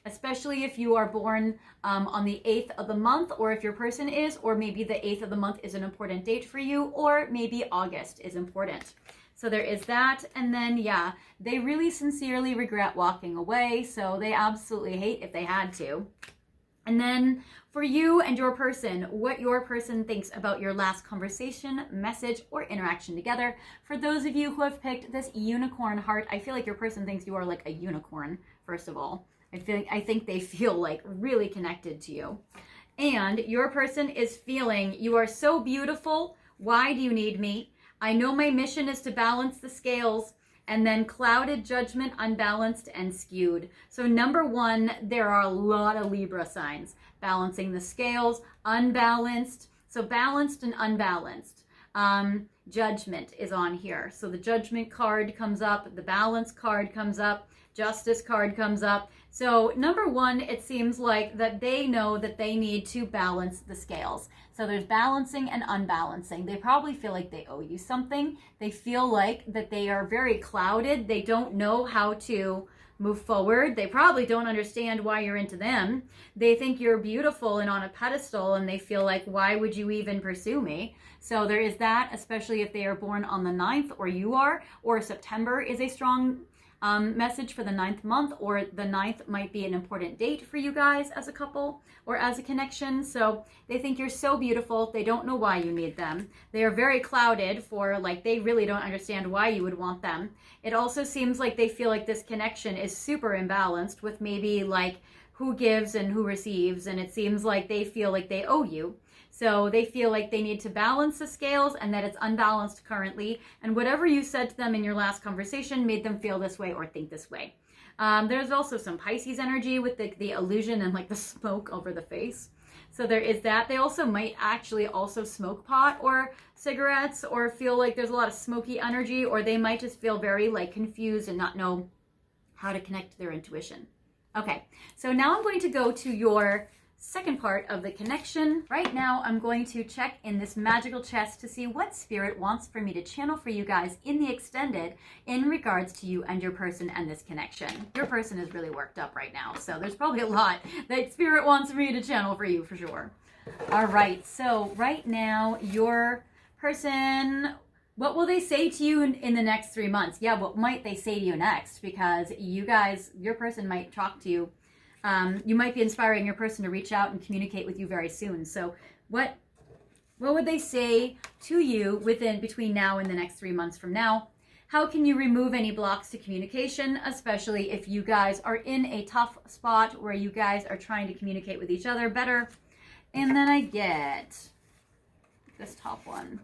Speaker 1: Especially if you are born on the 8th of the month, or if your person is, or maybe the 8th of the month is an important date for you, or maybe August is important. So there is that. And then, yeah, they really sincerely regret walking away. So they absolutely hate if they had to. And then for you and your person, what your person thinks about your last conversation, message, or interaction together. For those of you who have picked this unicorn heart, I feel like your person thinks you are like a unicorn, first of all. I think they feel like really connected to you. And your person is feeling, you are so beautiful. Why do you need me? I know my mission is to balance the scales. And then clouded, judgment, unbalanced, and skewed. So number 1, there are a lot of Libra signs. Balancing the scales, unbalanced. So balanced and unbalanced. Judgment is on here. So the judgment card comes up. The balance card comes up. Justice card comes up. So number one, it seems like that they know that they need to balance the scales. So there's balancing and unbalancing. They probably feel like they owe you something. They feel like that they are very clouded. They don't know how to move forward. They probably don't understand why you're into them. They think you're beautiful and on a pedestal, and they feel like, why would you even pursue me? So there is that, especially if they are born on the 9th, or you are, or September is a strong message for the 9th month, or the 9th might be an important date for you guys as a couple or as a connection. So they think you're so beautiful. They don't know why you need them. They are very clouded for, like, they really don't understand why you would want them. It also seems like they feel like this connection is super imbalanced with maybe like who gives and who receives. And it seems like they feel like they owe you. So they feel like they need to balance the scales and that it's unbalanced currently. And whatever you said to them in your last conversation made them feel this way or think this way. There's also some Pisces energy with the illusion and like the smoke over the face. So there is that. They also might actually also smoke pot or cigarettes, or feel like there's a lot of smoky energy, or they might just feel very like confused and not know how to connect to their intuition. Okay, so now I'm going to go to your second part of the connection. Right now, I'm going to check in this magical chest to see what spirit wants for me to channel for you guys in the extended in regards to you and your person and this connection. Your person is really worked up right now, so there's probably a lot that spirit wants me to channel for you for sure. All right, so right now, your person, what will they say to you in the next 3 months? Yeah, what might they say to you next? Because you guys, your person might talk to you. You might be inspiring your person to reach out and communicate with you very soon. So what would they say to you between now and the next 3 months from now? How can you remove any blocks to communication, especially if you guys are in a tough spot where you guys are trying to communicate with each other better? And then I get this top one.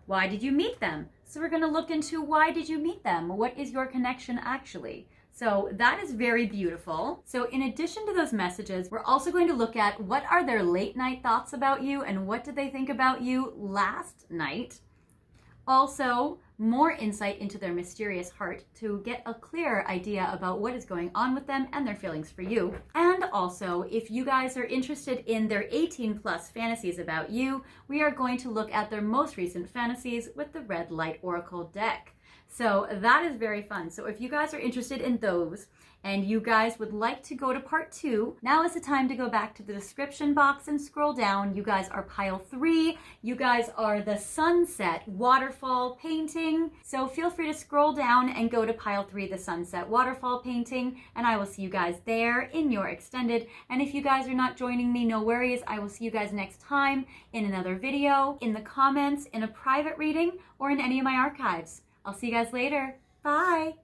Speaker 1: Why did you meet them? So we're going to look into, why did you meet them? What is your connection actually? So that is very beautiful. So in addition to those messages, we're also going to look at what are their late night thoughts about you and what did they think about you last night. Also, more insight into their mysterious heart to get a clearer idea about what is going on with them and their feelings for you. And also, if you guys are interested in their 18+ fantasies about you, we are going to look at their most recent fantasies with the Red Light Oracle deck. So that is very fun. So if you guys are interested in those and you guys would like to go to part 2, now is the time to go back to the description box and scroll down. You guys are pile 3. You guys are the sunset waterfall painting. So feel free to scroll down and go to pile 3, the sunset waterfall painting, and I will see you guys there in your extended. And if you guys are not joining me, no worries. I will see you guys next time in another video, in the comments, in a private reading, or in any of my archives. I'll see you guys later. Bye.